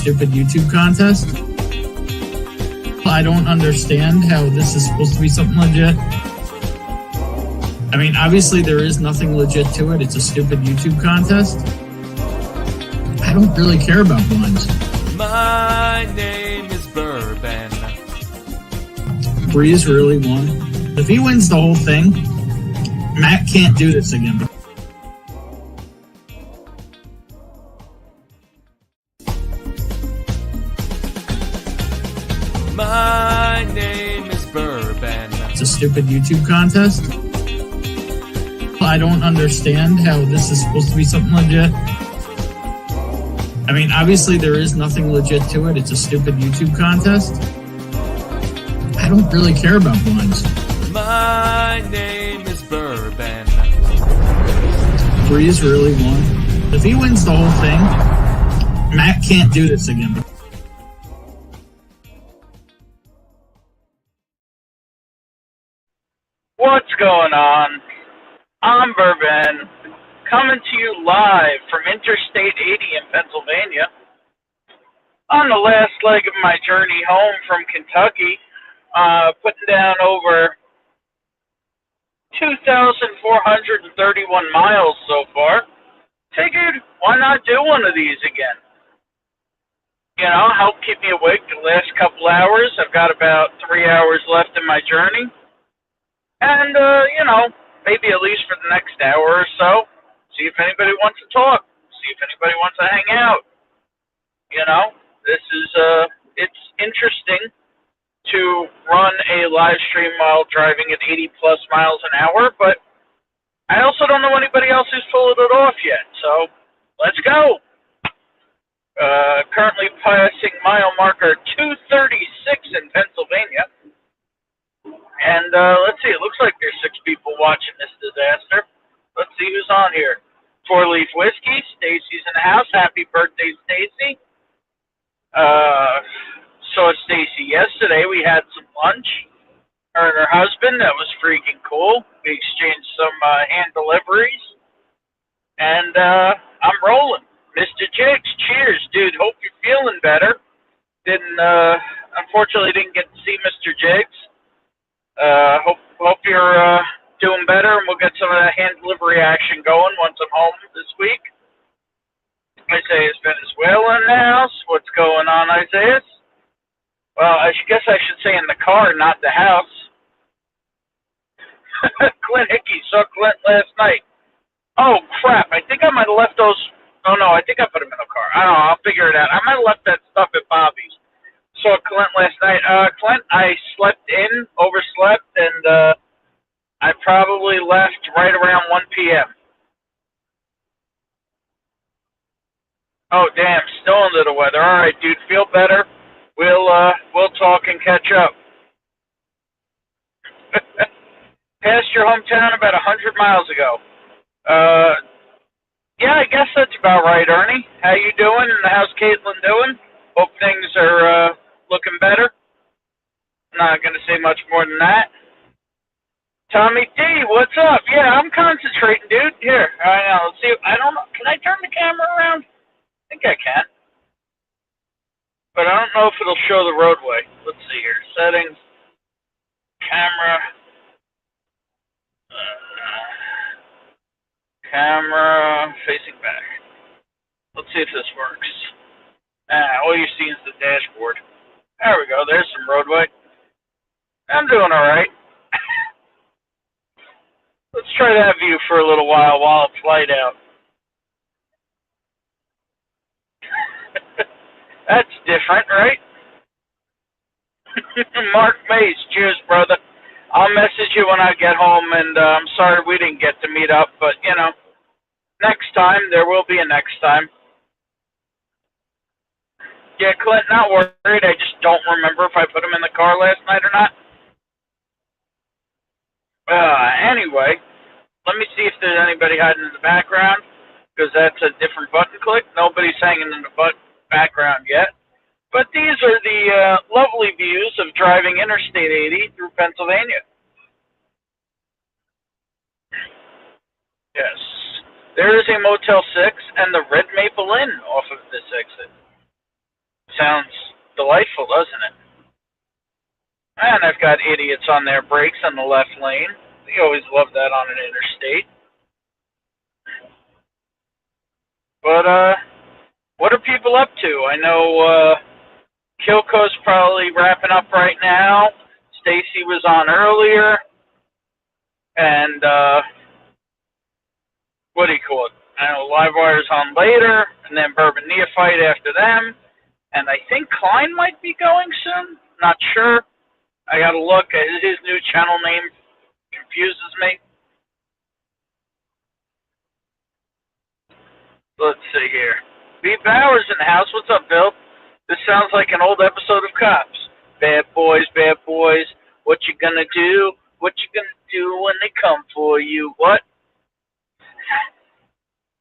stupid YouTube contest. I don't understand how this is supposed to be something legit. I mean, obviously there is nothing legit to it. It's a stupid YouTube contest. I don't really care about blinds. My name is Bourbon. Breeze really won. If he wins the whole thing, Matt can't do this again. My name is Bourbon. It's a stupid YouTube contest. I don't understand how this is supposed to be something legit. I mean, obviously there is nothing legit to it. It's a stupid YouTube contest. I don't really care about blinds. My name is Bourbon. Breeze really won. If he wins the whole thing, Matt can't do this again. What's going on? I'm Bourbon, coming to you live from Interstate 80 in Pennsylvania. On the last leg of my journey home from Kentucky, putting down over 2,431 miles so far. Figured, why not do one of these again? You know, help keep me awake the last couple hours. I've got about 3 hours left in my journey. And, you know, maybe at least for the next hour or so, see if anybody wants to talk, see if anybody wants to hang out. You know, this is, it's interesting to run a live stream while driving at 80 plus miles an hour, but I also don't know anybody else who's pulled it off yet, so let's go. Currently passing mile marker 236 in Pennsylvania. And let's see, it looks like there's 6 people watching this disaster. Let's see who's on here. 4 Leaf Whiskey, Stacy's in the house. Happy birthday, Stacy. Saw Stacy yesterday. We had some lunch. Her and her husband. That was freaking cool. We exchanged some hand deliveries. And I'm rolling. Mr. Jigs, cheers, dude. Hope you're feeling better. Unfortunately didn't get to see Mr. Jigs. Hope you're doing better, and we'll get some of that hand delivery action going once I'm home this week. Isaiah's Venezuela in the house. What's going on, Isaiah? Well, I guess I should say in the car, not the house. Clint Hickey saw Clint last night. Oh, crap. I think I might have left those. Oh, no, I think I put them in the car. I don't know. I'll figure it out. I might have left that stuff at Bobby's. Saw Clint last night. Clint, I overslept, and I probably left right around 1 p.m. Oh, damn, still under the weather. All right, dude, feel better. We'll talk and catch up. Passed your hometown about 100 miles ago. Yeah, I guess that's about right, Ernie. How you doing, and how's Caitlin doing? Hope things are looking better. Not going to say much more than that. Tommy D, what's up? Yeah, I'm concentrating, dude. Here, I know. Let's see. I don't know. Can I turn the camera around? I think I can. But I don't know if it'll show the roadway. Let's see here. Settings. Camera. Camera facing back. Let's see if this works. All you see is the dashboard. There we go. There's some roadway. I'm doing all right. Let's try that view for a little while it's light out. That's different, right? Mark Mays, cheers, brother. I'll message you when I get home, and I'm sorry we didn't get to meet up, but, you know, next time, there will be a next time. Yeah, Clint, not worried. I just don't remember if I put him in the car last night or not. Anyway, let me see if there's anybody hiding in the background, because that's a different button click. Nobody's hanging in the background yet. But these are the lovely views of driving Interstate 80 through Pennsylvania. Yes. There is a Motel 6 and the Red Maple Inn off of this exit. Sounds delightful, doesn't it? And I've got idiots on their brakes on the left lane. We always love that on an interstate. But, what are people up to? I know, Kilco's probably wrapping up right now. Stacy was on earlier. And, what do you call it? I know Livewire's on later, and then Bourbon Neophyte after them. And I think Klein might be going soon. Not sure. I gotta look. His new channel name confuses me. Let's see here. B. Bowers in the house. What's up, Bill? This sounds like an old episode of Cops. Bad boys, what you gonna do? What you gonna do when they come for you? What?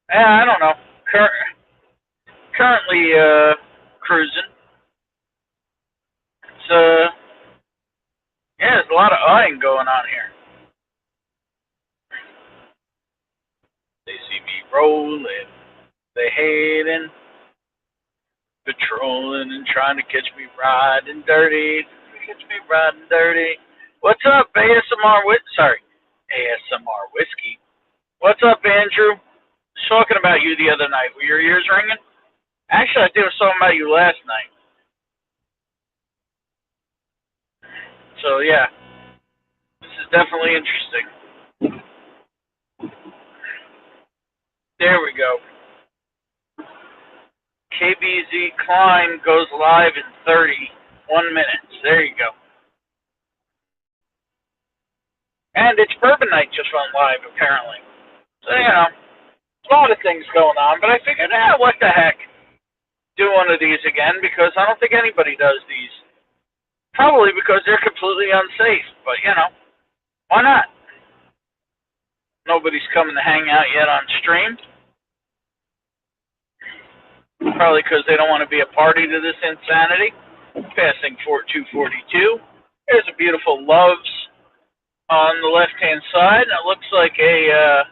I don't know. Currently, cruising. It's, yeah, there's a lot of eyeing going on here. They see me rolling. They hating. Patrolling and trying to catch me riding dirty. What's up, ASMR Whiskey? What's up, Andrew? I was talking about you the other night. Were your ears ringing? Actually, I did something about you last night. So, yeah. This is definitely interesting. There we go. KBZ Klein goes live in 31 minutes. There you go. And it's Bourbon Night just went live, apparently. So, you know, a lot of things going on. But I figured, what the heck? Do one of these again, because I don't think anybody does these. Probably because they're completely unsafe. But, you know, why not? Nobody's coming to hang out yet on stream. Probably because they don't want to be a party to this insanity. Passing 242. There's a beautiful Loves on the left-hand side. And it looks like a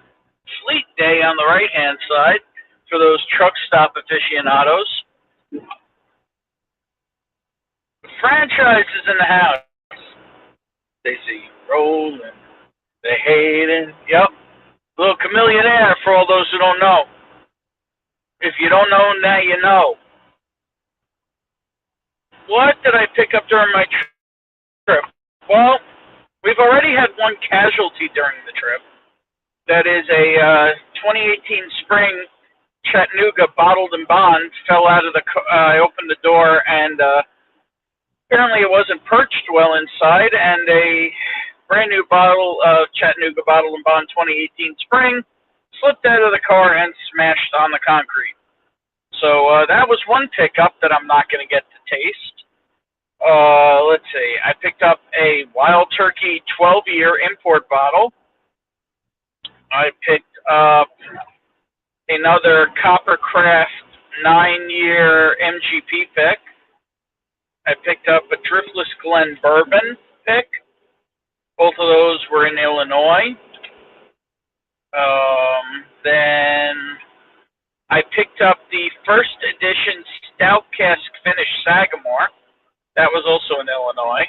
Fleet Day on the right-hand side for those truck stop aficionados. The franchise is in the house. They see rolling. They hating. Yep. Little chameleonaire for all those who don't know. If you don't know, now you know. What did I pick up during my trip? Well, we've already had one casualty during the trip. That is a 2018 spring Chattanooga bottled and bond fell out of the. I opened the door and apparently it wasn't perched well inside, and a brand new bottle of Chattanooga bottled and bond 2018 spring slipped out of the car and smashed on the concrete. So that was one pickup that I'm not going to get to taste. Let's see. I picked up a Wild Turkey 12-year import bottle. I picked up another Coppercraft 9-year MGP pick. I picked up a Driftless Glen Bourbon pick. Both of those were in Illinois. Then I picked up the first edition Stout Cask Finish Sagamore. That was also in Illinois.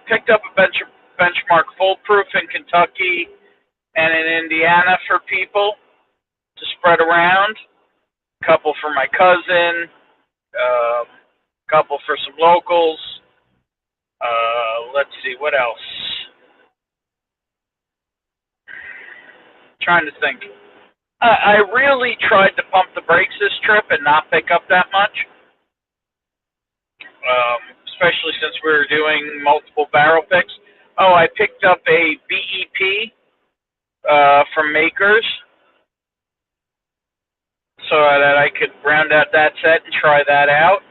Picked up a Benchmark Full Proof in Kentucky and in Indiana for people to spread around. A couple for my cousin. A couple for some locals. Let's see, what else? Trying to think. I really tried to pump the brakes this trip and not pick up that much. Especially since we were doing multiple barrel picks. Oh, I picked up a BEP from Makers so that I could round out that set and try that out.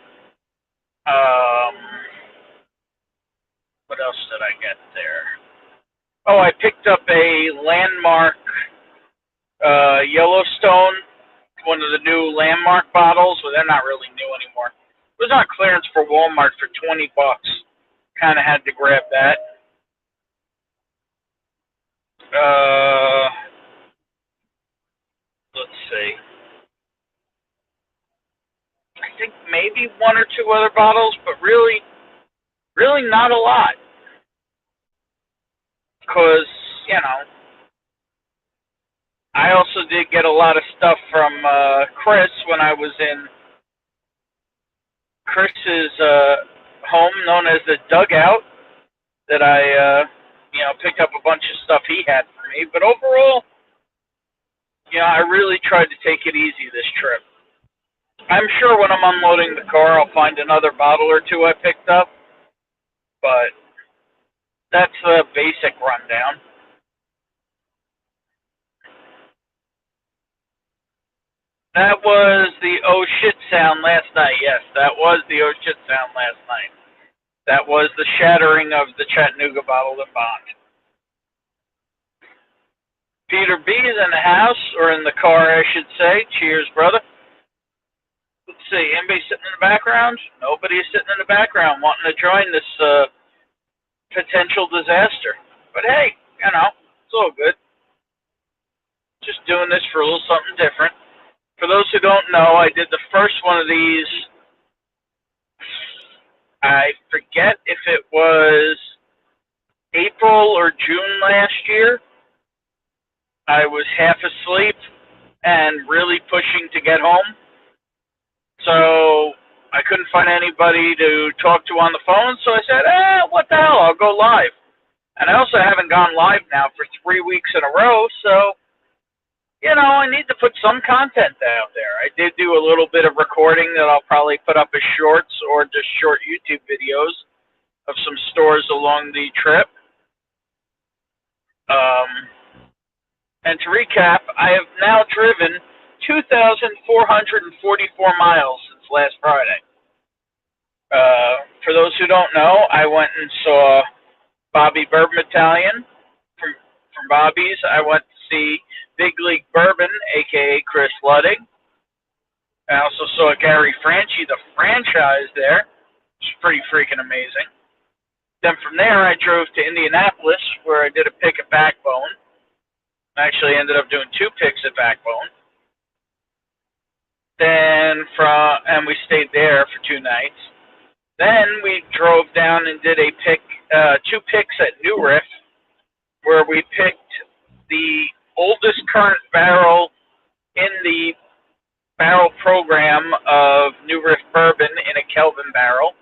What else did I get there? Oh, I picked up a Landmark Yellowstone, one of the new Landmark bottles. Well, they're not really new anymore. It was on clearance for Walmart for $20. Kind of had to grab that. Let's see. think maybe one or two other bottles, but really not a lot. Because, I also did get a lot of stuff from Chris when I was in Chris's home, known as the Dugout, that I, picked up a bunch of stuff he had for me. But overall, I really tried to take it easy this trip. I'm sure when I'm unloading the car, I'll find another bottle or two I picked up. But that's a basic rundown. That was the oh shit sound last night. Yes, that was the oh shit sound last night. That was the shattering of the Chattanooga bottle and bond. Peter B is in the house, or in the car, I should say. Cheers, brother. Let's see, anybody sitting in the background? Nobody is sitting in the background wanting to join this potential disaster. But hey, it's all good. Just doing this for a little something different. For those who don't know, I did the first one of these, I forget if it was April or June last year. I was half asleep and really pushing to get home. So I couldn't find anybody to talk to on the phone, so I said, what the hell, I'll go live. And I also haven't gone live now for 3 weeks in a row, so, I need to put some content out there. I did do a little bit of recording that I'll probably put up as shorts or just short YouTube videos of some stores along the trip. And to recap, I have now driven 2,444 miles since last Friday. For those who don't know, I went and saw Bobby Bourbon Battalion from Bobby's. I went to see Big League Bourbon, a.k.a. Chris Ludig. I also saw Gary Franchi, the franchise there, which is pretty freaking amazing. Then from there, I drove to Indianapolis, where I did a pick at Backbone. I actually ended up doing 2 picks at Backbone. And we stayed there for 2 nights. Then we drove down and did 2 picks at New Riff, where we picked the oldest current barrel in the barrel program of New Riff Bourbon in a Kelvin barrel,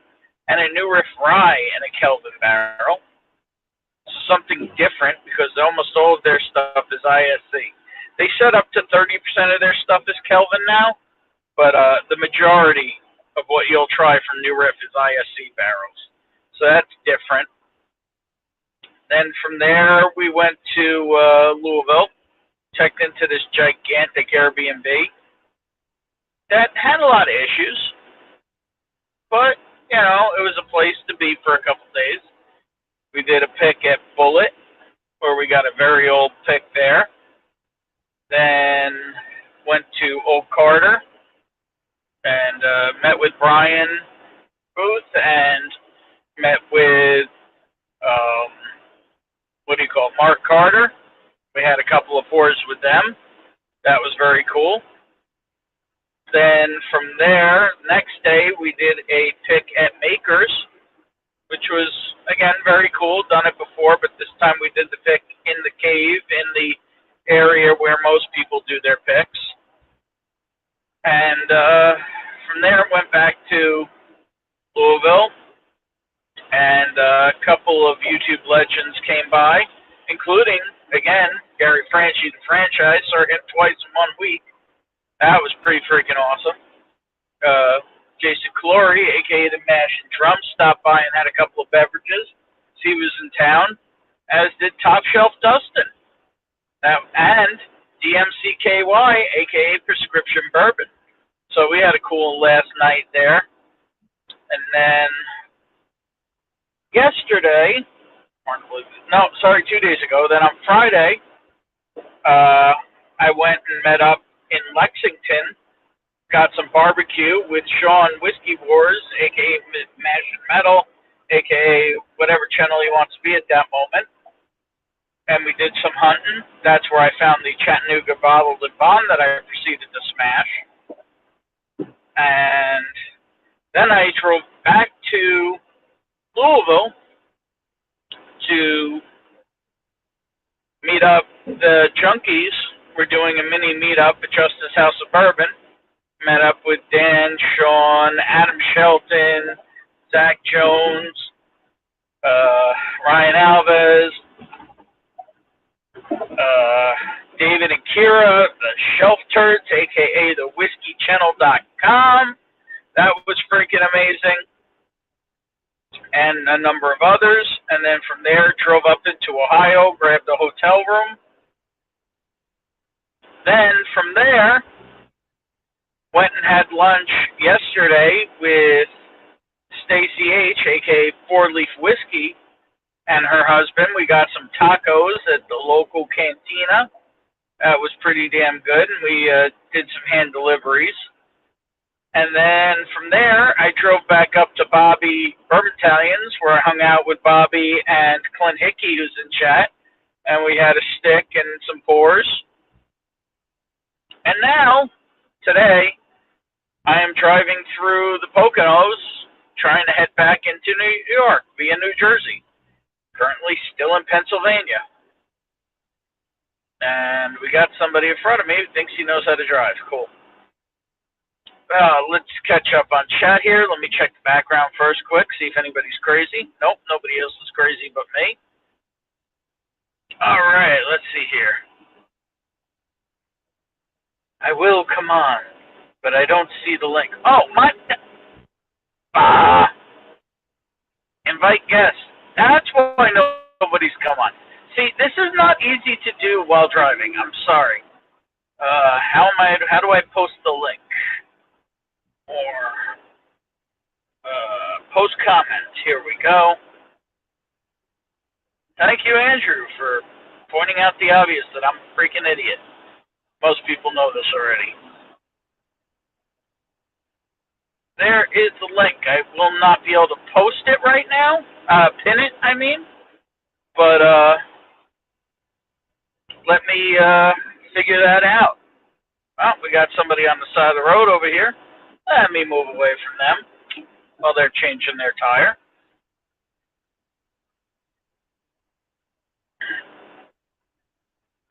and a New Riff Rye in a Kelvin barrel. Something different, because almost all of their stuff is ISC. They set up to 30% of their stuff is Kelvin now, but the majority of what you'll try from New Riff is ISC barrels. So that's different. Then from there, we went to Louisville, checked into this gigantic Airbnb that had a lot of issues, but, it was a place to be for a couple days. We did a pick at Bullet, where we got a very old pick there. Then went to Old Carter and met with Brian Booth and met with, Mark Carter. We had a couple of pours with them. That was very cool. Then from there, next day, we did a pick at Makers, which was, again, very cool. Done it before, but this time we did the pick in the cave, in the area where most people do their picks. And from there, went back to Louisville, and a couple of YouTube legends came by, including, again, Gary Franchi, the franchise. Saw him twice in 1 week. That was pretty freaking awesome. Jason Clory, a.k.a. the Mash and Drum, stopped by and had a couple of beverages. He was in town, as did Top Shelf Dustin. And DMCKY, a.k.a. Prescription Bourbon. So we had a cool last night there. And then yesterday, 2 days ago, then on Friday, I went and met up in Lexington, got some barbecue with Sean Whiskey Wars, a.k.a. Mash and Metal, a.k.a. whatever channel he wants to be at that moment. And we did some hunting. That's where I found the Chattanooga bottled and bond that I proceeded to smash. And Then I drove back to Louisville to meet up the junkies. We're doing a mini meetup at Justice House of Bourbon. Met up with Dan, Sean, Adam Shelton, Zach Jones, Ryan Alves, David and Kira, the Shelf Turds, aka the WhiskeyChannel.com. That was freaking amazing. And a number of others. And then from there, drove up into Ohio, grabbed a hotel room. Then from there, went and had lunch yesterday with Stacy H, aka Four Leaf Whiskey, and her husband. We got some tacos at the local cantina. That was pretty damn good, and we did some hand deliveries. And then from there, I drove back up to Bobby Bourbon Italians, where I hung out with Bobby and Clint Hickey, who's in chat, and we had a stick and some pours. And now, today, I am driving through the Poconos, trying to head back into New York via New Jersey. Currently still in Pennsylvania. And we got somebody in front of me who thinks he knows how to drive. Cool. Let's catch up on chat here. Let me check the background first quick, see if anybody's crazy. Nope, nobody else is crazy but me. All right, let's see here. I will come on, but I don't see the link. Oh, my... Invite guests. That's why nobody's come on. See, this is not easy to do while driving. I'm sorry. How do I post the link? Or post comment. Here we go. Thank you, Andrew, for pointing out the obvious that I'm a freaking idiot. Most people know this already. There is the link. I will not be able to post it right now. Pin it, I mean. But let me figure that out. Well, we got somebody on the side of the road over here. Let me move away from them while they're changing their tire.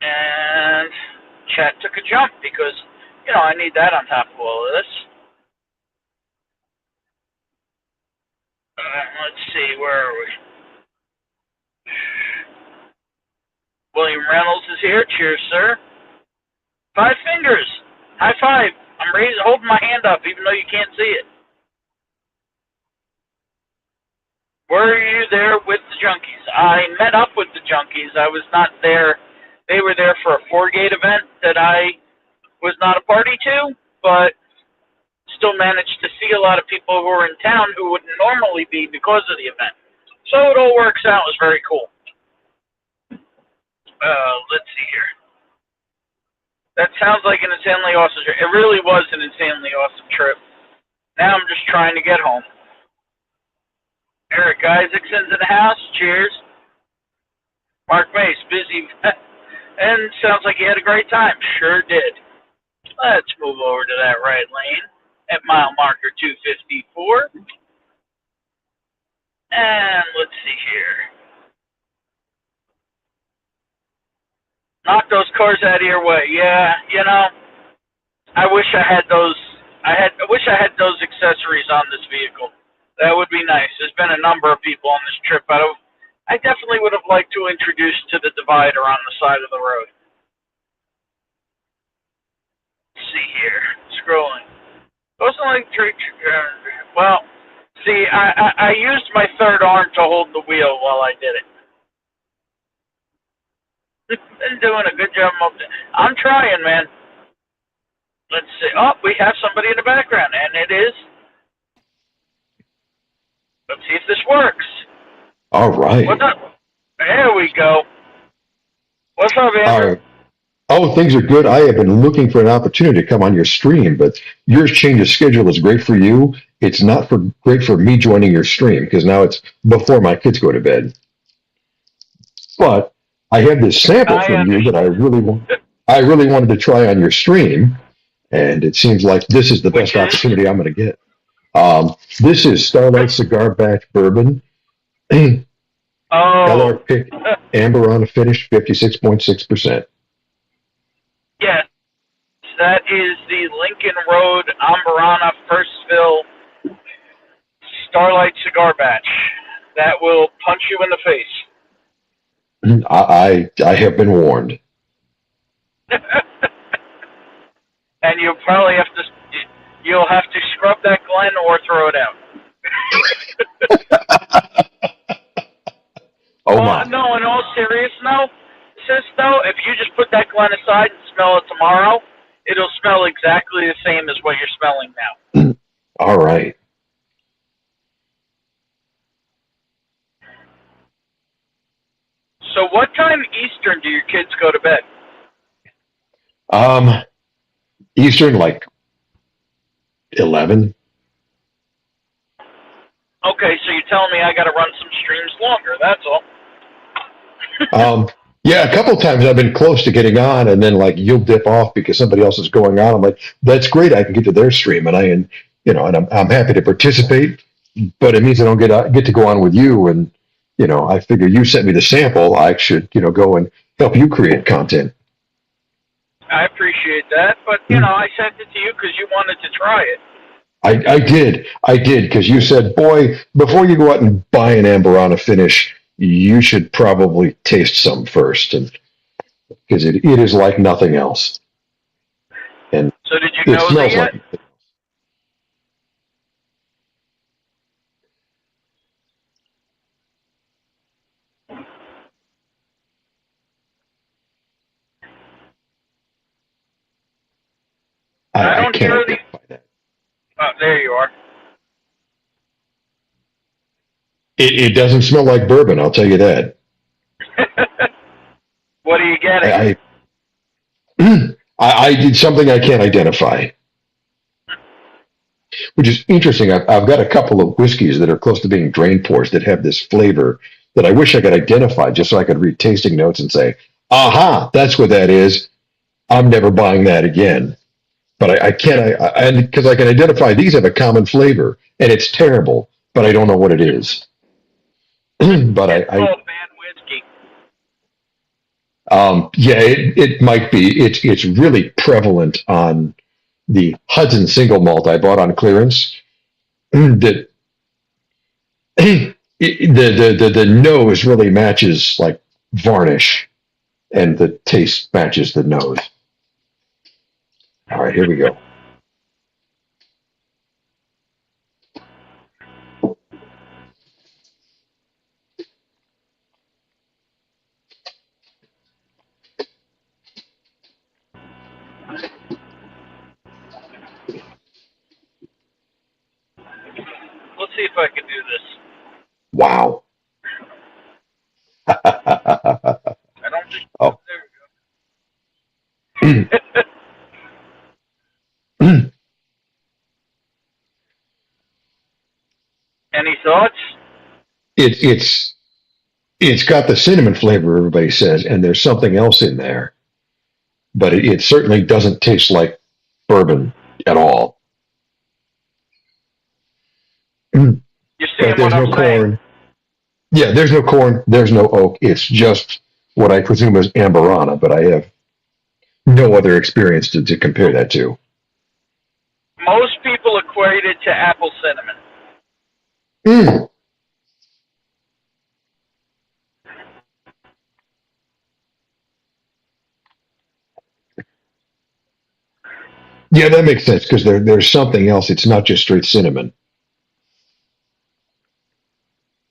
And chat took a jump because, I need that on top of all of this. Let's see, where are we? William Reynolds is here. Cheers, sir. 5 fingers. High five. I'm holding my hand up even though you can't see it. Were you there with the junkies? I met up with the junkies. I was not there. They were there for a 4-gate event that I was not a party to, but still managed to see a lot of people who were in town who wouldn't normally be because of the event. So it all works out. It was very cool. Let's see here. That sounds like an insanely awesome trip. It really was an insanely awesome trip. Now I'm just trying to get home. Eric Isaacson's in the house. Cheers. Mark Mace, busy. And sounds like he had a great time. Sure did. Let's move over to that right lane at mile marker 254. And let's see here. Knock those cars out of your way. Yeah, I wish I had those. I wish I had those accessories on this vehicle. That would be nice. There's been a number of people on this trip. I definitely would have liked to introduce to the divider on the side of the road. Let's see here. Scrolling. Wasn't like well, see, I used my third arm to hold the wheel while I did it. Been doing a good job of it. I'm trying, man. Let's see. Oh, we have somebody in the background, and it is. Let's see if this works. All right. What's up? There we go. What's up, Andrew? Oh, things are good. I have been looking for an opportunity to come on your stream, but your change of schedule is great for you. It's not great for me joining your stream because now it's before my kids go to bed. But I had this sample from you that I really wanted to try on your stream, and it seems like this is the best opportunity I'm going to get. This is Starlight Cigar Batch Bourbon. Oh, LR pick, amber on a finish, 56.6%. yes. That is the Lincoln Road Ambarana First Fill Starlight Cigar Batch. That will punch you in the face. I have been warned. And you'll have to scrub that Glen or throw it out. Oh my. No, in all seriousness, though, if you just put that Glen aside and smell it tomorrow, it'll smell exactly the same as what you're smelling now. All right. So what time Eastern do your kids go to bed? Eastern, like 11. Okay, so you're telling me I got to run some streams longer, that's all. Yeah, a couple of times I've been close to getting on, and then like you'll dip off because somebody else is going on. I'm like, that's great. I can get to their stream, and I'm happy to participate. But it means I don't get to go on with you. And I figure you sent me the sample. I should go and help you create content. I appreciate that, but I sent it to you because you wanted to try it. I did because you said, boy, before you go out and buy an Ambarana finish, you should probably taste some first, and because it is like nothing else. And so did you it know smells that yet? like. I don't can't hear identify that. Oh, there you are. It doesn't smell like bourbon, I'll tell you that. What are you getting? I did something I can't identify, which is interesting. I've got a couple of whiskeys that are close to being drain pours that have this flavor that I wish I could identify just so I could read tasting notes and say, aha, that's what that is. I'm never buying that again. But I can't, and because I can identify these have a common flavor, and it's terrible, but I don't know what it is. But it's called bad whiskey. Yeah, it might be. It's really prevalent on the Hudson single malt I bought on clearance. That the nose really matches like varnish, and the taste matches the nose. All right, here we go. Let's see if I can do this. Wow. I don't think. Oh. There we go. Any thoughts? It's got the cinnamon flavor, everybody says, and there's something else in there, but it certainly doesn't taste like bourbon at all. You see But there's what no I'm saying? corn. Yeah, there's no corn. There's no oak. It's just what I presume is Ambarana, but I have no other experience to compare that to. Most people equate it to apple cinnamon. Mm. Yeah, that makes sense because there's something else. It's not just straight cinnamon.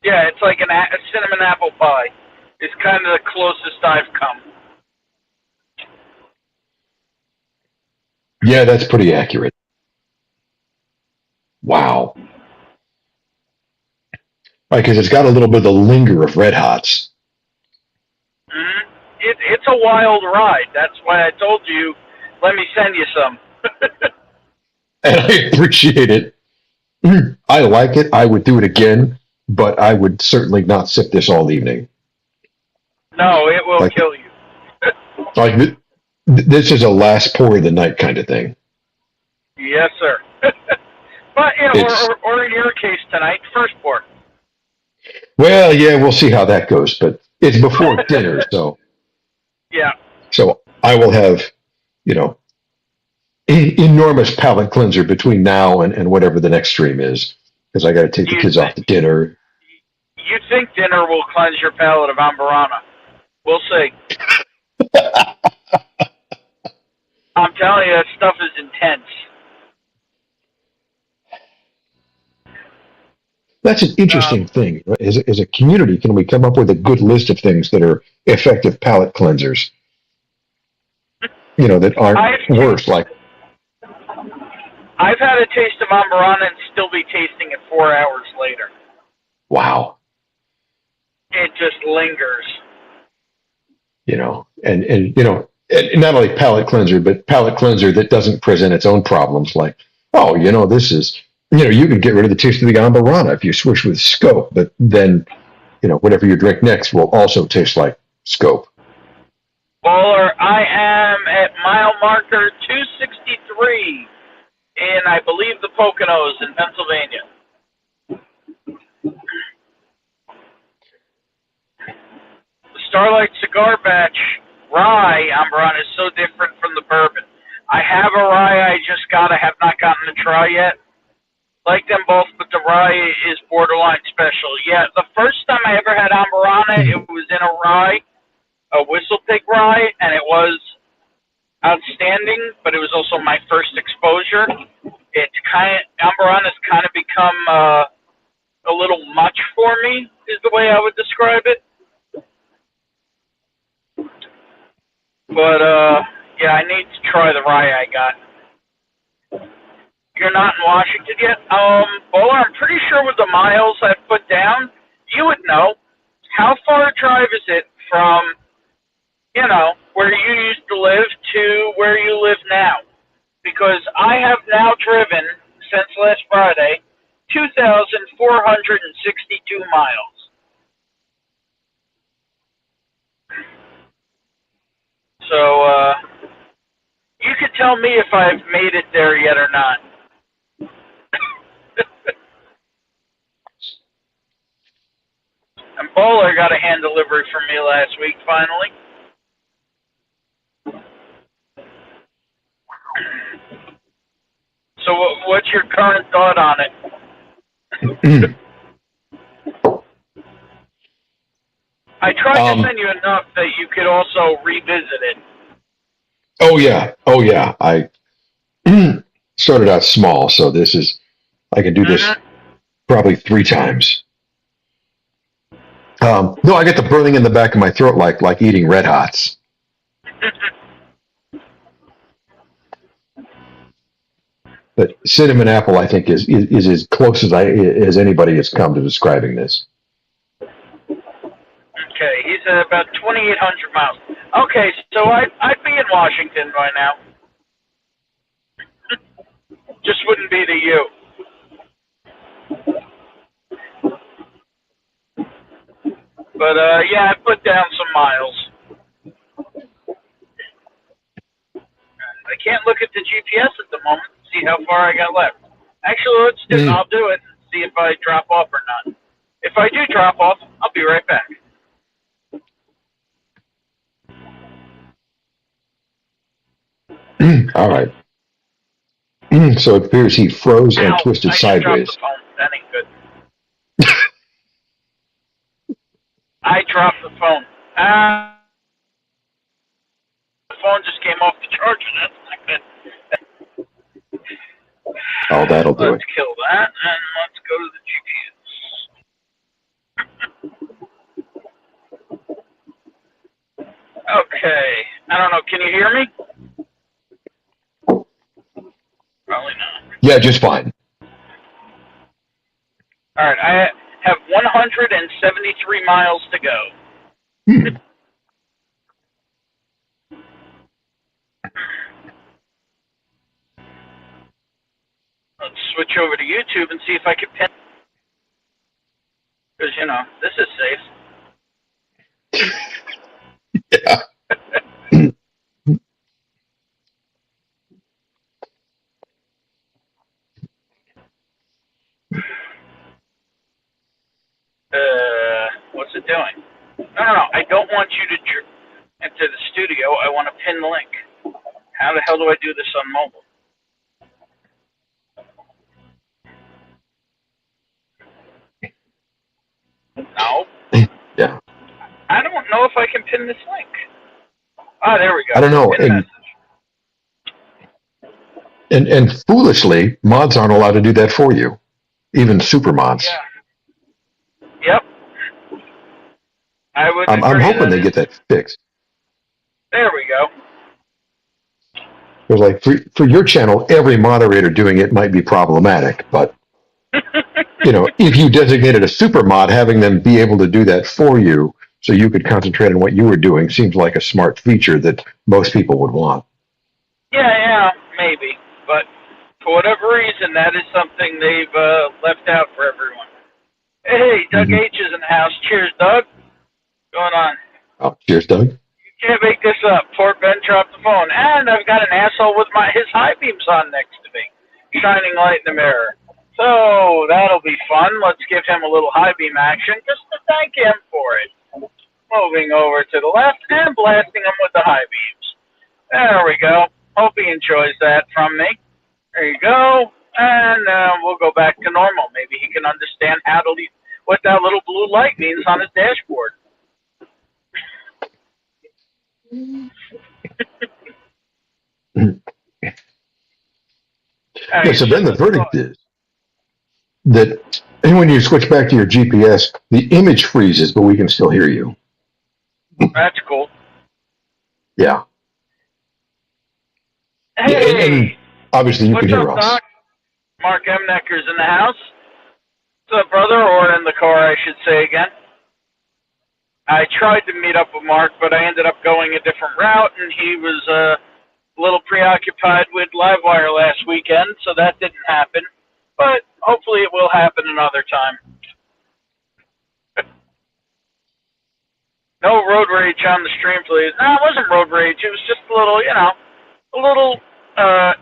Yeah, it's like a cinnamon apple pie. It's kind of the closest I've come. Yeah, that's pretty accurate. Wow. Right, because it's got a little bit of the linger of Red Hots. Mm-hmm. It's a wild ride. That's why I told you, let me send you some. And I appreciate it. I like it. I would do it again, but I would certainly not sip this all evening. No, it will kill you. Like this is a last pour of the night kind of thing. Yes, sir. But It's or in your case tonight, first pour. well, yeah, we'll see how that goes, but it's before dinner, Yeah. so I will have, you know, enormous palate cleanser between now and whatever the next stream is, because I got to take the You kids off to dinner. you think dinner will cleanse your palate of Ambarana? We'll see. I'm telling you, that stuff is intense. That's an interesting thing. Right? As a community, can we come up with a good list of things that are effective palate cleansers? You know, that aren't worse. Like, I've had a taste of Ambarana and still be tasting it 4 hours later. wow, It just lingers. you know, and you know, and not only palate cleanser, but palate cleanser that doesn't present its own problems. Like, oh, you know, this is, you know, you can get rid of the taste of the Ambarana if you switch with Scope, but then, you know, whatever you drink next will also taste like Scope. Baller, I am at mile marker 263 in, I believe, the Poconos in Pennsylvania. The Starlight Cigar Batch rye Ambarana is so different from the bourbon. I have a rye I just have not gotten to try yet. Like them both, but the rye is borderline special. Yeah, the first time I ever had Ambarana, it was in a rye, a Whistle Pig rye, and it was outstanding, but it was also my first exposure. Ambarana's kind of become a little much for me, is the way I would describe it. But, yeah, I need to try the rye I got. You're not in Washington yet? Bowler, I'm pretty sure with the miles I've put down, you would know. How far a drive is it from, you know, where you used to live to where you live now? Because I have now driven, since last Friday, 2,462 miles. So, you could tell me if I've made it there yet or not. And Bowler got a hand delivery from me last week, finally. So what's your current thought on it? I tried to send you enough that you could also revisit it. Oh yeah. I started out small, so I can do this probably 3 times. No, I get the burning in the back of my throat like eating Red Hots. But cinnamon apple, I think, is as close as anybody has come to describing this. Okay, he's at about 2,800 miles. Okay, so I'd be in Washington by now. Just wouldn't be to you. But, yeah, I put down some miles. I can't look at the GPS at the moment to see how far I got left. Actually, let's do it. I'll do it and see if I drop off or not. If I do drop off, I'll be right back. All right. So it appears he froze and twisted sideways. The phone. That ain't good. I dropped the phone. The phone just came off the charger. That's not good. Oh, that'll do Let's kill that, and let's go to the GPS. Okay. I don't know. Can you hear me? Probably not. Yeah, just fine. All right. I have 173 miles to go. Let's switch over to YouTube and see if I can pin. Because, you know, this is safe. Yeah. not doing. No. I don't want you to enter the studio. I want to pin the link. How the hell do I do this on mobile? No. Yeah. I don't know if I can pin this link. Ah, there we go. I don't know. Pin message. And foolishly, mods aren't allowed to do that for you, even super mods. Yeah. Yep. I would. I'm hoping they get that fixed. There we go. Because, like, for your channel, every moderator doing it might be problematic, but if you designated a super mod, having them be able to do that for you, so you could concentrate on what you were doing, seems like a smart feature that most people would want. Yeah, maybe. But for whatever reason, that is something they've left out for everyone. Hey, Doug H is in the house. Cheers, Doug. What's going on? Oh, cheers, Doug. You can't make this up. Poor Ben dropped the phone. And I've got an asshole with his high beams on next to me, shining light in the mirror. So that'll be fun. Let's give him a little high beam action just to thank him for it. Moving over to the left and blasting him with the high beams. There we go. Hope he enjoys that from me. There you go. And we'll go back to normal. Maybe he can understand what that little blue light means on his dashboard. Yeah, so then the verdict is that when you switch back to your GPS, the image freezes, but we can still hear you. That's cool. Yeah. Hey, and obviously you can hear us. Doc? Mark M. Necker's in the house. What's up, brother? Or in the car, I should say again. I tried to meet up with Mark, but I ended up going a different route, and he was a little preoccupied with Livewire last weekend, so that didn't happen. But hopefully it will happen another time. No road rage on the stream, please. No, it wasn't road rage. It was just a little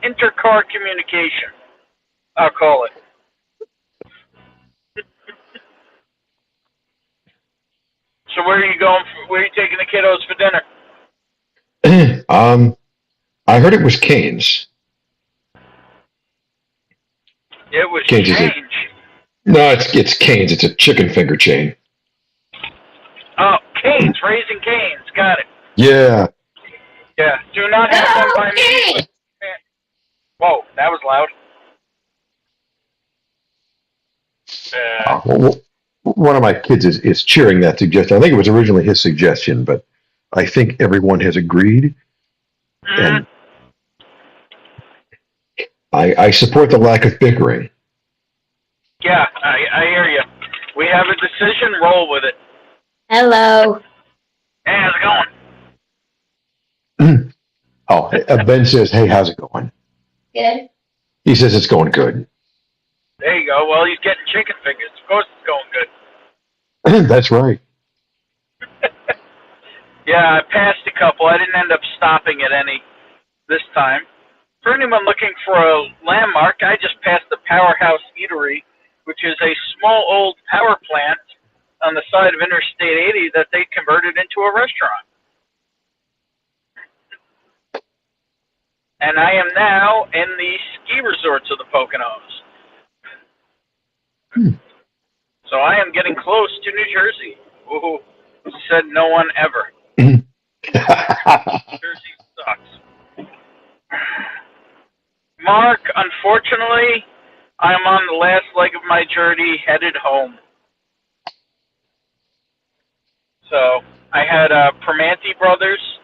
inter-car communication, I'll call it. So where are you going? Where are you taking the kiddos for dinner? I heard it was Cane's. It was Cane's change. No, it's Cane's. It's a chicken finger chain. Oh, Cane's, Raising Cane's. Got it. Yeah. Yeah. Do not have them by me. Whoa, that was loud. Well, one of my kids is cheering that suggestion. I think it was originally his suggestion, but I think everyone has agreed. And I support the lack of bickering. Yeah, I hear you. We have a decision. Roll with it. Hello. Hey, how's it going? Ben says, "Hey, how's it going?" Good. He says it's going good. There you go. Well, he's getting chicken fingers. Of course it's going good. That's right. Yeah, I passed a couple. I didn't end up stopping at any this time. For anyone looking for a landmark, I just passed the Powerhouse Eatery, which is a small old power plant on the side of Interstate 80 that they converted into a restaurant. And I am now in the ski resorts of the Poconos. So I am getting close to New Jersey. Ooh, said no one ever. Jersey sucks. Mark, unfortunately, I am on the last leg of my journey, headed home. So I had Primanti Brothers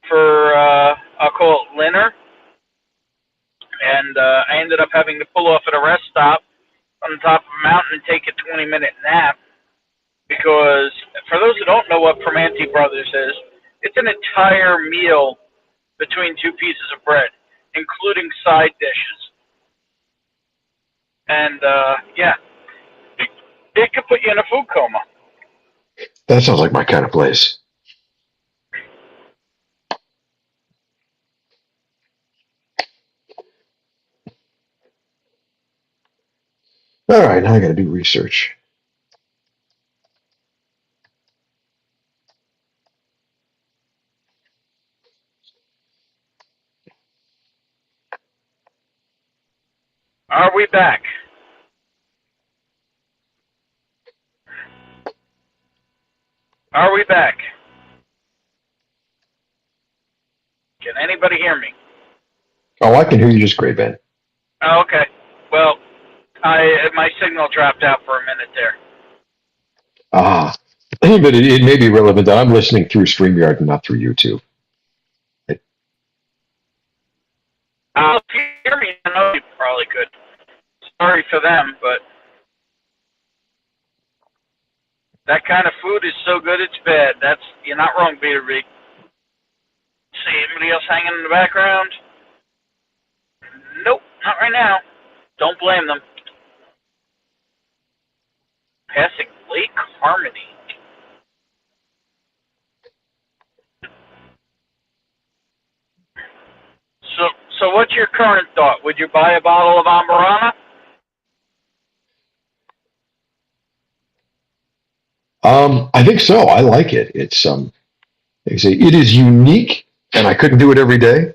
for, I'll call it Linner. And I ended up having to pull off at a rest stop on the top of a mountain and take a 20-minute nap. Because for those who don't know what Primanti Brothers is, it's an entire meal between two pieces of bread, including side dishes. And, yeah, it could put you in a food coma. That sounds like my kind of place. All right, now I got to do research. Are we back? Are we back? Can anybody hear me? Oh, I can hear you just great, Ben. Oh, okay. Well, my signal dropped out for a minute there. Ah, but it may be relevant that I'm listening through StreamYard and not through YouTube. If you hear me, I know you probably could. Sorry for them, but that kind of food is so good it's bad. You're not wrong, Peter B. See anybody else hanging in the background? Nope, not right now. Don't blame them. Passing Lake Harmony. So what's your current thought? Would you buy a bottle of Amburana? I think so. I like it. It's like I say, it is unique, and I couldn't do it every day.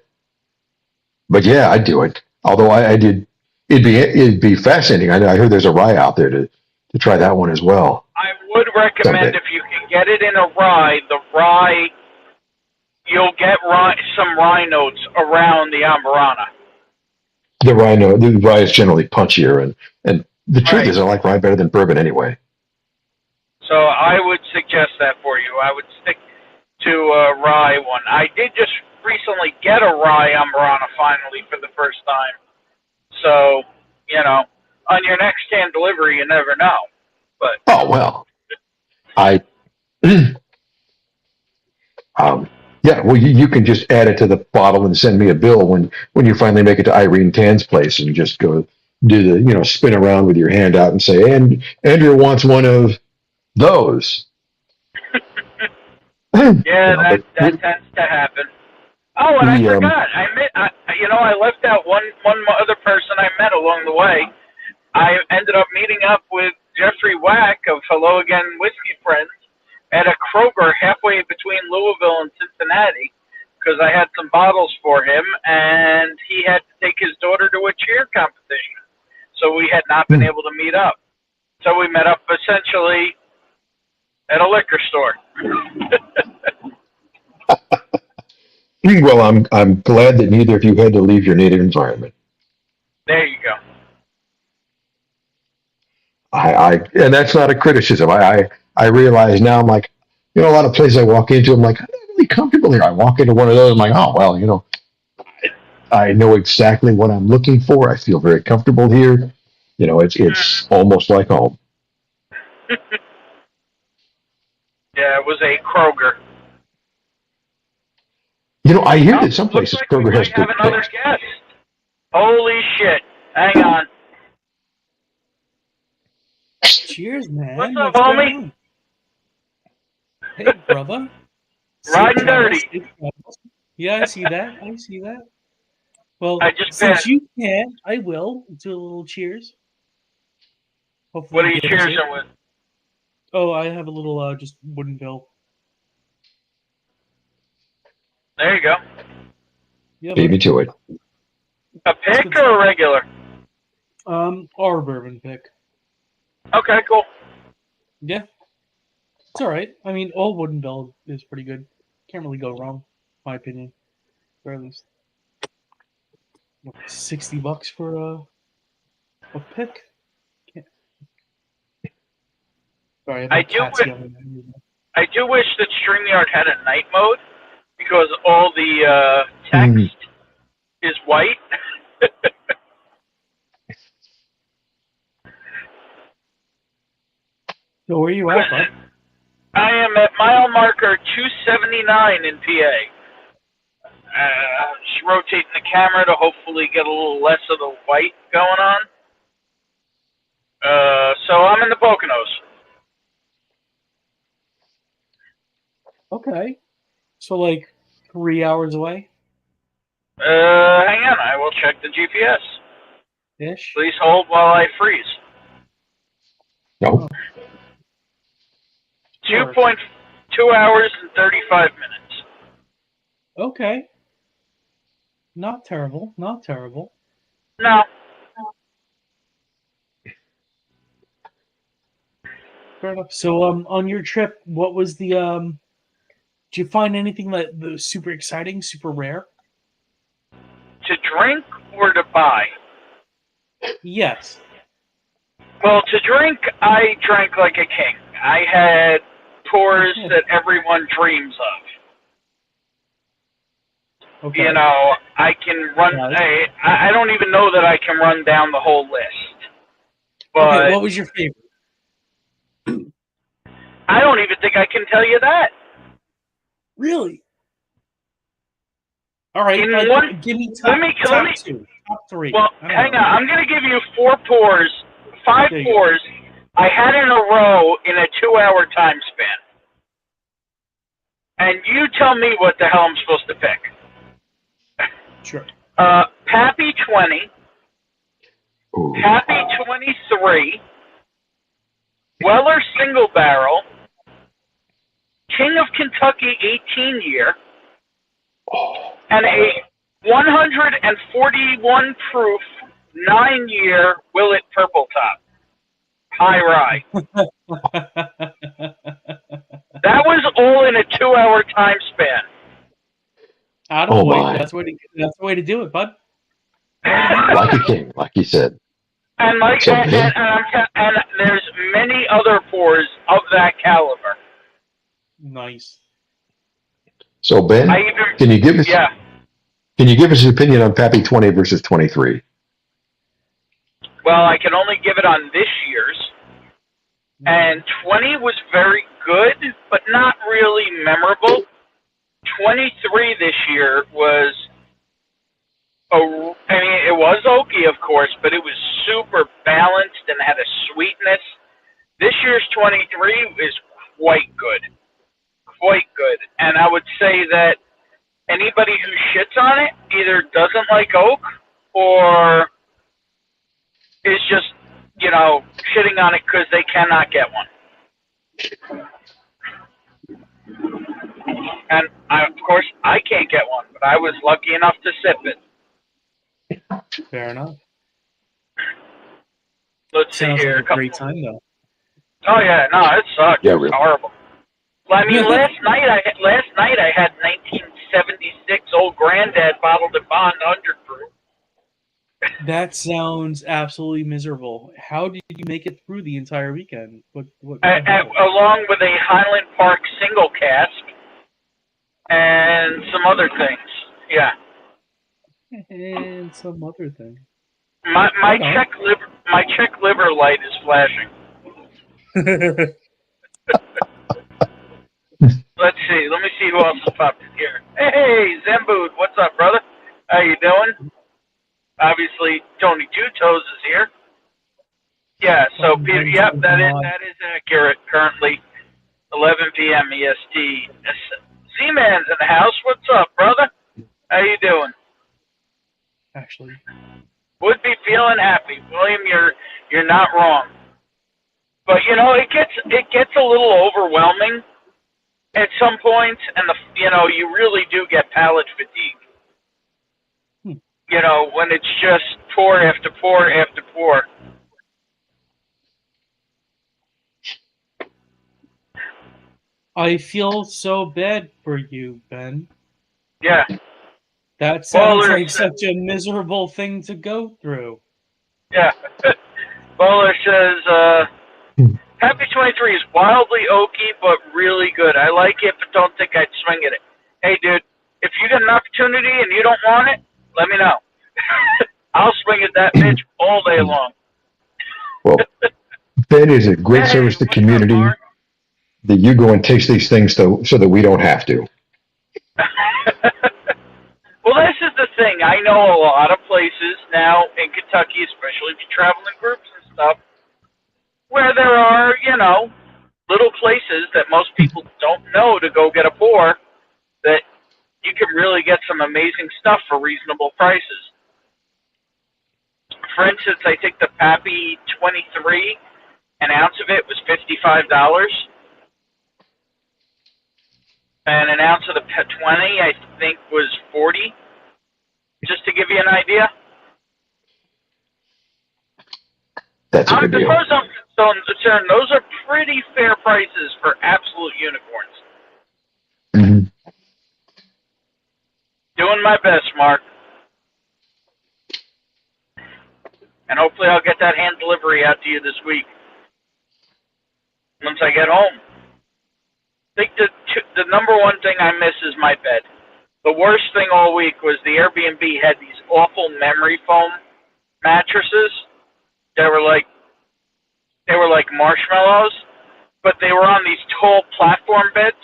But yeah, I'd do it. Although I did, it'd be fascinating. I heard there's a rye out there to try that one as well. I would recommend Someday. if you can get it in a rye, you'll get some rye notes around the Amburana. The rye is generally punchier, and the truth is, I like rye better than bourbon anyway. So I would suggest that for you. I would stick to a rye one. I did just recently get a rye Amburana finally for the first time. So, on your next can delivery, you never know. But Oh well, I yeah. Well, you can just add it to the bottle and send me a bill when you finally make it to Irene Tan's place and just go do the spin around with your hand out and say, and Andrew wants one of those. yeah, that tends to happen. Oh, and I forgot. I left out one other person I met along the way. I ended up meeting up with Jeffrey Wack of Hello Again Whiskey Friends at a Kroger halfway between Louisville and Cincinnati because I had some bottles for him, and he had to take his daughter to a cheer competition. So we had not been able to meet up. So we met up essentially at a liquor store. Well, I'm glad that neither of you had to leave your native environment. There you go. And that's not a criticism. I realize now. I'm like, a lot of places I walk into, I'm like, I'm not really comfortable here. I walk into one of those, I'm like, oh well, I know exactly what I'm looking for. I feel very comfortable here. It's almost like home. Yeah, it was a Kroger. I hear that some places Looks like Kroger we has might have good another picks. guest. Holy shit. Hang on. Cheers, man. What's up, going homie? on? Hey, brother. Ridin' Dirty. Yeah, I see that. I see that. Well, I just since passed. you can, I will do a little cheers. Hopefully What are you get us cheersing it. with? Oh, I have a little just wooden bill. There you go. Yeah, Beat me to it. A pick or a regular? our bourbon pick. Okay, cool. Yeah, it's all right. I mean, all wooden bill is pretty good. Can't really go wrong, my opinion. Or at least $60 for a pick. Can't. Sorry, I do wish that StreamYard had a night mode because all the text is white. So where are you at, bud? I am at mile marker 279 in PA. Just rotating the camera to hopefully get a little less of the white going on. So I'm in the Poconos. Okay. So like 3 hours away? Hang on, I will check the GPS. Ish. Please hold while I freeze. No. 2.2 hours and 35 minutes. Okay. Not terrible. Not terrible. No. Fair enough. So, on your trip, what was the Did you find anything that was super exciting, super rare? To drink or to buy? Yes. Well, to drink, I drank like a king. I had pours that everyone dreams of. Okay. You know, I can run. Nice. I don't even know that I can run down the whole list. But Okay, what was your favorite? I don't even think I can tell you that. Really? All right, give me top two, top three. Well, hang on. I'm going to give you 4 pours, 5 pours I had in a row in a 2-hour time span. And you tell me what the hell I'm supposed to pick. Sure. Pappy 20, Pappy 23, Weller Single Barrel, King of Kentucky 18 year, and a 141 proof 9-year Willet Purple Top High Rye. That was all in a 2-hour time span. My. That's the way to do it, bud. Like a king, like you said. And like, So, and there's many other pours of that caliber. Nice. So Ben, can you give us an opinion on Pappy 20 versus 23? Well, I can only give it on this year's. And 20 was very good, but not really memorable. 23 this year was, it was oaky, of course, but it was super balanced and had a sweetness. This year's 23 is quite good. Quite good. And I would say that anybody who shits on it either doesn't like oak or is just, shitting on it because they cannot get one. And, of course, I can't get one, but I was lucky enough to sip it. Fair enough. Let's see here. Like a great time, though. Oh, yeah. No, it sucked. Yeah, it was really. horrible. Well, I mean, last night I had 1976 Old Granddad bottled in bond 100 proof. That sounds absolutely miserable. How did you make it through the entire weekend? Along with a Highland Park single cask and some other things. Yeah. And some other thing. My Czech liver light is flashing. Let's see. Let me see who else is popped in here. Hey, Zembood, what's up, brother? How you doing? Obviously, Tony Two Toes is here. Yeah, so Peter, yep, that is accurate. Currently, 11 p.m. EST. Z-Man's in the house. What's up, brother? How you doing? Actually, would be feeling happy, William. You're not wrong. But it gets a little overwhelming at some points, and you really do get palate fatigue. When it's just pour after pour after pour. I feel so bad for you, Ben. Yeah. That sounds like such a miserable thing to go through. Yeah. Bowler says, Happy 23 is wildly oaky, but really good. I like it, but don't think I'd swing at it. Hey, dude, if you get an opportunity and you don't want it, let me know. I'll swing at that bitch all day long. Well, Ben is a great service to the community that you go and taste these things so that we don't have to. Well, this is the thing. I know a lot of places now in Kentucky, especially if you travel in groups and stuff, where there are, little places that most people don't know to go get a pour that you can really get some amazing stuff for reasonable prices. For instance, I think the Pappy 23, an ounce of it was $55. And an ounce of the 20, I think, was $40. Just to give you an idea. That's a As good deal. far as I'm concerned, those are pretty fair prices for absolute unicorns. Mhm. Doing my best, Mark. And hopefully I'll get that hand delivery out to you this week. Once I get home. I think the number one thing I miss is my bed. The worst thing all week was the Airbnb had these awful memory foam mattresses. They were like marshmallows, but they were on these tall platform beds,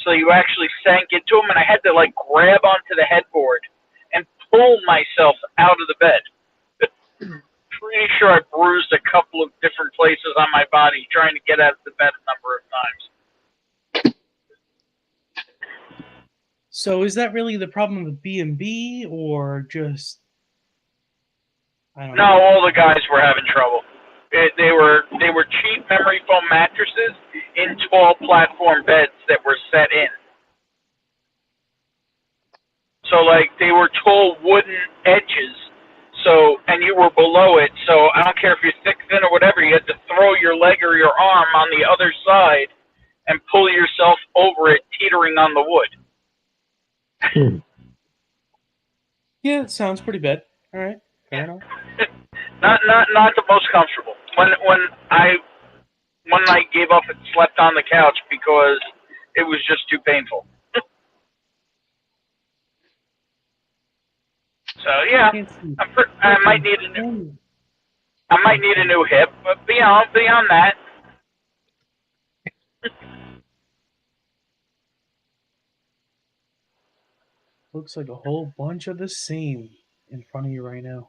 so you actually sank into them, and I had to like grab onto the headboard and pull myself out of the bed. Pretty sure I bruised a couple of different places on my body trying to get out of the bed a number of times. So is that really the problem with B&B, or just... I don't No, know. all the guys were having trouble. They were cheap memory foam mattresses in tall platform beds that were set in. So like they were tall wooden edges. So and you were below it. So I don't care if you're thick, thin, or whatever. You had to throw your leg or your arm on the other side and pull yourself over it, teetering on the wood. Yeah, it sounds pretty bad. All right, fair enough. Not the most comfortable. When I gave up and slept on the couch because it was just too painful. So yeah, I might need a new hip, but beyond that, Looks like a whole bunch of the same in front of you right now.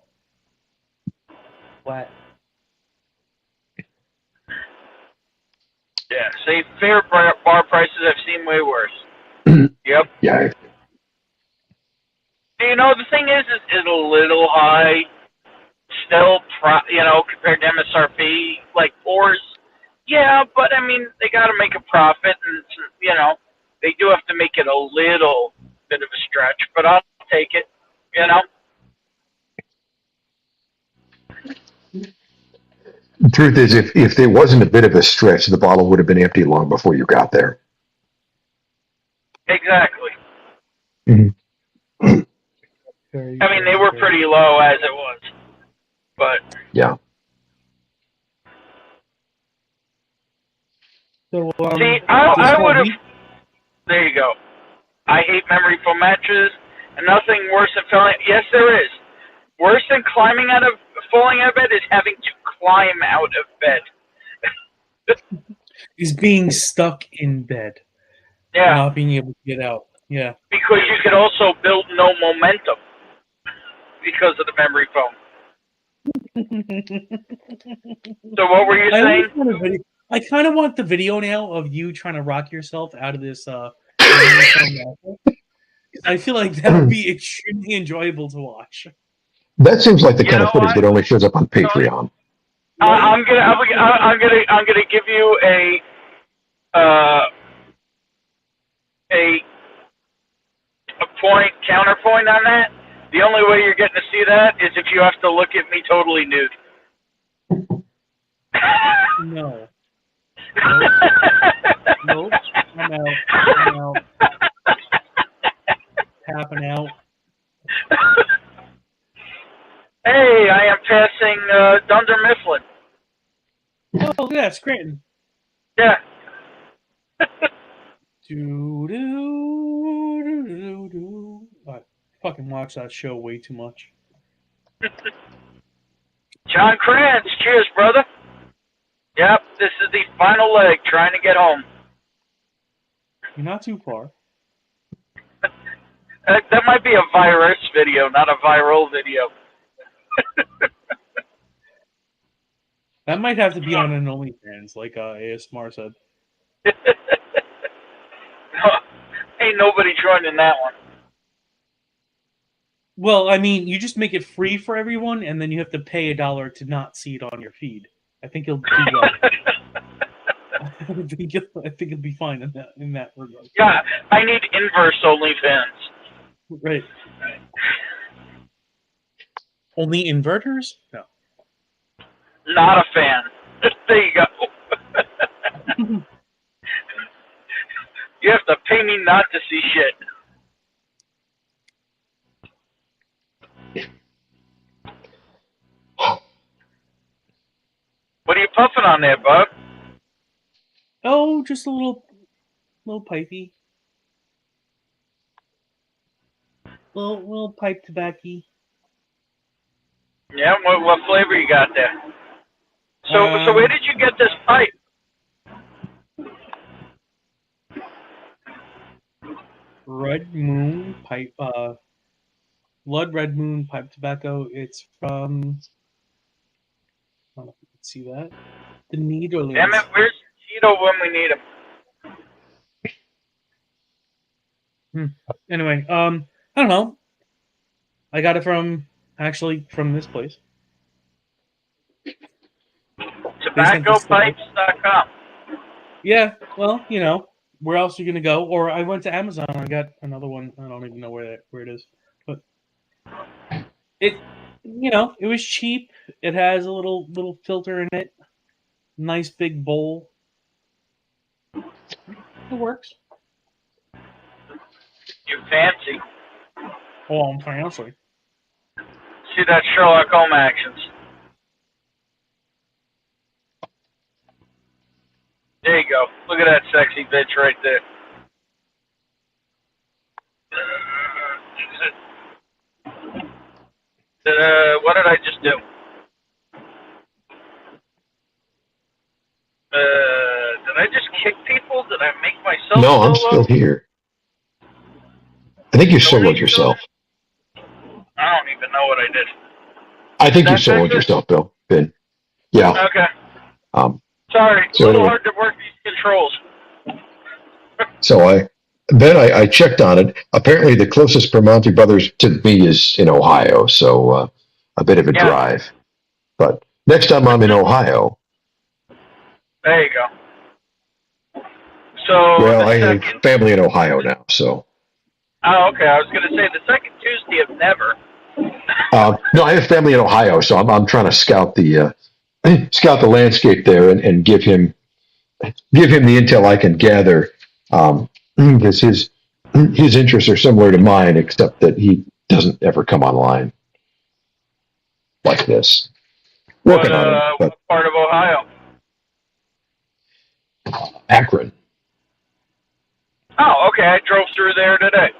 Flat. yeah. Say fair bar prices. I've seen way worse. Yep. Yeah. You know, the thing is a little high still, compared to MSRP, like Pours. Yeah, but I mean, they got to make a profit, and they do have to make it a little bit of a stretch, but I'll take it. The truth is, if there wasn't a bit of a stretch, the bottle would have been empty long before you got there. Exactly. Mm-hmm. I mean, they were pretty low as it was, but yeah. So, see, I would have. There you go. I hate memory foam mattresses, and nothing worse than falling. Yes, there is. Worse than falling out of bed is having to climb out of bed. Is being stuck in bed. Yeah. Not being able to get out. Yeah. Because you could also build no momentum because of the memory foam. So what were you saying? I kind of want the video now of you trying to rock yourself out of this. I feel like that would be extremely enjoyable to watch. That seems like the kind of footage that only shows up on Patreon. I'm gonna give you a counterpoint on that. The only way you're getting to see that is if you have to look at me totally nude. No. Nope. I'm out. Tapping out. Hey, I am passing Dunder Mifflin. Oh, yeah, Scranton. Yeah. I fucking watch that show way too much. John Krantz, cheers, brother. Yep, this is the final leg, trying to get home. You're not too far. That might be a virus video, not a viral video. That might have to be on an OnlyFans, like ASMR said. Ain't nobody joining that one. Well, I mean, you just make it free for everyone, and then you have to pay $1 to not see it on your feed. I think you'll do well. I think it'll be fine in that regard. Yeah, I need inverse OnlyFans. Right. Only inverters? No. Not a fan. There you go. You have to pay me not to see shit. What are you puffing on there, bud? Oh, just a little pipey. Little pipe tobacco. Yeah, what flavor you got there? So where did you get this pipe? Red Moon pipe. Blood Red Moon pipe tobacco. It's from. I don't know if you can see that. The Netherlands. Damn it, where's Tito when we need him? Anyway, I don't know. I got it from this place. TobaccoPipes.com. Yeah, well, where else are you gonna go? Or I went to Amazon. I got another one. I don't even know where it is, but it was cheap. It has a little filter in it. Nice big bowl. It works. You fancy. Oh, I'm fancy. See that Sherlock Holmes actions. There you go. Look at that sexy bitch right there. What did I just do? Did I just kick people? Did I make myself No, I'm solo? still here. I think you soloed yourself. I don't even know what I did. I think you soloed yourself, Bill. Ben. Yeah. Okay. So Sorry, a little anyway. hard to work these controls. So I checked on it. Apparently, the closest Permonte Brothers to me is in Ohio, so a bit of a drive. But next time I'm in Ohio. There you go. So Well, I have family in Ohio now, so. Oh, okay. I was going to say the second Tuesday of never. No, I have family in Ohio, so I'm trying to scout the landscape there and give him the intel I can gather, because his interests are similar to mine, except that he doesn't ever come online like this. Working on it. But What part of Ohio? Akron. Oh, okay. I drove through there today.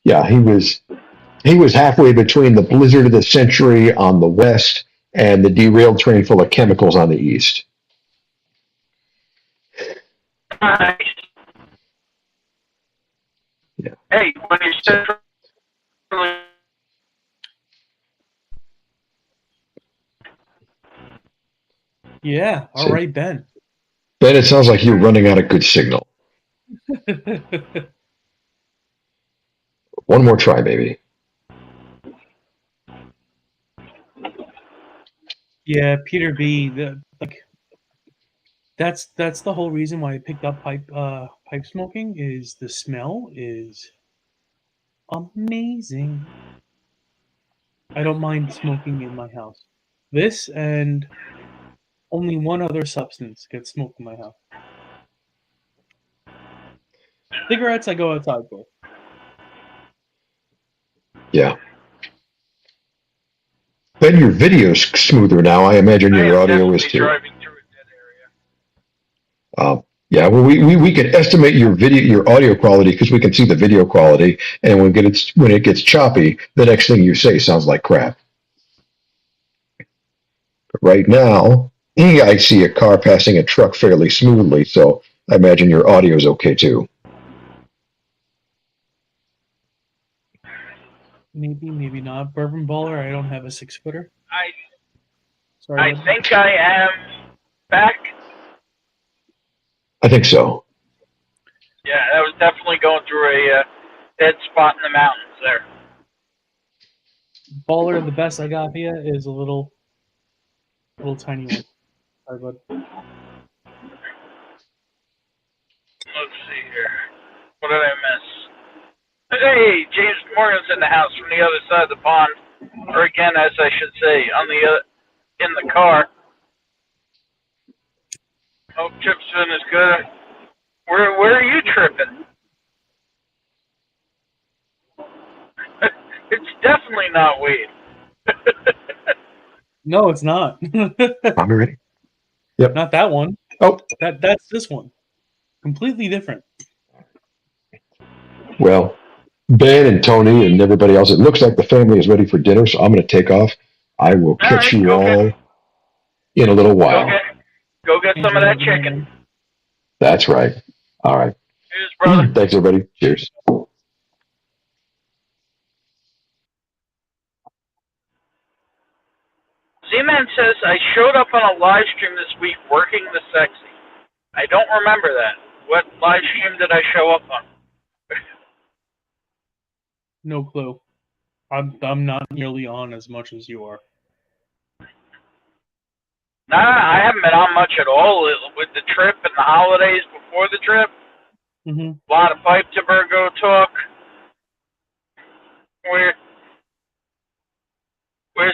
Yeah. He was halfway between the blizzard of the century on the west and the derailed train full of chemicals on the east. Nice. Yeah. Hey, when you said Yeah. All right, Ben. Ben, it sounds like you're running out of good signal. One more try, baby. Yeah, Peter B. That's the whole reason why I picked up pipe smoking. Is the smell is amazing. I don't mind smoking in my house. This and only one other substance gets smoked in my house. Cigarettes I go outside for. Yeah. Ben, your video's smoother now. I imagine your audio is too. Driving through a dead area. Yeah, well, we can estimate your audio quality because we can see the video quality, and when it gets choppy, the next thing you say sounds like crap. But right now, I see a car passing a truck fairly smoothly, so I imagine your audio is okay too. Maybe not. Bourbon Baller, I don't have a 6-footer. Sorry. I think I am back. I think so. Yeah, that was definitely going through a dead spot in the mountains there. Baller, the best I got here is a little tiny one. Sorry, bud. Let's see here. What did I miss? Hey, James Morgan's in the house from the other side of the pond. or again, as I should say, on the in the car. Hope Chipson is good. Where are you tripping? It's definitely not weed. No, it's not. I'm ready. Yep. Not that one. Oh, That's this one. Completely different. well, Ben and Tony and everybody else, it looks like the family is ready for dinner, so I'm going to take off. I will All catch right, you all in a little while. Go get some of that chicken. That's right. All right. Cheers, brother. Thanks, everybody. Cheers. Z-Man says, I showed up on a live stream this week working the sexy. I don't remember that. What live stream did I show up on? No clue. I'm not nearly on as much as you are. Nah, I haven't been on much at all with the trip and the holidays before the trip. Mm-hmm. A lot of pipe tobacco talk. Where's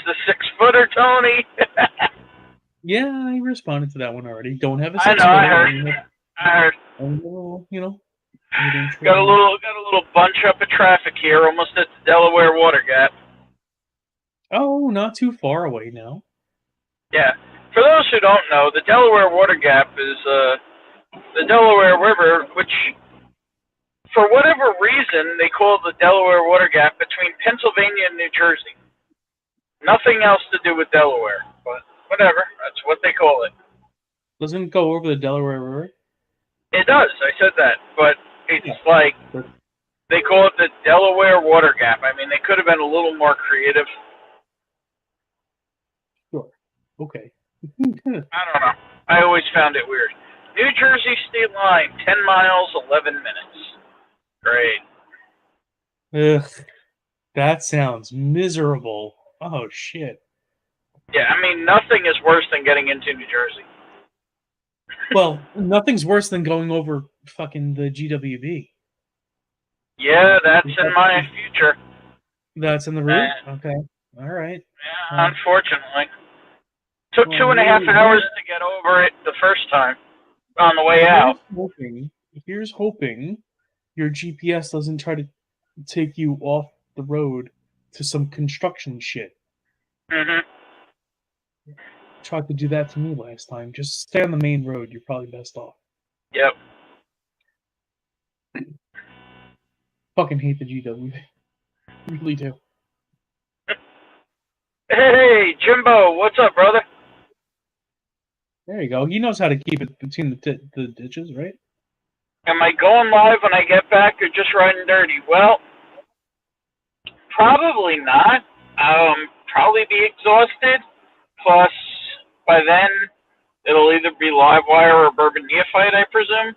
the 6-footer, Tony? Yeah, I responded to that one already. Don't have a I know, I heard. You know. Got a little bunch up of traffic here, almost at the Delaware Water Gap. Oh, not too far away now. Yeah. For those who don't know, the Delaware Water Gap is the Delaware River, which, for whatever reason, they call it the Delaware Water Gap between Pennsylvania and New Jersey. Nothing else to do with Delaware, but whatever. That's what they call it. Doesn't it go over the Delaware River? It does. I said that, but it's like they call it the Delaware Water Gap. I mean, they could have been a little more creative. Sure. Okay. I don't know. I always found it weird. New Jersey State Line, 10 miles, 11 minutes. Great. Ugh. That sounds miserable. Oh, shit. Yeah, I mean, nothing is worse than getting into New Jersey. Well, nothing's worse than going over fucking the GWB. Yeah, that's in my future. That's in the route? Okay. All right. Yeah, unfortunately. Took 2.5 hours to get over it the first time on the way out. Here's hoping your GPS doesn't try to take you off the road to some construction shit. Mm-hmm. Tried to do that to me last time. Just stay on the main road. You're probably best off. Yep. Fucking hate the GW. Really do. Hey, Jimbo, what's up, brother? There you go. He knows how to keep it between the ditches, right? Am I going live when I get back or just riding dirty? Well, probably not. Probably be exhausted. Plus, by then, it'll either be Livewire or Bourbon Neophyte, I presume.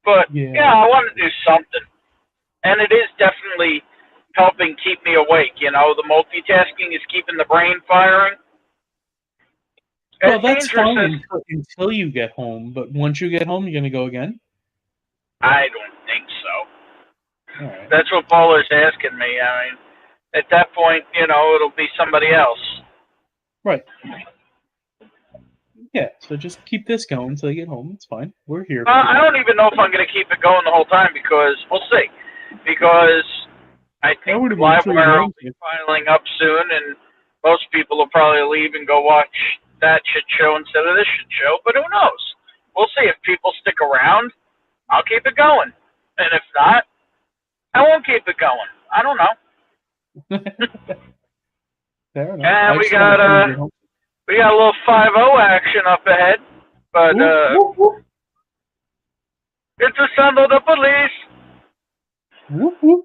But, yeah, I want to do something. And it is definitely helping keep me awake. You know, the multitasking is keeping the brain firing. Well, that's fine until you get home. But once you get home, you're going to go again? I don't think so. All right. That's what Bowler's asking me. I mean, at that point, you know, it'll be somebody else. Right. Yeah, so just keep this going until you get home. It's fine. We're here. I don't even know if I'm going to keep it going the whole time because we'll see. Because I think Livewire will be filing up soon, and most people will probably leave and go watch that shit show instead of this shit show. But who knows? We'll see. If people stick around, I'll keep it going. And if not, I won't keep it going. I don't know. Fair enough. And we got a little 5-0 action up ahead. But whoop, whoop. It's the sound of the police. Whoop, whoop.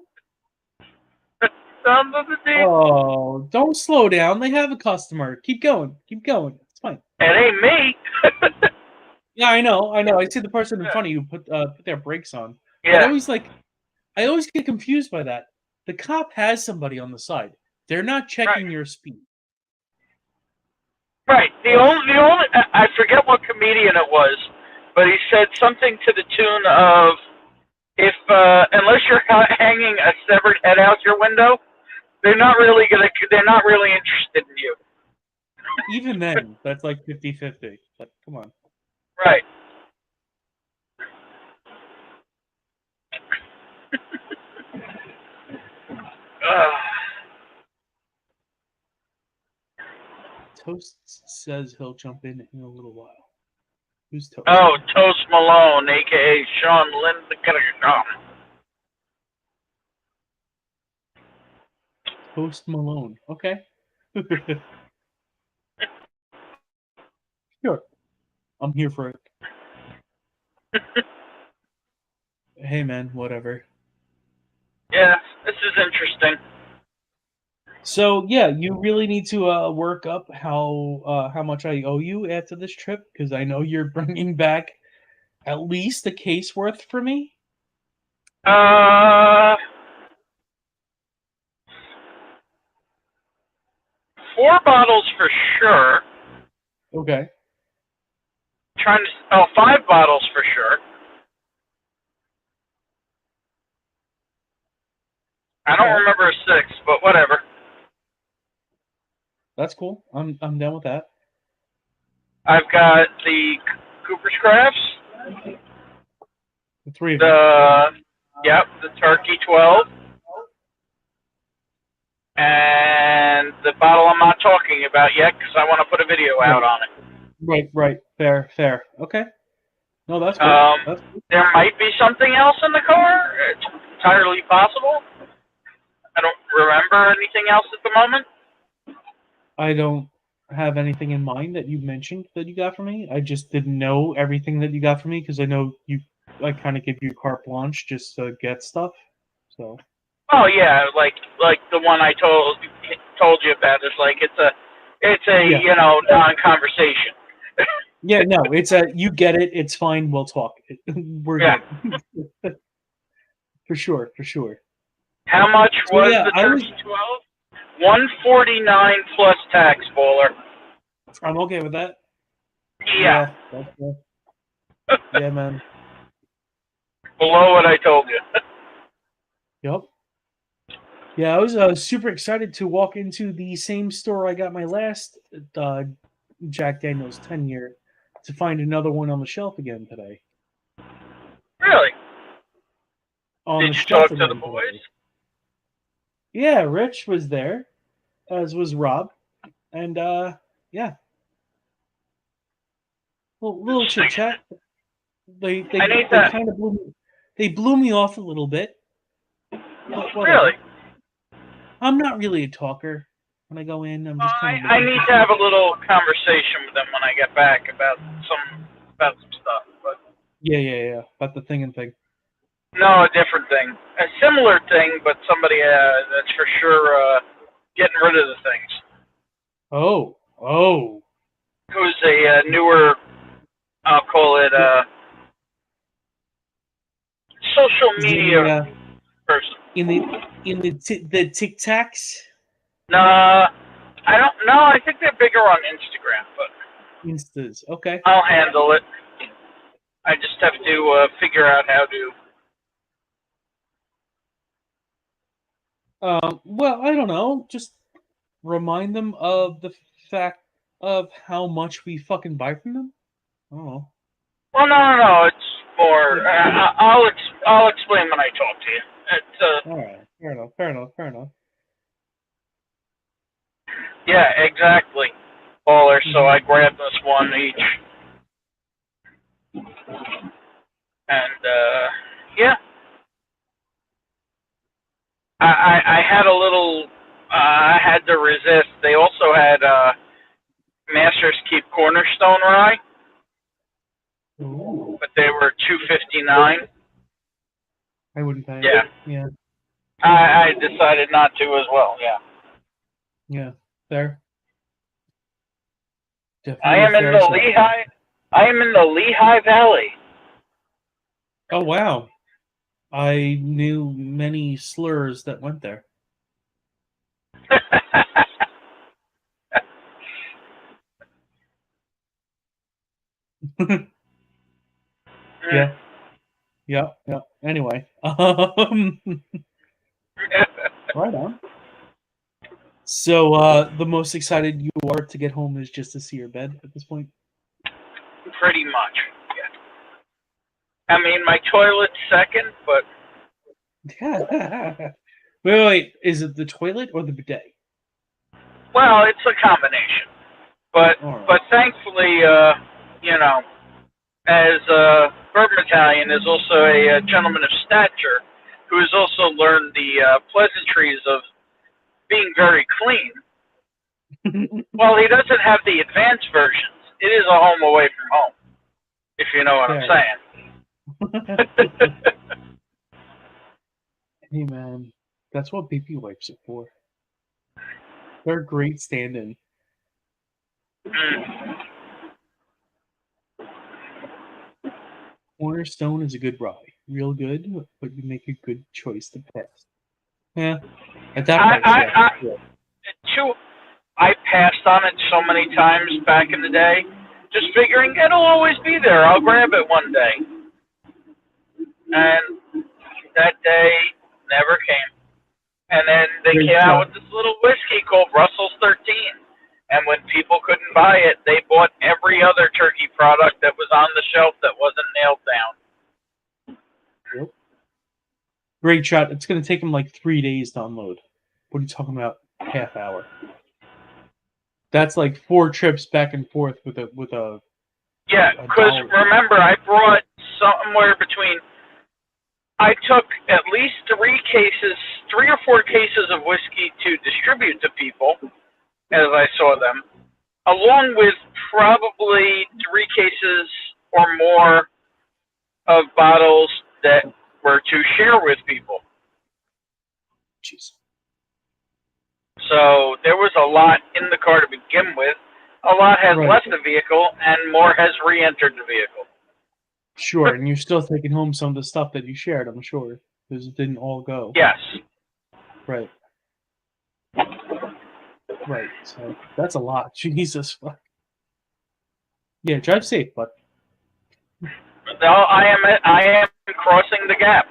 Sound of the thief. Oh, don't slow down. They have a customer. Keep going. Keep going. It's fine. It ain't me. Yeah, I know. I see the person in front of you put their brakes on. Yeah. I always get confused by that. The cop has somebody on the side. They're not checking your speed. Right. The only I forget what comedian it was, but he said something to the tune of, "If unless you're hanging a severed head out your window, They're not really interested in you. Even then, that's like 50-50. Like, come on. Right. Toast says he'll jump in a little while. Who's Toast? Oh, Toast Malone, a.k.a. Sean Linden. Toast Malone. Okay. Sure. I'm here for it. Hey, man, whatever. Yeah, this is interesting. So, yeah, you really need to work up how much I owe you after this trip, because I know you're bringing back at least a case worth for me. 4 bottles for sure. Okay. 5 bottles for sure. I don't remember a 6, but whatever. That's cool. I'm down with that. I've got the Cooper's Crafts. The 3 of them. The Turkey 12. And the bottle I'm not talking about yet because I want to put a video out on it. Right. Fair. Okay. No, that's cool. That's cool. There might be something else in the car. It's entirely possible. I don't remember anything else at the moment. I don't have anything in mind that you mentioned that you got for me. I just didn't know everything that you got for me because I know I kind of give you carte blanche just to get stuff. So. Oh yeah, like the one I told you about. It's like it's a non-conversation. Yeah, no, it's you get it. It's fine. We'll talk. We're good. For sure. How much was the I Turkey 12? $149 plus tax, Bowler. I'm okay with that. Yeah. That's cool. Yeah, man. Below what I told you. Yep. Yeah, I was super excited to walk into the same store I got my last Jack Daniel's 10-year to find another one on the shelf again today. Really? Did you talk to the boys? Today. Yeah, Rich was there, as was Rob, and yeah, little chit chat. They kind of blew me off a little bit. But really? I'm not really a talker. When I go in, I'm just kind of. I need to have a little conversation with them when I get back about some stuff. But yeah, about the thing. No, a different thing, a similar thing, but somebody that's for sure getting rid of the things. Oh. Who's a newer? I'll call it social media person. In the Tic Tacs. No, I don't know. I think they're bigger on Instagram, but Instas. Okay. I'll handle it. I just have to figure out how to. Well, I don't know. Just remind them of the fact of how much we fucking buy from them. I don't know. Well, no. It's more. I'll explain when I talk to you. It's all right. Fair enough. Yeah, exactly. Baller. So I grabbed this one each, and yeah. I had a little. I had to resist. They also had Masters Keep Cornerstone Rye, but they were $2.59. I wouldn't pay. Yeah. I decided not to as well. Yeah. Yeah. Fair. Definitely I am in the Lehigh Valley. Oh wow. I knew many slurs that went there. Yeah. Anyway, right on. So the most excited you are to get home is just to see your bed at this point? Pretty much. Yeah. I mean, my toilet's second, but Wait. Is it the toilet or the bidet? well, it's a combination. But All right. but thankfully, you know, as Bourbon Battalion is also a gentleman of stature who has also learned the pleasantries of being very clean. While he doesn't have the advanced versions, it is a home away from home, if you know what I'm saying. Hey man, that's what baby wipes are for. They're a great stand-in. Cornerstone is a good rye. Real good, but you make a good choice to pass. Yeah. At that price, I passed on it so many times back in the day, just figuring it'll always be there. I'll grab it one day. And that day never came. And then they came out with this little whiskey called Russell's 13. And when people couldn't buy it, they bought every other turkey product that was on the shelf that wasn't nailed down. Yep. Great shot. It's going to take them like 3 days to unload. What are you talking about? Half hour. That's like 4 trips back and forth with a. Yeah, because remember, I brought somewhere between. I took at least 3 or 4 cases of whiskey to distribute to people, as I saw them, along with probably 3 cases or more of bottles that were to share with people. Jeez. So there was a lot in the car to begin with. A lot has left the vehicle, and more has re-entered the vehicle. Sure, and you're still taking home some of the stuff that you shared, I'm sure, because it didn't all go. Yes. Right. Right. So that's a lot. Jesus. Yeah, drive safe, bud. No, I am crossing the gap.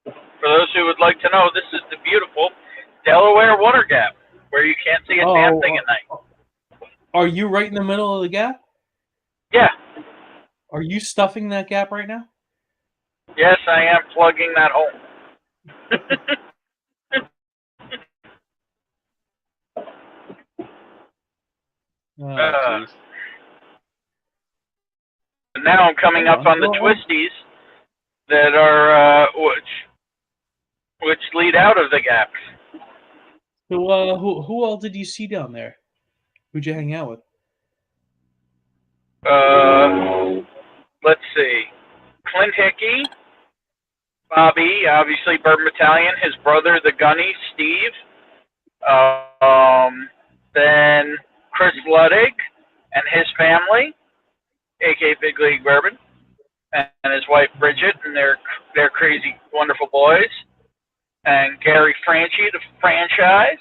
For those who would like to know, this is the beautiful Delaware Water Gap, where you can't see a damn thing at night. Are you right in the middle of the gap? Yeah. Are you stuffing that gap right now? Yes, I am plugging that hole. Now I'm coming up on the twisties that are which lead out of the gap. So, who all did you see down there? Who'd you hang out with? Let's see. Clint Hickey, Bobby, obviously Bourbon Battalion, his brother, the Gunny, Steve. Then Chris Luddig and his family, aka Big League Bourbon, and his wife Bridget, and their crazy, wonderful boys. And Gary Franchi, the franchise.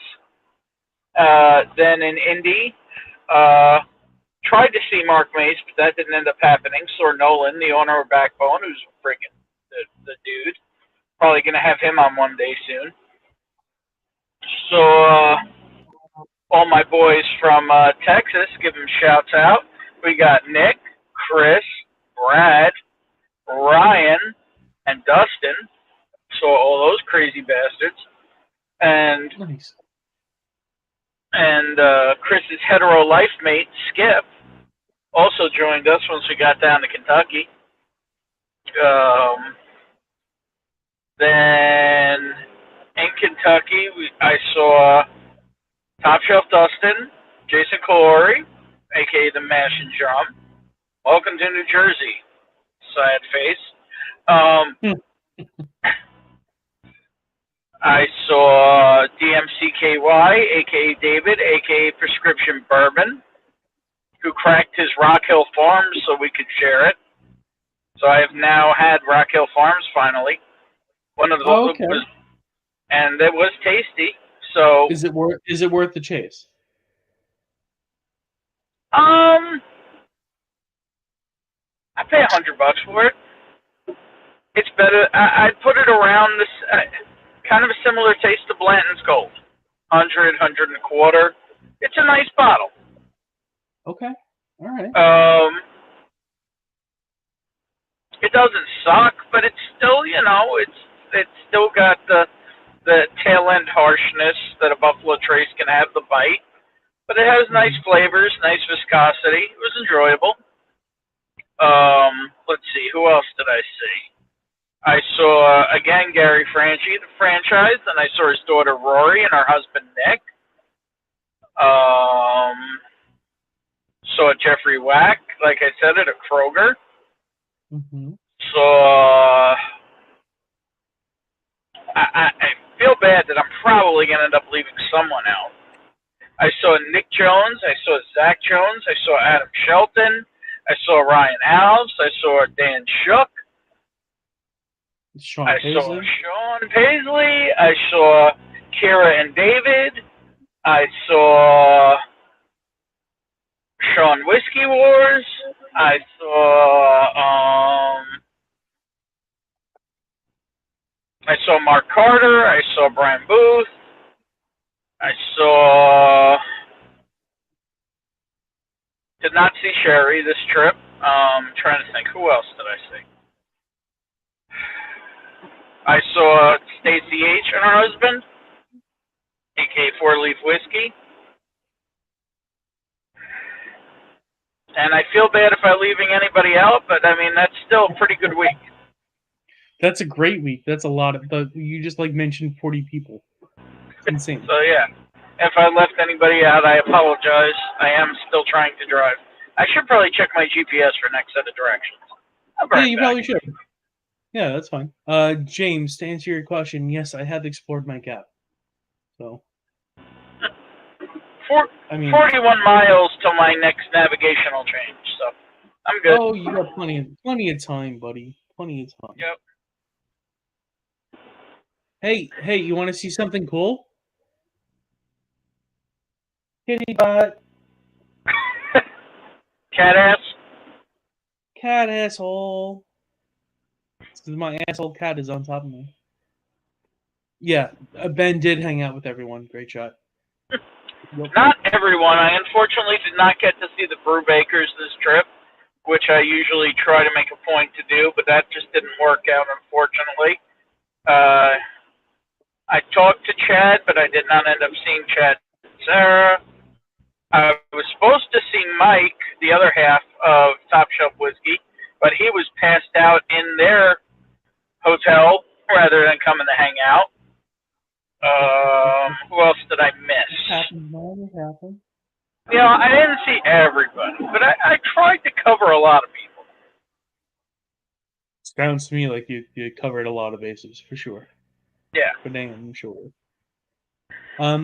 Then in Indy, tried to see Mark Mace, but that didn't end up happening. Saw Nolan, the owner of Backbone, who's freaking the dude. Probably going to have him on one day soon. So, all my boys from Texas, give them shouts out. We got Nick, Chris, Brad, Ryan, and Dustin. So all those crazy bastards. And nice. And Chris's hetero life mate, Skip, also joined us once we got down to Kentucky. Then in Kentucky, I saw Top Shelf Dustin, Jason Calori, a.k.a. the Mash and Drum. Welcome to New Jersey, sad face. I saw DMCKY, a.k.a. David, a.k.a. Prescription Bourbon, who cracked his Rock Hill Farms so we could share it. So I have now had Rock Hill Farms finally. One of those was, and it was tasty. So is it worth the chase? I pay $100 for it. It's better. I'd put it around this kind of a similar taste to Blanton's Gold. 100, 100 and a quarter. It's a nice bottle. Okay. All right. It doesn't suck, but it's still, it's still got the tail end harshness that a Buffalo Trace can have, the bite. But it has nice flavors, nice viscosity. It was enjoyable. Let's see, who else did I see? I saw, again, Gary Franchi, the franchise, and I saw his daughter Rory and her husband Nick. Saw Jeffrey Wack, like I said, at a Kroger. Mm-hmm. Saw, I feel bad that I'm probably going to end up leaving someone out. I saw Nick Jones, I saw Zach Jones, I saw Adam Shelton, I saw Ryan Alves, I saw Dan Shook. Sean I Paisley. saw Sean Paisley. I saw Kira and David. I saw Sean Whiskey Wars. I saw Mark Carter. I saw Brian Booth. I saw. Did not see Sherry this trip. Trying to think, who else did I see? I saw Stacey H. and her husband, aka 4 Leaf Whiskey. And I feel bad if I'm leaving anybody out, but I mean, that's still a pretty good week. That's a great week. That's a lot of. You just mentioned 40 people. It's insane. So yeah, if I left anybody out, I apologize. I am still trying to drive. I should probably check my GPS for next set of directions. Yeah, you probably should. Yeah, that's fine. James, to answer your question, yes, I have explored my gap. So, 41 miles till my next navigational change, so I'm good. Oh, you got plenty of time, buddy. Plenty of time. Yep. Hey, you want to see something cool? Kitty butt. Cat ass. Cat asshole. Because my asshole cat is on top of me. Yeah, Ben did hang out with everyone. Great shot. Not everyone. I unfortunately did not get to see the Brewbakers this trip, which I usually try to make a point to do, but that just didn't work out, unfortunately. I talked to Chad, but I did not end up seeing Chad and Sarah. I was supposed to see Mike, the other half of Top Shelf Whiskey, but he was passed out in their hotel rather than coming to hang out. Who else did I miss? It happened. I didn't see everybody, but I tried to cover a lot of people. Sounds to me like you covered a lot of bases for sure. Yeah. For damn sure.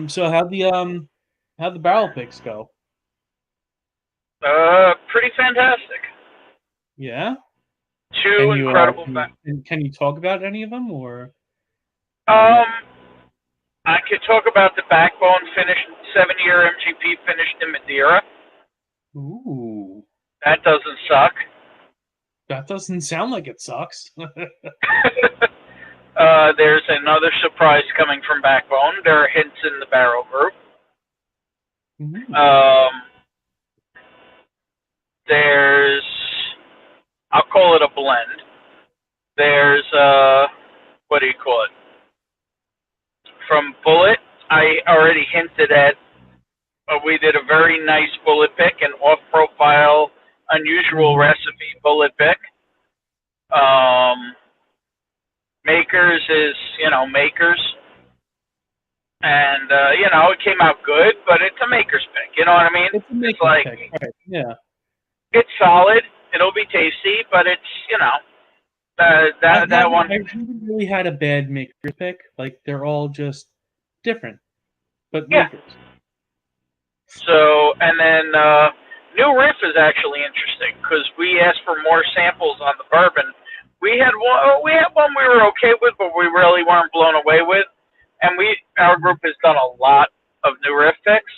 So how'd the barrel picks go? Pretty fantastic. Yeah. Two incredible. Can you talk about any of them, or? I could talk about the Backbone finished 7-year MGP finished in Madeira. Ooh. That doesn't suck. That doesn't sound like it sucks. There's another surprise coming from Backbone. There are hints in the barrel group. Mm-hmm. There's, I'll call it a blend. There's, what do you call it? From Bullet, I already hinted at, we did a very nice bullet pick, an off-profile, unusual recipe bullet pick. Makers is, Makers. And, it came out good, but it's a Maker's pick. You know what I mean? It's a Maker's pick. Right. Yeah. It's solid. It'll be tasty, but it's, that one. I haven't really had a bad Maker's pick. Like, they're all just different, but Makers. So, and then New Riff is actually interesting because we asked for more samples on the bourbon. We had one we were okay with, but we really weren't blown away with. And our group has done a lot of New Riff picks.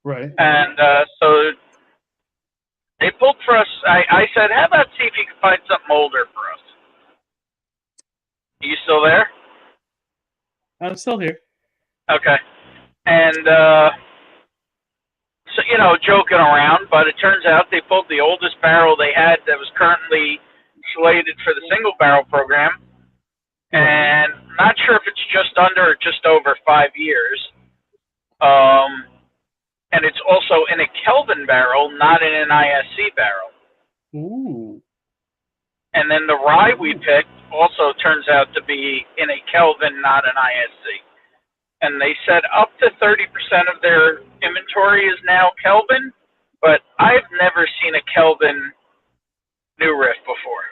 Right. And so they pulled for us. I said, how about see if you can find something older for us? Are you still there? I'm still here. Okay. And, so, you know, joking around, but it turns out they pulled the oldest barrel they had that was currently slated for the single barrel program. And not sure if it's just under or just over 5 years. And it's also in a Kelvin barrel, not in an ISC barrel. Ooh. And then the rye we picked also turns out to be in a Kelvin, not an ISC. And they said up to 30% of their inventory is now Kelvin, but I've never seen a Kelvin new riff before.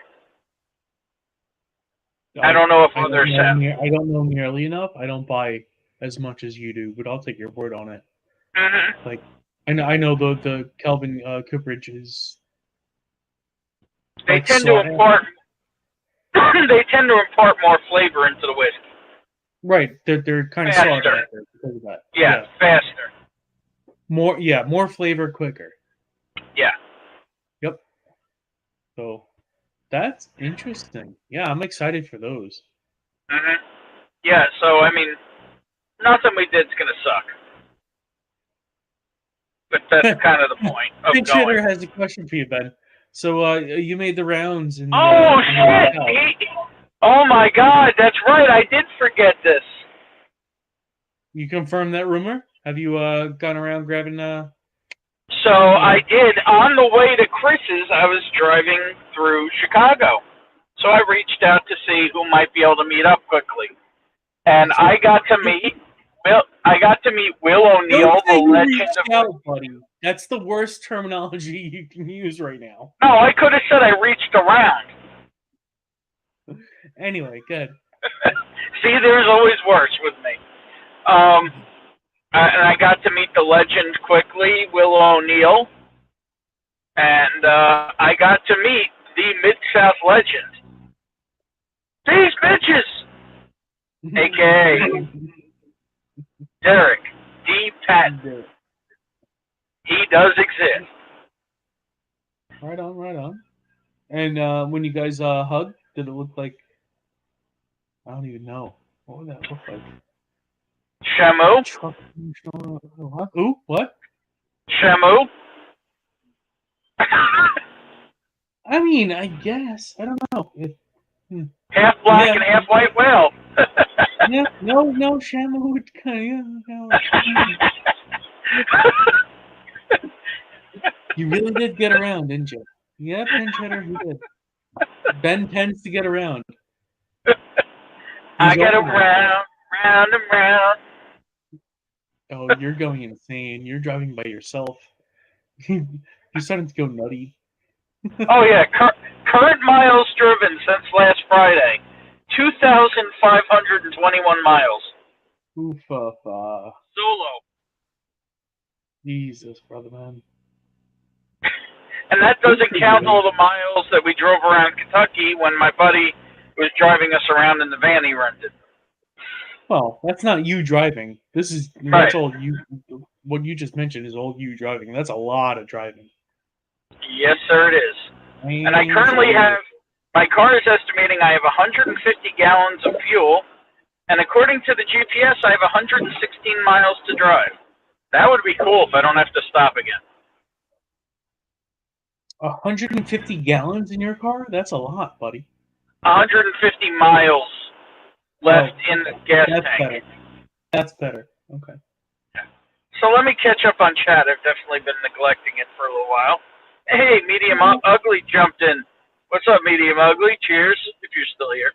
I don't know if others have. I don't know nearly enough. I don't buy as much as you do, but I'll take your word on it. Mm-hmm. Like, I know the Kelvin cooperage is. They like, tend to impart. They tend to impart more flavor into the whiskey. Right, they're kind of sought after because of that. Yeah, faster. More flavor quicker. Yeah. Yep. So that's interesting. Yeah, I'm excited for those. Mhm. Yeah. So I mean, nothing we did's gonna suck. But that's kind of the point of Pinch going. Hitter has a question for you, Ben. So you made the rounds in. Oh shit! Oh my God, that's right. I did forget this. You confirm that rumor? Have you gone around grabbing? So I did. On the way to Chris's, I was driving through Chicago. So I reached out to see who might be able to meet up quickly, and I got to meet Will O'Neill, the legend of. Out, buddy. That's the worst terminology you can use right now. No, I could have said I reached around. Anyway, good. See, there's always worse with me. And I got to meet the legend quickly, Will O'Neill, and I got to meet the Mid-South legend, these bitches, a.k.a. Derek D. Patton. He does exist. Right on. And when you guys hugged, did it look like? I don't even know. What would that look like? Shamu? Ooh, what? Shamu? I mean, I guess. I don't know. Half black and half white whale. Yeah, no, Shamu. You really did get around, didn't you? Yeah, Pinch Hitter, he did. Ben tends to get around. I get around, round and round. Oh, you're going insane. You're driving by yourself. You're starting to go nutty. Oh, yeah. Current miles driven since last Friday. 2,521 miles. Oofa. Solo. Jesus, brother man. And that doesn't count all the miles that we drove around Kentucky when my buddy was driving us around in the van he rented. Well, that's not you driving. That's all you. What you just mentioned is all you driving. That's a lot of driving. Yes, sir, it is. And I currently have, my car is estimating I have 150 gallons of fuel, and according to the GPS, I have 116 miles to drive. That would be cool if I don't have to stop again. 150 gallons in your car? That's a lot, buddy. 150 miles left in the gas tank. Better. That's better. Okay. So let me catch up on chat. I've definitely been neglecting it for a little while. Hey, Medium Ugly jumped in. What's up, Medium Ugly? Cheers, if you're still here.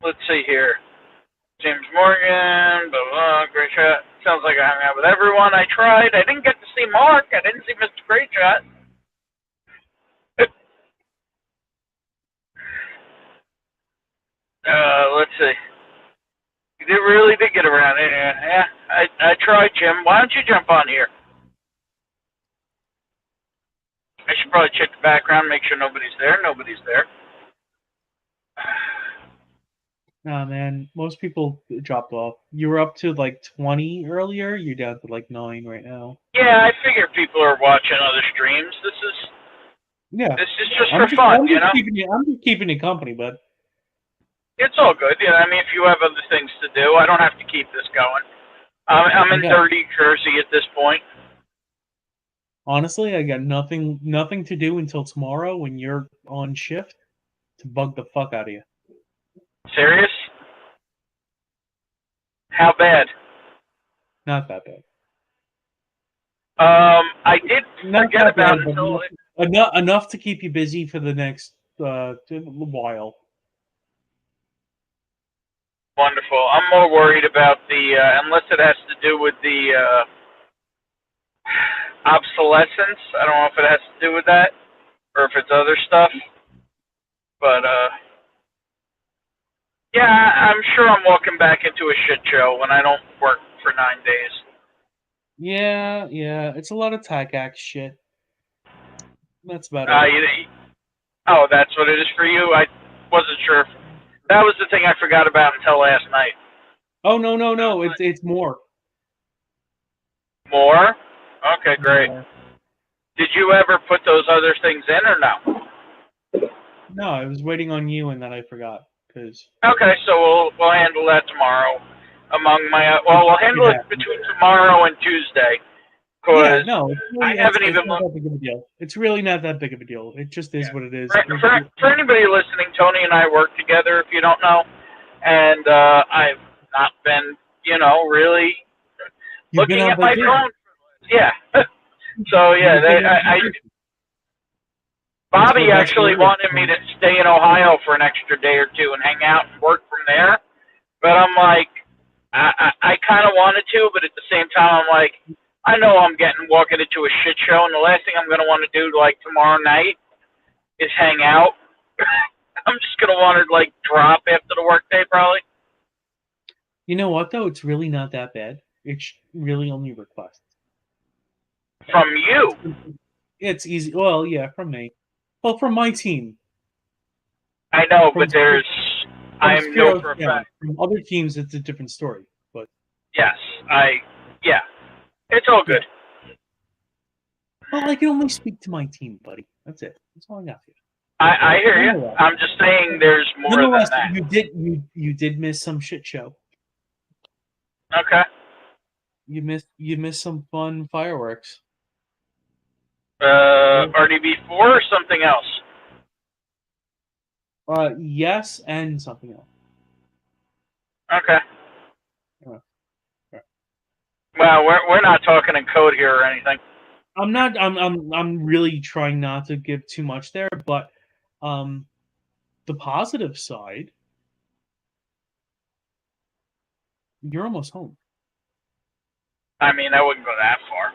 Let's see here. James Morgan, blah, blah, great shot. Sounds like I hung out with everyone. I tried. I didn't get to see Mark. I didn't see Mr. Great Shot. Let's see. You really did get around. Yeah, I tried, Jim. Why don't you jump on here? I should probably check the background, make sure nobody's there. Nobody's there. Nah, man. Most people dropped off. You were up to like 20 earlier. You're down to like 9 right now. Yeah, I figure people are watching other streams. This is just for fun, you know? I'm just keeping you company, bud. It's all good. Yeah, I mean, if you have other things to do, I don't have to keep this going. I'm in Okay. dirty Jersey at this point. Honestly, I got nothing to do until tomorrow when you're on shift to bug the fuck out of you. Serious? How bad? Not that bad. I did Not forget that about bad, it until. but enough to keep you busy for the next while. Wonderful. I'm more worried about the, unless it has to do with the obsolescence. I don't know if it has to do with that or if it's other stuff. But, yeah, I'm sure I'm walking back into a shit show when I don't work for 9 days. Yeah, it's a lot of TACAX shit. That's about it. Oh, that's what it is for you? I wasn't sure. That was the thing I forgot about until last night. Oh no! It's more. More? Okay, great. Yeah. Did you ever put those other things in or no? No, I was waiting on you, and then I forgot because. Okay, so we'll handle that tomorrow. Among my we'll handle it between tomorrow and Tuesday. Yeah, no, it's really, I haven't it's even not that big of a deal. It's really not that big of a deal. It just is what it is. For anybody listening, Tony and I work together. If you don't know, and I've not been, really You've been looking on at my vacation. phone. Yeah. So yeah, Bobby actually wanted me to stay in Ohio for an extra day or two and hang out and work from there. But I'm like, I kind of wanted to, but at the same time, I'm like, I know I'm walking into a shit show, and the last thing I'm going to want to do, like, tomorrow night is hang out. I'm just going to want to, like, drop after the workday, probably. You know what, though? It's really not that bad. It's really only requests. From you? It's easy. Well, yeah, from me. Well, from my team. I know, but I know for a fact. From other teams, it's a different story. But yes, yeah. It's all good. Well, I can only speak to my team, buddy. That's it. That's all I got for you. I hear you. I'm just saying there's more than that. You did miss some shit show. Okay. You missed some fun fireworks. RDB4 or something else? Yes, and something else. Okay. Okay. Well, we're not talking in code here or anything. I'm not. I'm really trying not to give too much there, but the positive side, you're almost home. I mean, I wouldn't go that far.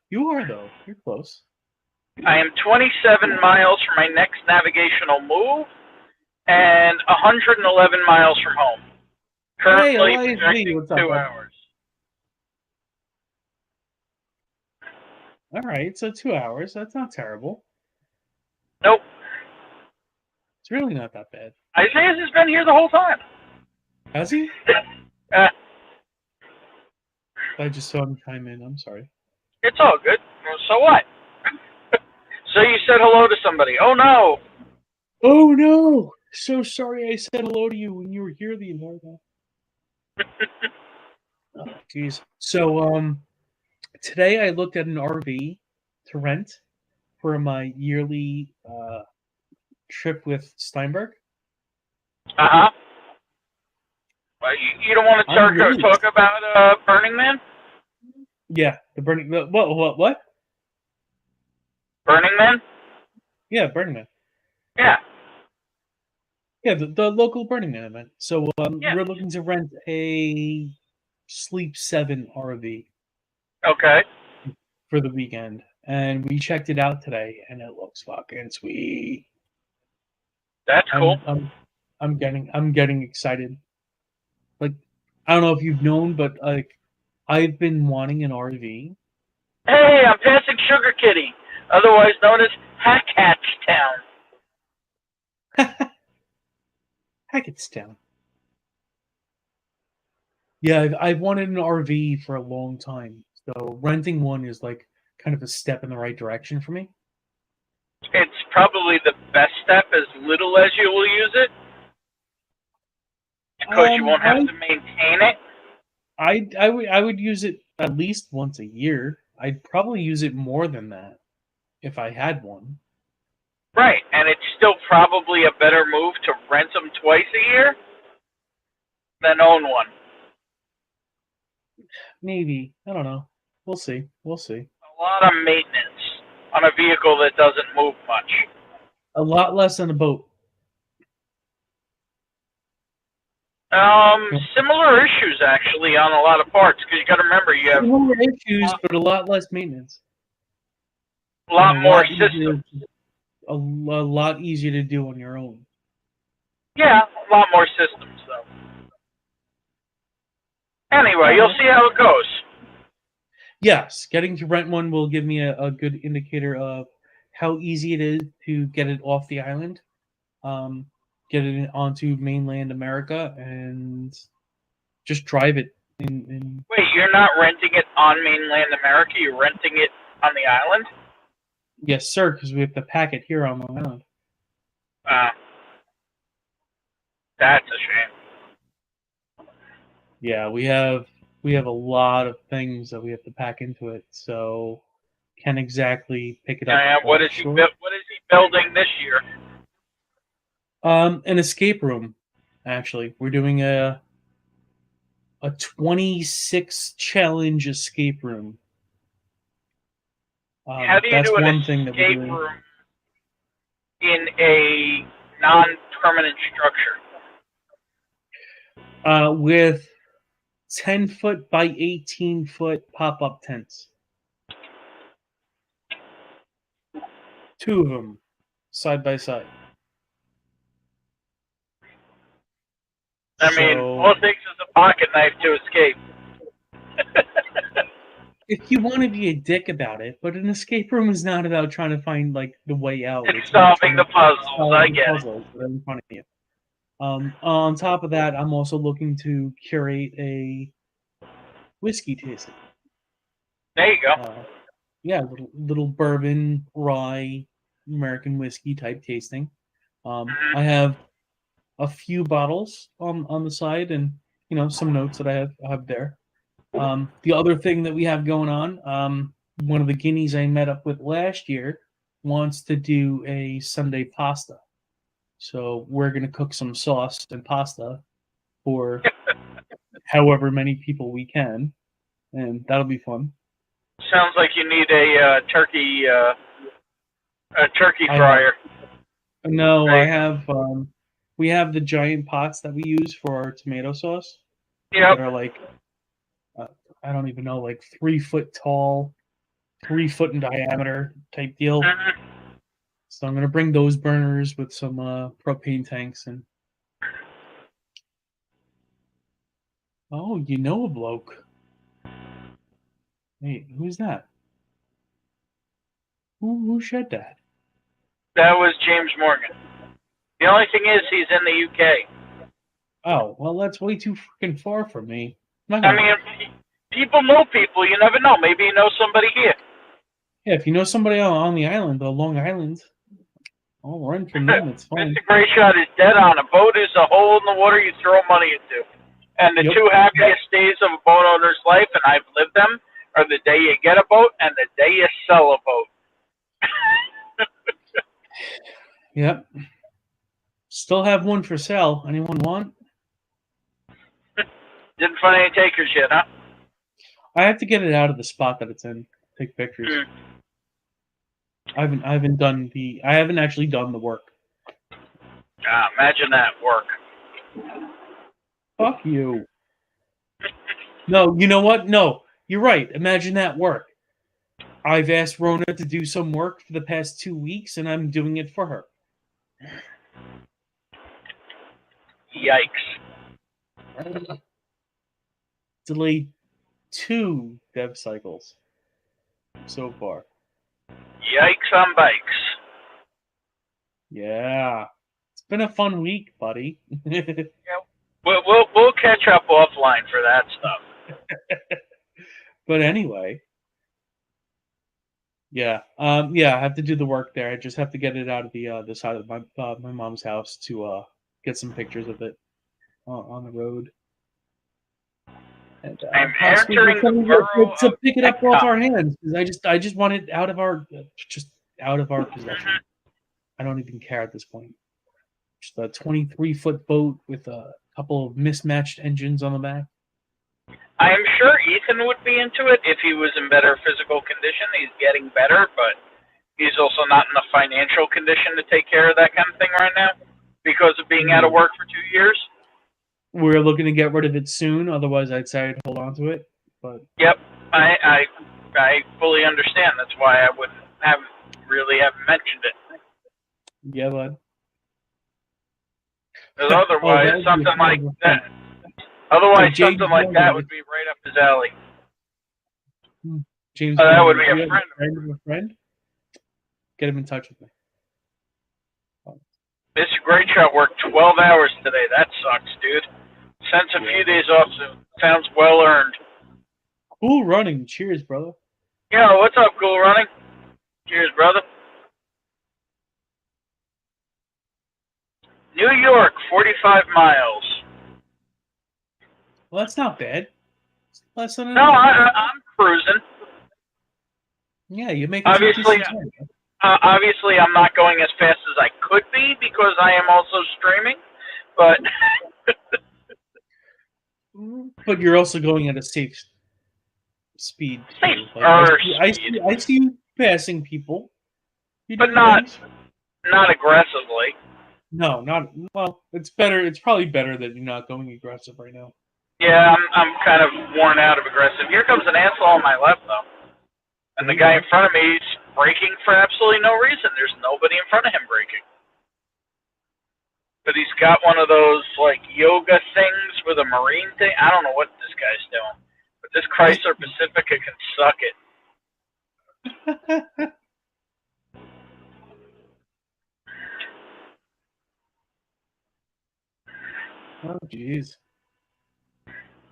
You are, though. You're close. I am 27 miles from my next navigational move and 111 miles from home. Currently, hey, what's up, 2 bud? hours. All right, so 2 hours. That's not terrible. Nope. It's really not that bad. Isaiah has been here the whole time. Has he? I just saw him chime in. I'm sorry. It's all good. So what? So you said hello to somebody. Oh, no. Oh, no. So sorry I said hello to you when you were here the entire time. Oh, jeez. So, today I looked at an RV to rent for my yearly trip with Steinberg. Uh-huh. Well, you don't want to talk about Burning Man? Yeah, the Burning... What? Burning Man? Yeah, Burning Man. Yeah. Yeah, the local Burning Man event. So we're looking to rent a Sleep 7 RV. Okay. For the weekend. And we checked it out today, and it looks fucking sweet. That's cool. I'm getting excited. Like, I don't know if you've known, but like, I've been wanting an RV. Hey, I'm passing Sugar Kitty, otherwise known as Hackettstown. Hackettstown. Yeah, I've wanted an RV for a long time. So renting one is like kind of a step in the right direction for me. It's probably the best step, as little as you will use it. because you won't have I to maintain it. I would use it at least once a year. I'd probably use it more than that if I had one. Right, and it's still probably a better move to rent them twice a year than own one. Maybe. I don't know. We'll see. We'll see. A lot of maintenance on a vehicle that doesn't move much. A lot less than a boat. Similar issues actually on a lot of parts because you got to remember you have Similar issues, but a lot less maintenance. a lot And more easier- systems. A lot easier to do on your own. Yeah, a lot more systems though. Anyway, you'll see how it goes. Yes, getting to rent one will give me a good indicator of how easy it is to get it off the island, get it onto mainland America, and just drive it. Wait, you're not renting it on mainland America? You're renting it on the island? Yes, sir, because we have to pack it here on Long Island. That's a shame. Yeah, we have a lot of things that we have to pack into it, so can't exactly pick it up. What is he building this year? An escape room. Actually, we're doing a 26 challenge escape room. How do you that's do an one thing that we're escape doing. room in a non-permanent structure? With 10-foot by 18-foot pop-up tents. 2 of them, side by side. I mean, all it takes is a pocket knife to escape. If you want to be a dick about it, but an escape room is not about trying to find like the way out. It's about solving trying the to puzzles. solve I the get it. puzzles that are in front of you. On top of that, I'm also looking to curate a whiskey tasting. There you go. Yeah, little bourbon, rye, American whiskey type tasting. I have a few bottles on the side, and some notes that I have there. The other thing that we have going on, one of the guineas I met up with last year wants to do a Sunday pasta. So we're going to cook some sauce and pasta for however many people we can, and that'll be fun. Sounds like you need a turkey fryer. No, I have. We have the giant pots that we use for our tomato sauce. Yep. That are like, I don't even know, like 3 foot tall, 3 foot in diameter type deal. Mm-hmm. So I'm gonna bring those burners with some propane tanks and. Oh, you know a bloke. Hey, who's that? Who shed that? That was James Morgan. The only thing is, he's in the UK. Oh, well, that's way too freaking far from me. I mean, people know people. You never know. Maybe you know somebody here. Yeah, if you know somebody on the island, the Long Island, I'll run from them. It's fine. Mr. Gray Shot is dead on. A boat is a hole in the water you throw money into. And the two happiest days of a boat owner's life, and I've lived them, are the day you get a boat and the day you sell a boat. Yep. Still have one for sale. Anyone want? Didn't find any takers yet, huh? I have to get it out of the spot that it's in. Take pictures. I haven't actually done the work. Imagine that work. Fuck you. No, you know what? No, you're right. Imagine that work. I've asked Rona to do some work for the past 2 weeks, and I'm doing it for her. Yikes. Delayed 2 dev cycles so far. Yikes on bikes. Yeah. It's been a fun week, buddy. We'll catch up offline for that stuff. But anyway. Yeah. I have to do the work there. I just have to get it out of the side of my mom's house to get some pictures of it. on the road. And I'm possibly entering get the someone borough to of pick it up off our Eckhart. hands, because I just want it out of our possession. I don't even care at this point. Just a 23-foot boat with a couple of mismatched engines on the back. I am sure Ethan would be into it if he was in better physical condition. He's getting better, but he's also not in the financial condition to take care of that kind of thing right now because of being out of work for 2 years. We're looking to get rid of it soon, otherwise I'd say I'd hold on to it. But Yep, I fully understand. That's why I wouldn't haven't mentioned it. yeah, bud. Because otherwise, that would be a something like friend of a that. friend. Otherwise, James something like that would be right up his alley. James, That would be you a have friend. friend of a friend. Get him in touch with me. Mr. Great Shot worked 12 hours today. That sucks, dude. Since a few days off sounds well earned. Cool running. Cheers, brother. Yo, what's up, Cool Running? Cheers, brother. New York, 45 miles. Well, that's not bad. It's less than an No, hour. I'm cruising. Yeah, you're making some Obviously, decent time. obviously, I'm not going as fast as I could be because I am also streaming. But But you're also going at a safe speed. Too. I see you passing people. You're but doing not things. not aggressively. No, not well. It's better. It's probably better that you're not going aggressive right now. Yeah, I'm kind of worn out of aggressive. Here comes an asshole on my left, though. And the guy in front of me is braking for absolutely no reason. There's nobody in front of him braking. But he's got one of those, like, yoga things with a marine thing. I don't know what this guy's doing. But this Chrysler Pacifica can suck it. Oh, jeez.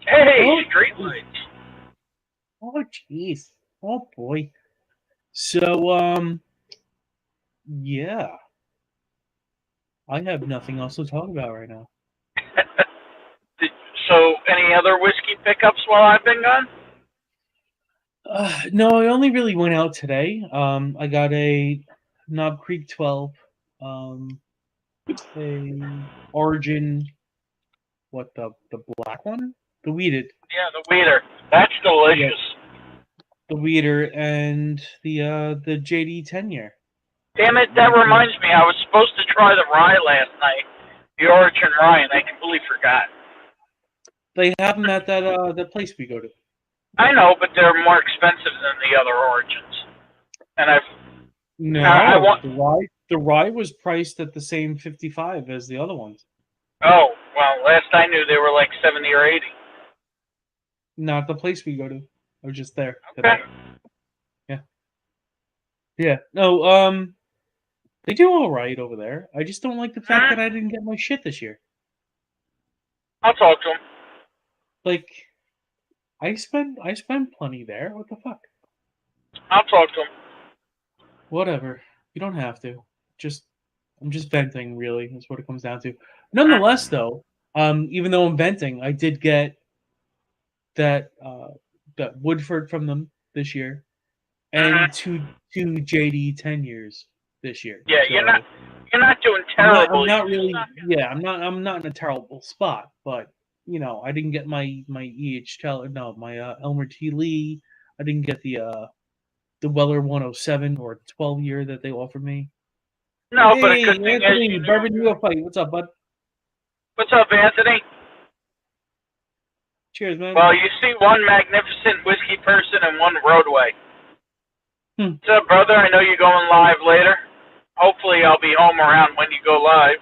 Hey, streetlights. Oh, jeez. Oh, boy. So, yeah. I have nothing else to talk about right now. So, any other whiskey pickups while I've been gone? No, I only really went out today. I got a Knob Creek 12, a Origin, the black one? The weeded. Yeah, the Weeder. That's delicious. The weeder and the JD 10-year. Damn it, that reminds me. I was supposed to try the rye last night. The Origin rye, and I completely forgot. They have them at that place we go to. I know, but they're more expensive than the other Origins. And the rye was priced at the same 55 as the other ones. Oh, well, last I knew they were like 70 or 80. Not the place we go to. I was just there Okay. today. Yeah. No, they do all right over there. I just don't like the fact that I didn't get my shit this year. I'll talk to him. Like, I spend plenty there. What the fuck? I'll talk to him. Whatever. You don't have to. I'm just venting, really, is what it comes down to. Nonetheless, though, even though I'm venting, I did get that Woodford from them this year, and two JD 10 years this year. Yeah, so you're not doing terrible. I'm not in a terrible spot, but I didn't get my Elmer T. Lee. I didn't get the Weller 107 or 12 year that they offered me. No, Hey, but a good thing Anthony, is Bourbon Neophyte. What's up, bud? What's up, Anthony? Cheers, man. Well, you see one magnificent whiskey person and one roadway. What's up, brother? I know you're going live later. Hopefully, I'll be home around when you go live.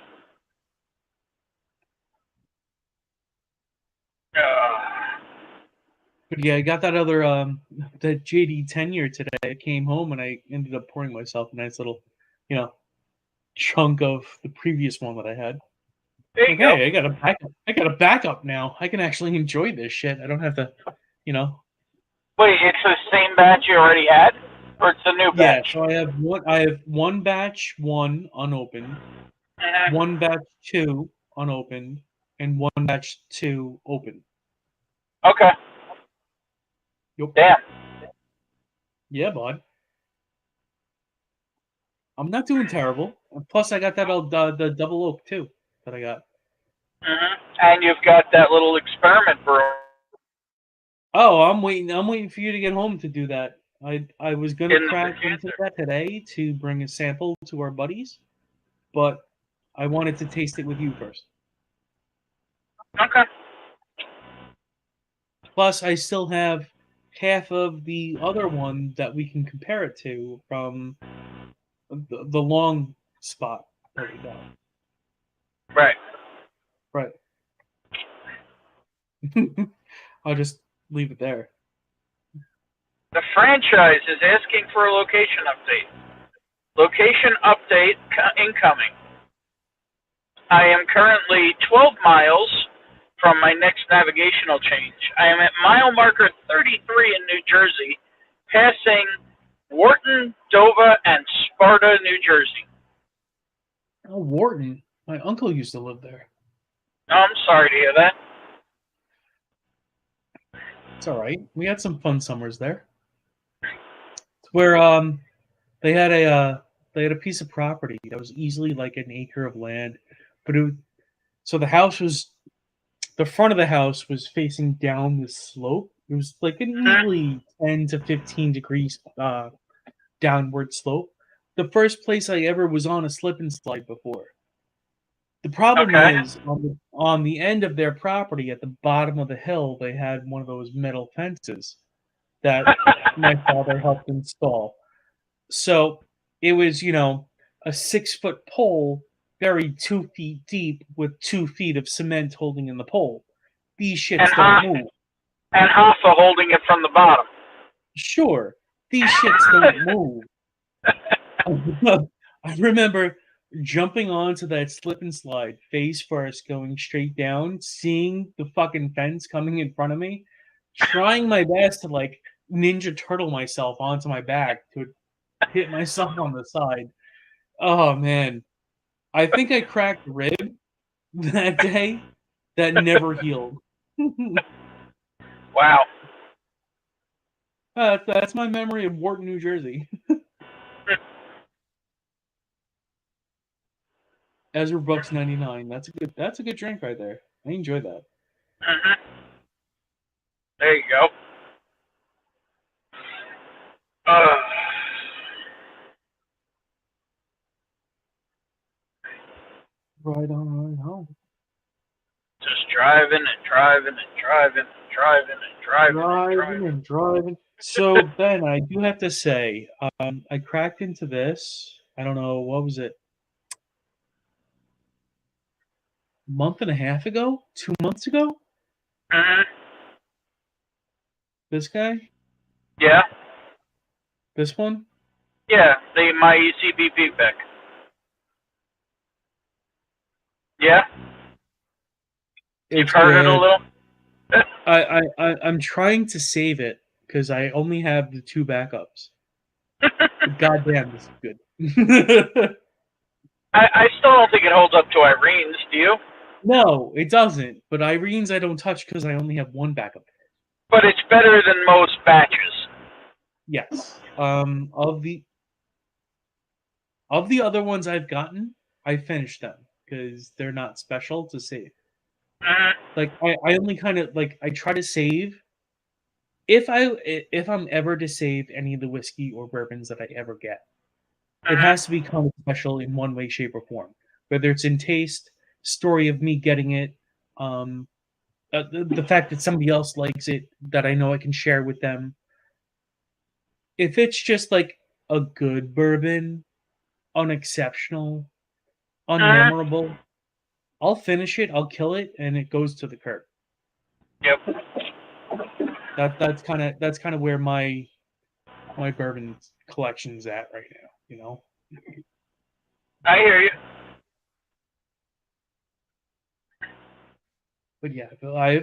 But yeah, I got that other that JD 10 year today. I came home and I ended up pouring myself a nice little, chunk of the previous one that I had. There you go. I got a backup. I got a backup now. I can actually enjoy this shit. I don't have to, Wait, it's the same batch you already had, or it's a new batch? Yeah. So I have one batch 1 unopened, one batch 2 unopened, and one batch to open. Okay. Yep. Damn. Yeah, bud. I'm not doing terrible. And plus, I got that the double oak too that I got. And you've got that little experiment brew. Oh, I'm waiting. I'm waiting for you to get home to do that. I was gonna In the crack into freezer. that today to bring a sample to our buddies, but I wanted to taste it with you first. Okay. Plus, I still have half of the other one that we can compare it to from the long spot that we got. Right. Right. I'll just leave it there. The franchise is asking for a location update. Location update incoming. I am currently 12 miles from my next navigational change. I am at mile marker 33 in New Jersey, passing Wharton, Dover, and Sparta, New Jersey. Oh, Wharton. My uncle used to live there. Oh, I'm sorry to hear that. It's all right. We had some fun summers there. It's where they had a piece of property that was easily like an acre of land, but so the front of the house was facing down the slope. It was like an easily 10 to 15 degrees downward slope. The first place I ever was on a slip and slide before. The problem Okay. is on the end of their property at the bottom of the hill, they had one of those metal fences that my father helped install. So it was, a 6-foot pole buried 2 feet deep with 2 feet of cement holding in the pole. These shits don't move. And Hoffa holding it from the bottom. Sure, these shits don't move. I remember jumping onto that slip and slide face first, going straight down, seeing the fucking fence coming in front of me, trying my best to like Ninja Turtle myself onto my back to hit myself on the side. Oh man, I think I cracked a rib that day that never healed. Wow. That's my memory of Wharton, New Jersey. Ezra Bucks 99. That's a good drink right there. I enjoy that. There you go. Right on, right home. Just driving and driving and driving and driving and driving and driving. And driving. So Ben, I do have to say, I cracked into this. I don't know, what was it? A month and a half ago? 2 months ago? This guy? Yeah. This one? Yeah, my ECBP pick. Yeah. You've heard it a little? I'm trying to save it because I only have the 2 backups. Goddamn, this is good. I still don't think it holds up to Irene's, do you? No, it doesn't. But Irene's I don't touch because I only have 1 backup. But it's better than most batches. Yes. Of the other ones I've gotten, I finished them because they're not special to save. Like I only kind of like I try to save if I'm ever to save any of the whiskey or bourbons that I ever get. It has to be kind of special in one way, shape, or form. Whether it's in taste, story of me getting it, the fact that somebody else likes it, that I know I can share with them. If it's just like a good bourbon, unexceptional, unmemorable, I'll finish it, I'll kill it, and it goes to the curb. Yep. That's kind of where my bourbon collection's at right now. You know. I hear you. But yeah,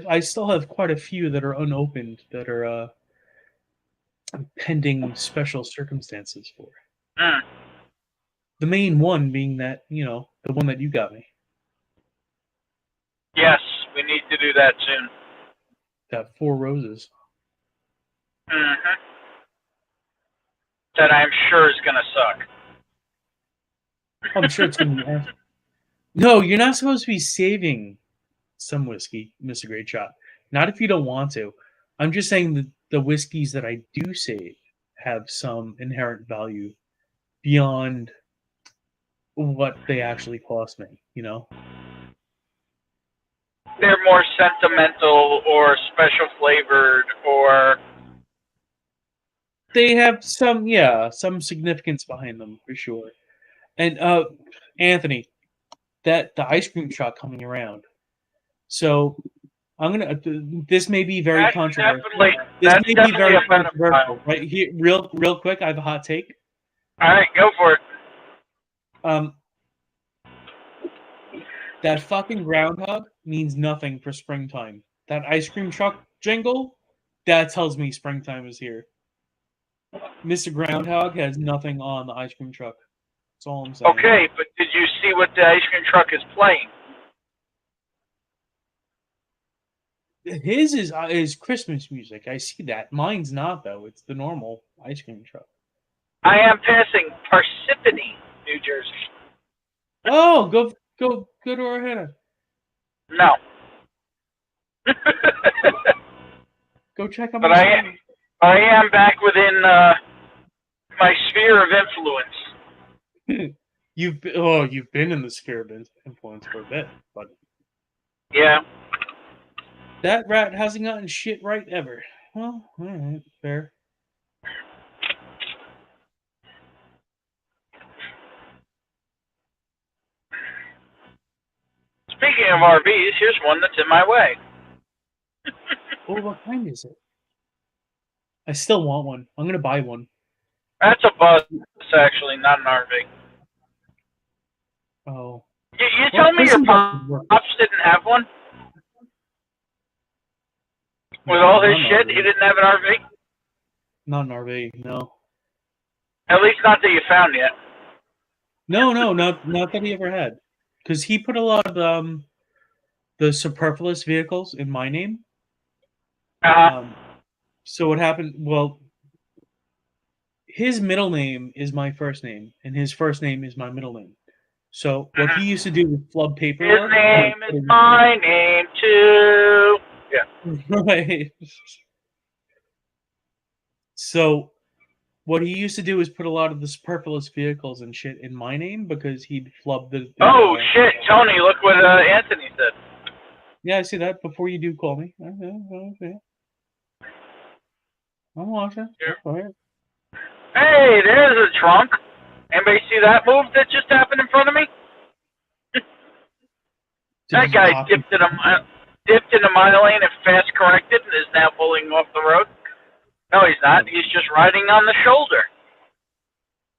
I still have quite a few that are unopened that are pending special circumstances for. The main one being that the one that you got me. Yes, we need to do that soon. That Four Roses. Mm-hmm. That I'm sure is going to suck. I'm sure it's going to be awesome. No, you're not supposed to be saving some whiskey, Mr. Great Shot. Not if you don't want to. I'm just saying that the whiskeys that I do save have some inherent value beyond what they actually cost me, you know? They're more sentimental or special flavored or... They have some significance behind them for sure. And Anthony, the ice cream truck coming around. So I'm gonna. This may be very controversial. This may be very controversial, right? Here, real quick, I have a hot take. All right, go for it. That fucking groundhog means nothing for springtime. That ice cream truck jingle, that tells me springtime is here. Mr. Groundhog has nothing on the ice cream truck. That's all I'm saying. Okay, but did you see what the ice cream truck is playing? His is Christmas music. I see that. Mine's not though. It's the normal ice cream truck. I am passing Parsippany, New Jersey. Oh, go to Orhana. No. Go check out But my I am back within my sphere of influence. You've been in the sphere of influence for a bit, but yeah. That rat hasn't gotten shit right ever. Well, all right, fair. Speaking of RVs, here's one that's in my way. Oh, what kind is it? I still want one. I'm gonna buy one. That's a bus, actually, not an RV. Oh. You told me your pops didn't have one? With all his shit, he didn't have an RV? Not an RV, no. At least not that you found yet. No, not that he ever had. Because he put a lot of the superfluous vehicles in my name. So what happened? Well, his middle name is my first name, and his first name is my middle name. So what he used to do was flub paperwork. His name is my name too. Yeah. Right. So what he used to do is put a lot of the superfluous vehicles and shit in my name because he'd flub the oh shit, Tony! Look what Anthony said. Yeah, I see that. Before you do call me. Okay. I'm watching. Yeah. Hey, there's a trunk. Anybody see that move that just happened in front of me? That guy dipped in a mile lane and fast corrected and is now pulling off the road. No, he's not. He's just riding on the shoulder.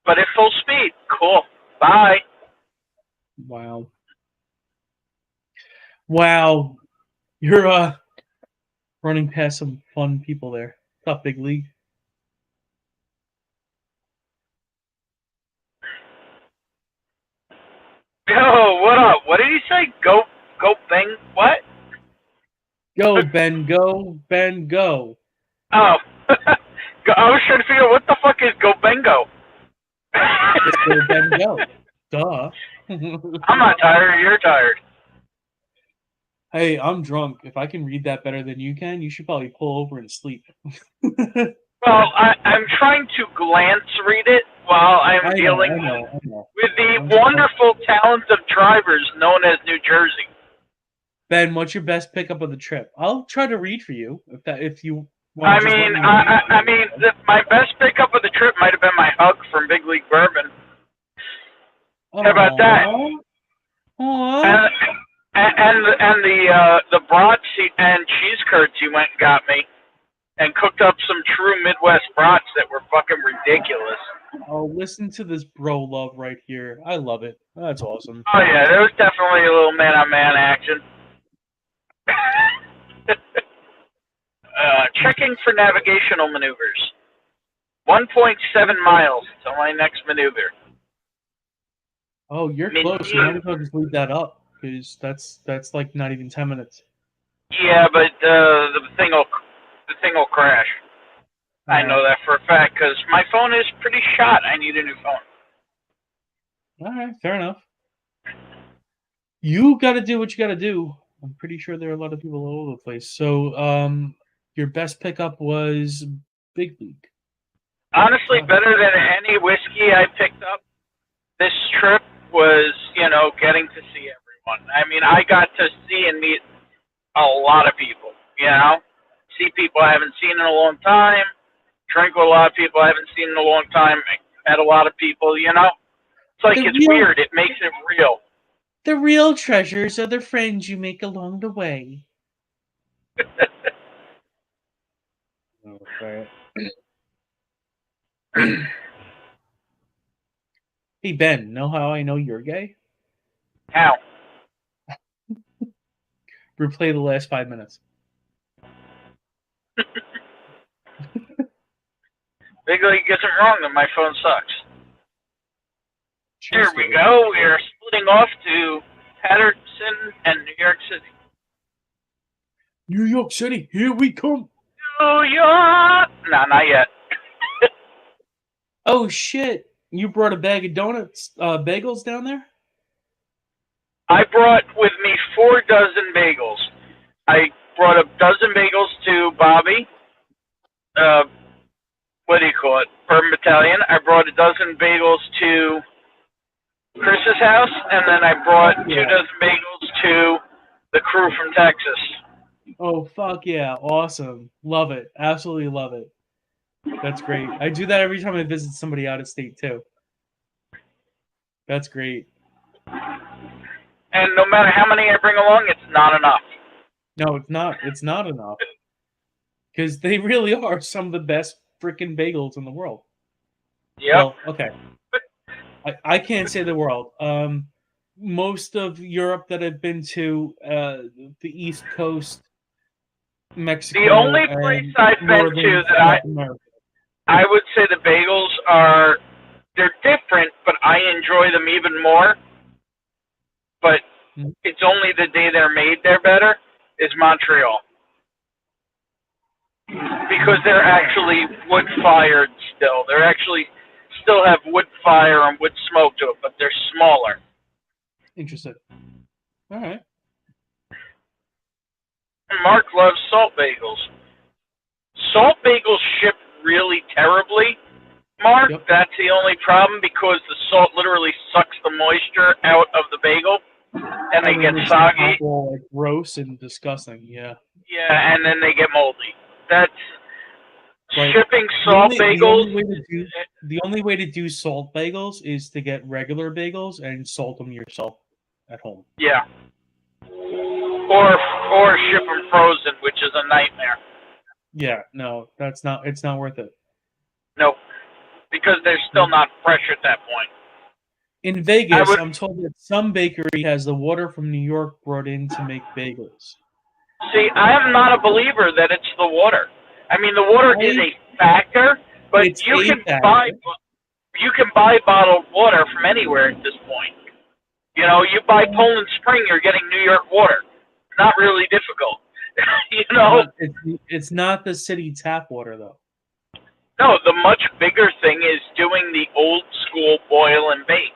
But at full speed. Cool. Bye. Wow. You're running past some fun people there. Tough big league. Yo, what up? What did he say? Go bang what? Go, Ben, go, Ben, go. Oh. I was trying to figure out what the fuck is go bengo. It's go, Ben, go. Duh. I'm not tired, you're tired. Hey, I'm drunk. If I can read that better than you can, you should probably pull over and sleep. Well, I'm trying to glance read it while I'm dealing with the wonderful talents of drivers known as New Jersey. Ben, what's your best pickup of the trip? I'll try to read for you if you want. My best pickup of the trip might have been my hug from Big League Bourbon. How about that? Aww. And the brats and cheese curds he went and got me, and cooked up some true Midwest brats that were fucking ridiculous. Oh, listen to this bro love right here. I love it. That's awesome. Oh yeah, there was definitely a little man-on-man action. Checking for navigational maneuvers. 1.7 miles to my next maneuver. Oh, you're close. You might as well just leave that up. because that's like not even 10 minutes. Yeah, but the thing will crash. I know that for a fact because my phone is pretty shot. I need a new phone. All right, fair enough. You got to do what you got to do. I'm pretty sure there are a lot of people all over the place. So, your best pickup was Big League. Honestly, better than any whiskey I picked up this trip was, getting to see everyone. I mean, I got to see and meet a lot of people, see people I haven't seen in a long time, drink with a lot of people I haven't seen in a long time, met a lot of people, It's like it's weird. It makes it real. The real treasures are the friends you make along the way. Okay. Hey, Ben, know how I know you're gay? How? Replay the last 5 minutes. Big League isn't wrong that my phone sucks. Here we go. We are splitting off to Patterson and New York City. New York City, here we come. New York! No, not yet. Oh, shit. You brought a bag of donuts, bagels down there? I brought with me 4 dozen bagels. I brought a dozen bagels to Bobby. What do you call it? Bourbon Battalion. I brought a dozen bagels to Chris's house, and then I brought 2 dozen bagels to the crew from Texas. Oh, fuck yeah. Awesome. Love it. Absolutely love it. That's great. I do that every time I visit somebody out of state, too. That's great. And no matter how many I bring along, it's not enough. No, it's not. It's not enough. Because they really are some of the best freaking bagels in the world. Yep. Well, okay. I can't say the world. Most of Europe that I've been to, the East Coast, Mexico. The only place I've been to that I would say the bagels they're different, but I enjoy them even more. But it's only the day they're made they're better, is Montreal. Because they're actually wood-fired still. They're actually still have wood fire and wood smoke to it, but they're smaller. Interesting. All right. Mark loves salt bagels. Salt bagels ship really terribly, Mark. Yep. That's the only problem because the salt literally sucks the moisture out of the bagel, and they get soggy. Like gross and disgusting. Yeah. Yeah, and then they get moldy. That's shipping salt bagels. The only way to do salt bagels is to get regular bagels and salt them yourself at home. Yeah. Or ship them frozen, which is a nightmare. Yeah, no, it's not worth it. Nope. Because they're still not fresh at that point. In Vegas, I'm told that some bakery has the water from New York brought in to make bagels. See, I am not a believer that it's the water. I mean, the water is a factor, but you can buy bottled water from anywhere at this point. You buy Poland Spring, you're getting New York water. Not really difficult. It's not the city tap water, though. No, the much bigger thing is doing the old school boil and bake.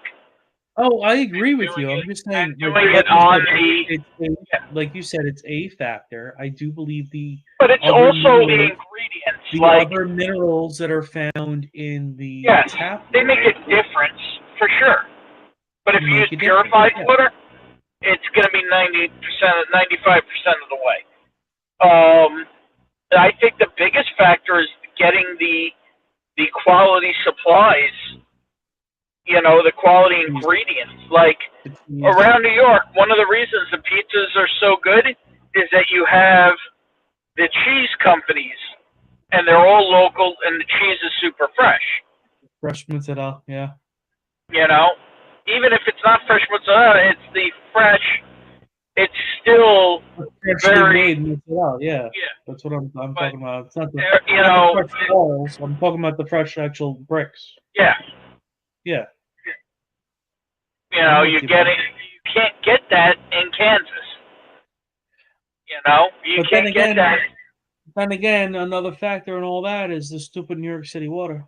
Oh, I agree with you. I'm just saying, like you said, it's a factor. I do believe but it's also the ingredients, the other minerals that are found in the tap. They make a difference for sure. But if you use purified water, it's going to be 95% of the way. I think the biggest factor is getting the quality supplies. The quality ingredients. Like, around New York, one of the reasons the pizzas are so good is that you have the cheese companies, and they're all local, and the cheese is super fresh. Fresh mozzarella, yeah. Even if it's not fresh mozzarella, it's the fresh. It's still very made mozzarella. Yeah, that's what I'm talking about. It's not the, not the fresh balls. I'm talking about the fresh actual bricks. Yeah. Yeah. You can't get that in Kansas. You know, you But then can't get again, that. then again, another factor in all that is the stupid New York City water.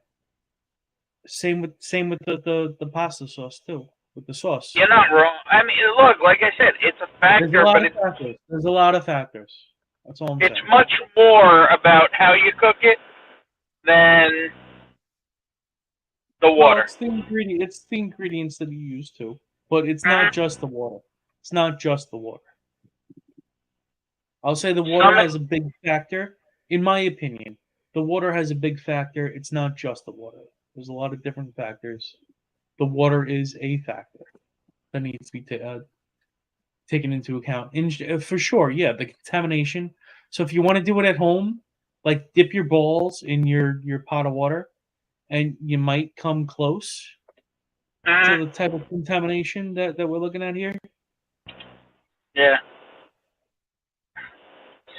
Same with the pasta sauce too, with the sauce. You're not wrong. I mean, look, like I said, it's a There's a factor, lot but of factors. There's a lot of factors. That's all I'm it's saying. much more about how you cook it than the Well, water. it's the ingredient. It's the ingredients that you use too, but it's not just the water. It's not just the water. I'll say the water has a big factor, in my opinion. The water has a big factor. It's not just the water. There's a lot of different factors. The water is a factor that needs to be taken into account. For sure, yeah, the contamination. So if you want to do it at home, like dip your balls in your pot of water, and you might come close to the type of contamination that we're looking at here. Yeah.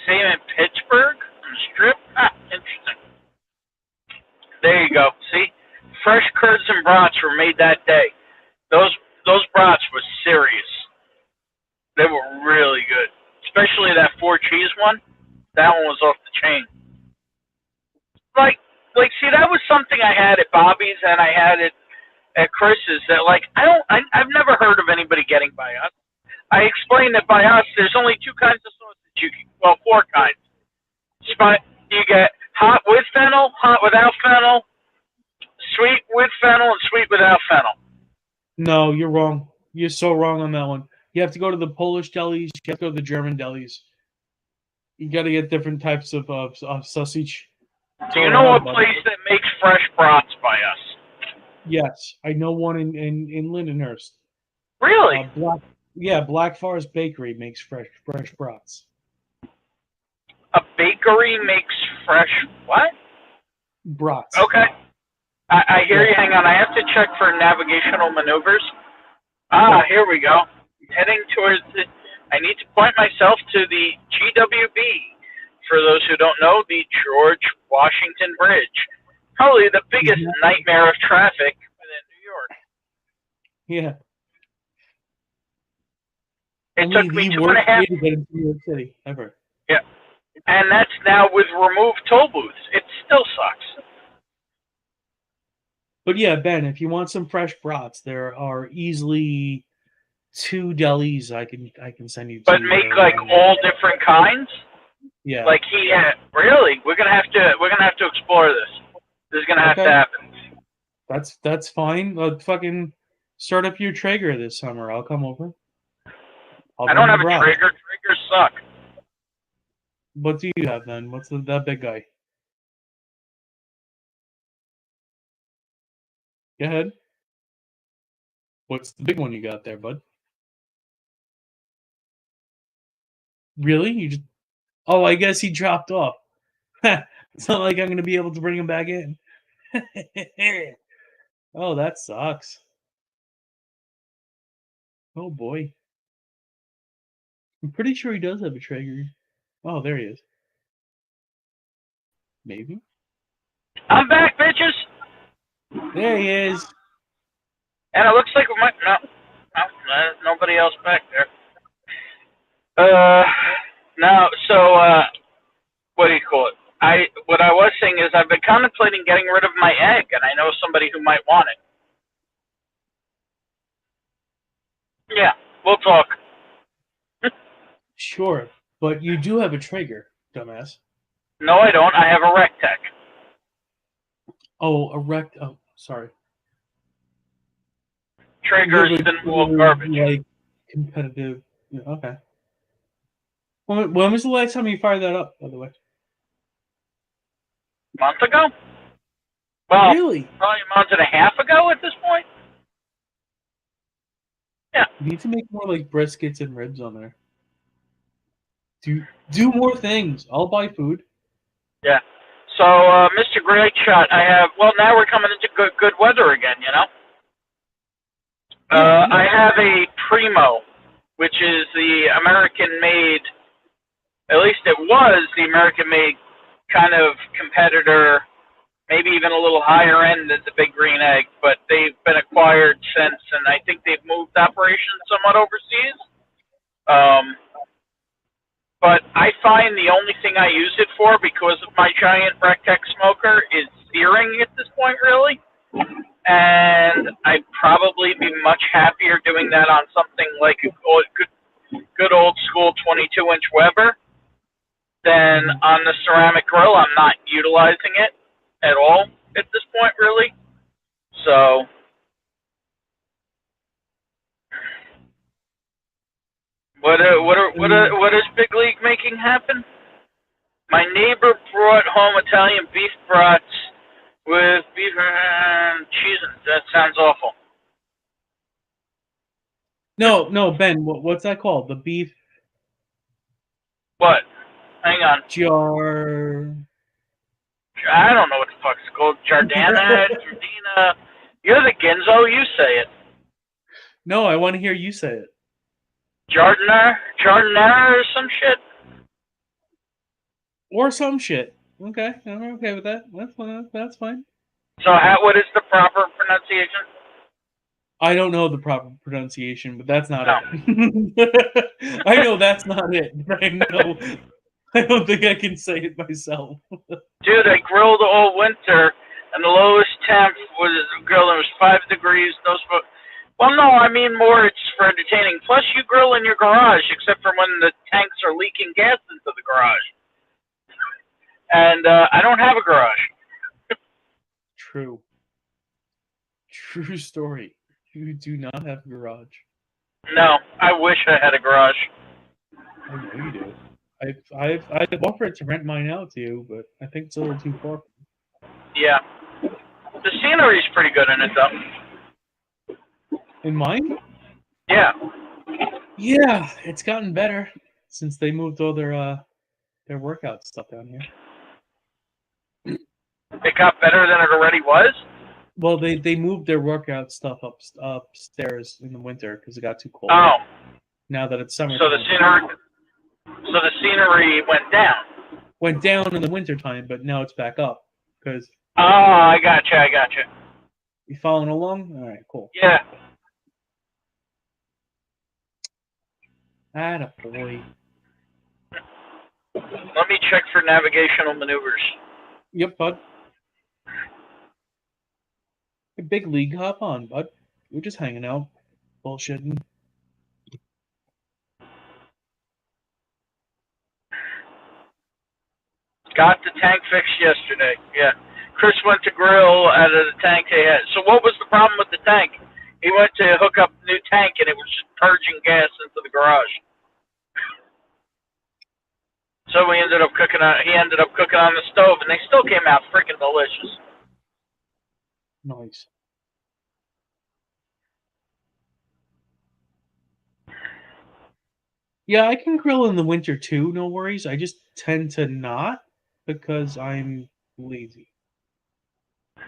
Same in Pittsburgh on the Strip. Interesting. There you go. See, fresh curds and brats were made that day. Those brats were serious. They were really good, especially that 4 cheese one. That one was off the chain. See, that was something I had at Bobby's and I had it at Chris's. That I've never heard of anybody getting by us. I explained that by us, there's only 2 kinds of sauce that you can. Well, 4 kinds. You get hot with fennel, hot without fennel, sweet with fennel, and sweet without fennel. No, you're wrong. You're so wrong on that one. You have to go to the Polish delis. You have to go to the German delis. You got to get different types of sausage. Do you know a place that makes fresh brats by us? Yes, I know one in Lindenhurst. Really? Black Forest Bakery makes fresh brats. A bakery makes fresh what? Brats. Okay. I hear you. Hang on. I have to check for navigational maneuvers. Here we go. Heading towards it. I need to point myself to the GWB. For those who don't know, the George Washington Bridge. Probably the biggest nightmare of traffic within New York. Yeah. It took me 2.5 to get into New York City ever. Yeah. And that's now with removed toll booths. It still sucks. But yeah, Ben, if you want some fresh brats, there are easily 2 delis I can send you to. But make all different kinds? Yeah. Like really? We're gonna have to explore this. This is gonna have to happen. That's fine. Fucking start up your Traeger this summer. I'll come over. I don't have a Traeger. Traegers suck. What do you have then? What's that big guy? Go ahead. What's the big one you got there, bud? Really? You just... Oh, I guess he dropped off. It's not like I'm going to be able to bring him back in. Oh, that sucks. Oh, boy. I'm pretty sure he does have a Traeger. Oh, there he is. Maybe. I'm back, bitches! There he is. And it looks like we might... No, there's nobody else back there. No, so, what do you call it? What I was saying is I've been contemplating getting rid of my egg, and I know somebody who might want it. Yeah, we'll talk. Sure, but you do have a Traeger, dumbass. No, I don't. I have a Rectech. Oh, oh, sorry. Traeger's been all garbage. Like, competitive. Yeah, okay. When was the last time you fired that up, by the way? A month ago? Well, really? Probably a month and a half ago at this point. Yeah. You need to make more like briskets and ribs on there. Do more things. I'll buy food. Yeah. So, Mr. Great Shot, now we're coming into good weather again, you know? I have a Primo, which is the American-made, at least it was the American-made kind of competitor, maybe even a little higher end than the Big Green Egg, but they've been acquired since, and I think they've moved operations somewhat overseas. But I find the only thing I use it for, because of my giant Rectech smoker, is searing at this point, really. And I'd probably be much happier doing that on something like a good old school 22-inch Weber than on the ceramic grill. I'm not utilizing it at all at this point, really. So, what is Big League making happen? My neighbor brought home Italian beef brats with beef and cheese. That sounds awful. No, Ben. What's that called? The beef What? Hang on. jar. I don't know what the fuck it's called. Jardina? You're the Ginzo. You say it. No, I want to hear you say it. Jardiner or some shit. Or some shit. Okay, I'm okay with that. That's fine. So, what is the proper pronunciation? I don't know the proper pronunciation, but that's not it. I know that's not it. I don't think I can say it myself. Dude, I grilled all winter, and the lowest temp was grilling was 5 degrees. No smoke. Well, no, I mean more. It's for entertaining. Plus, you grill in your garage, except for when the tanks are leaking gas into the garage. And I don't have a garage. True story. You do not have a garage. No, I wish I had a garage. I know you do. I've offered to rent mine out to you, but I think it's a little too far. Yeah. The scenery's pretty good in it, though. In mine? Yeah. Yeah, it's gotten better since they moved all their workout stuff down here. It got better than it already was? Well, they moved their workout stuff upstairs in the winter because it got too cold. Oh. Now that it's summer. So the scenery went down. Went down in the wintertime, but now it's back up because. Oh, I gotcha. You following along? All right, cool. Yeah. Attaboy. Let me check for navigational maneuvers. Yep, bud. A big league, hop on, bud. We're just hanging out, bullshitting. Got the tank fixed yesterday. Yeah. Chris went to grill out of the tank they had. So what was the problem with the tank? He went to hook up the new tank and it was just purging gas into the garage. So he ended up cooking on the stove, and they still came out freaking delicious. Nice. Yeah, I can grill in the winter too, no worries. I just tend to not because I'm lazy. I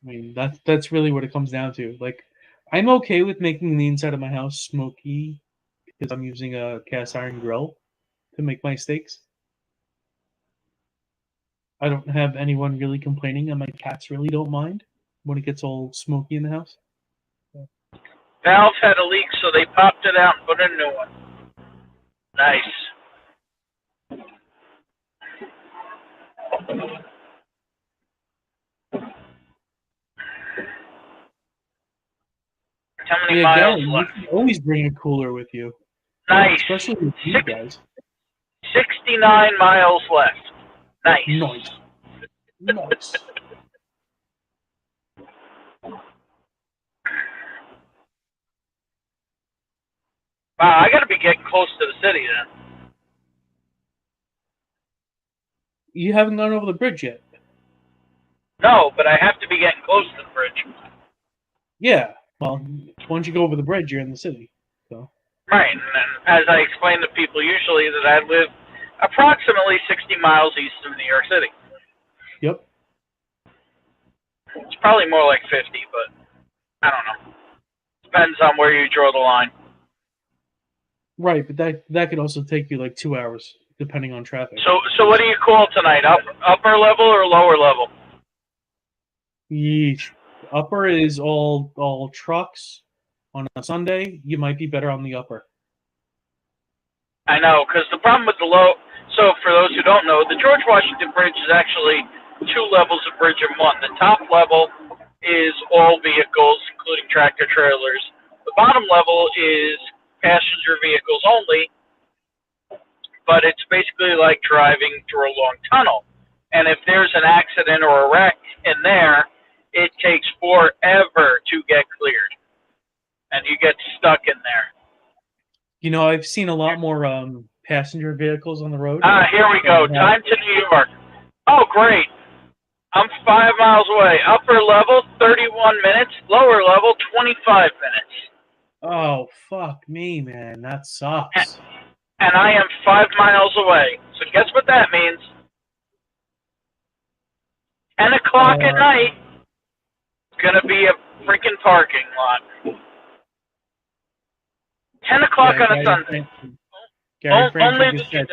mean, that's really what it comes down to. Like, I'm okay with making the inside of my house smoky because I'm using a cast iron grill to make my steaks. I don't have anyone really complaining, and my cats really don't mind when it gets all smoky in the house. Valve had a leak, so they popped it out and put in a new one. Nice. How many miles left? You can always bring a cooler with you. Nice. Especially with you guys. 69 miles left. Nice. Nice. Wow, I gotta be getting close to the city then. You haven't gone over the bridge yet. No, but I have to be getting close to the bridge. Yeah. Well, once you go over the bridge, you're in the city. So. Right, and then, as I explain to people usually, that I live approximately 60 miles east of New York City. Yep. It's probably more like 50, but I don't know. Depends on where you draw the line. Right, but that could also take you like 2 hours, depending on traffic. So what do you call tonight? Upper level or lower level? Yeesh. upper is all trucks on a Sunday. You might be better on the upper. I know, because the problem with the low. So for those who don't know, the George Washington Bridge is actually 2 levels of bridge in one. The top level is all vehicles, including tractor trailers. The bottom level is passenger vehicles only, but it's basically like driving through a long tunnel. And if there's an accident or a wreck in there, it takes forever to get cleared, and you get stuck in there. You know, I've seen a lot more passenger vehicles on the road. Here we go. Time to New York. Oh, great. I'm 5 miles away. Upper level, 31 minutes. Lower level, 25 minutes. Oh, fuck me, man. That sucks. And I am 5 miles away. So guess what that means? 10 o'clock at night, it's going to be a freaking parking lot. 10 o'clock on a Sunday. Only the said,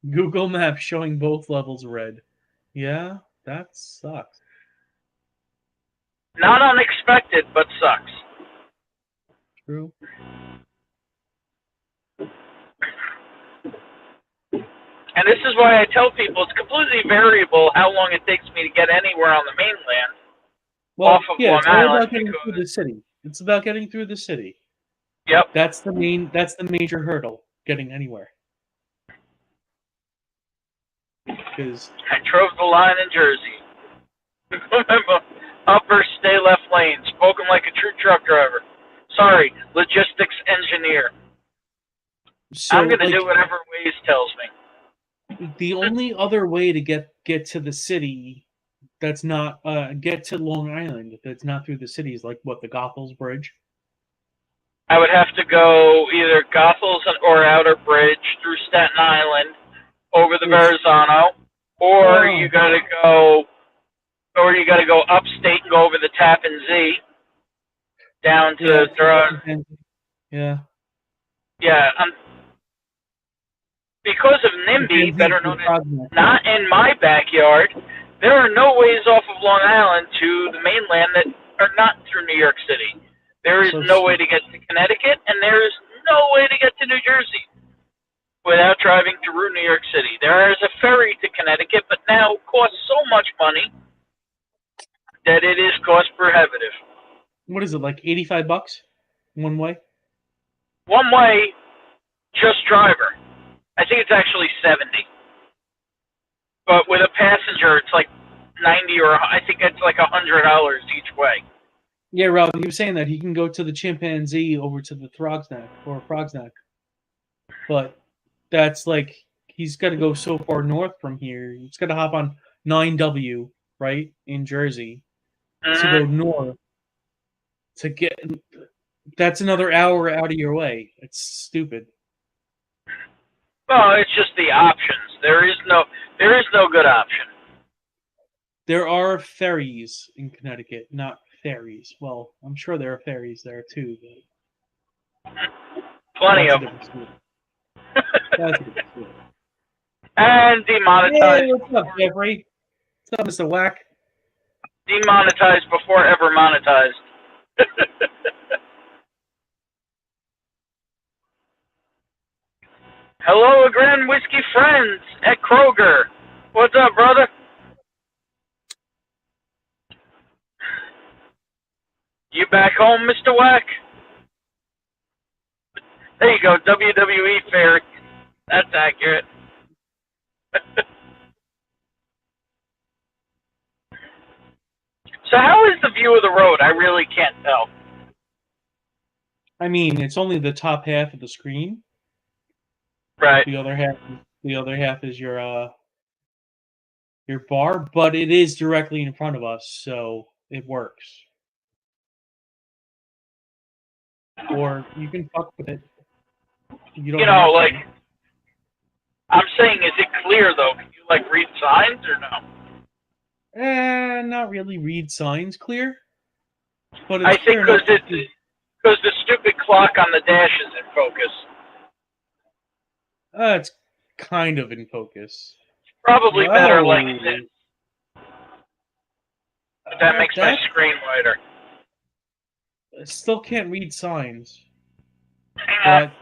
Google Maps showing both levels red. Yeah, that sucks. Not unexpected, but sucks. True. And this is why I tell people it's completely variable how long it takes me to get anywhere on the mainland. Well, off of yeah, Long it's all Island about getting through the city. It's about getting through the city. Yep. That's the major hurdle, getting anywhere. Because I drove the line in Jersey. Upper stay left lane, spoken like a true truck driver. Sorry, logistics engineer. so, I'm gonna like, do whatever Waze tells me. the only other way to get to the city that's not get to Long Island that's not through the city is like what, the Goethals Bridge? I would have to go either Goethals or Outer Bridge through Staten Island over the Verrazano, or you gotta go upstate and go over the Tappan Zee down to Yeah. Yeah. Because of NIMBY, better known as not in my backyard, there are no ways off of Long Island to the mainland that are not through New York City. There is no way to get to Connecticut, and there is no way to get to New Jersey without driving through New York City. There is a ferry to Connecticut, but now it costs so much money that it is cost prohibitive. What is it, like $85 one way? One way, just driver. I think it's actually 70. But with a passenger, it's like 90, or I think it's like $100 each way. Yeah, Rob, he was saying that he can go to the Chimpanzee over to the Frogsnack. But that's like, he's got to go so far north from here. He's got to hop on 9W, right, in Jersey, to go north to get. That's another hour out of your way. It's stupid. Well, it's just the options. There is no good option. There are ferries in Connecticut, not ferries. Well, I'm sure there are ferries there too. But plenty of them. That's a different story. And demonetized. Hey, what's up, Jeffrey? What's up, Mr. Whack? Demonetized before ever monetized. Hello, Grand Whiskey friends at Kroger. What's up, brother? You back home, Mr. Whack? There you go, WWE Fairy. That's accurate. So how is the view of the road? I really can't tell. I mean, it's only the top half of the screen. Right. The other half is your bar, but it is directly in front of us, so it works. Or you can fuck with it. You know, like, I'm saying, is it clear though? Can you like read signs or no? Not really read signs clear. But it's I think because the stupid clock on the dash is in focus. It's kind of in focus. Probably better like this. But that makes my That- screen wider. I still can't read signs, Hang on.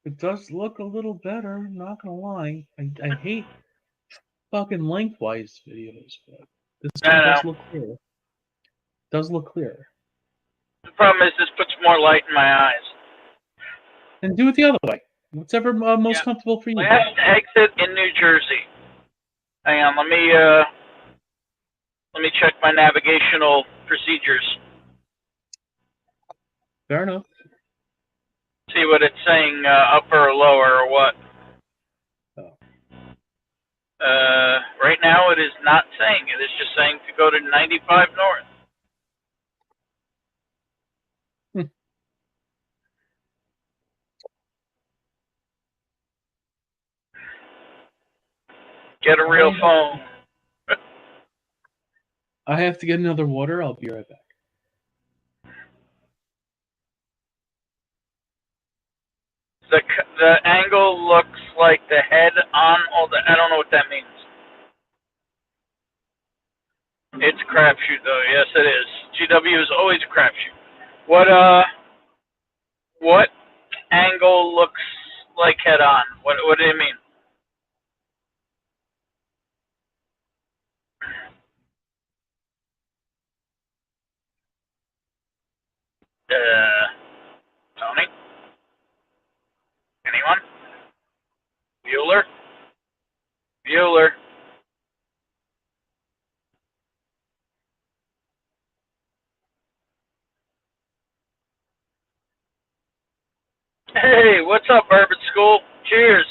but it does look a little better. Not gonna lie. I hate fucking lengthwise videos, but this I one does know. look clear. Does look clearer. The problem is this puts more light in my eyes. And do it the other way. Whatever most Yeah. comfortable for you. Last exit in New Jersey. Hang on, let me check my navigational procedures. Fair enough. See what it's saying, upper or lower or what. Oh. Right now it is not saying it. It's just saying to go to 95 north. Get a real phone. I have to get another water. I'll be right back. The angle looks like the head on all the. I don't know what that means. It's a crapshoot though. Yes, it is. GW is always a crapshoot. What angle looks like head on? What do you mean? Tony? Anyone? Bueller? Bueller? Hey, what's up, Urban School? Cheers.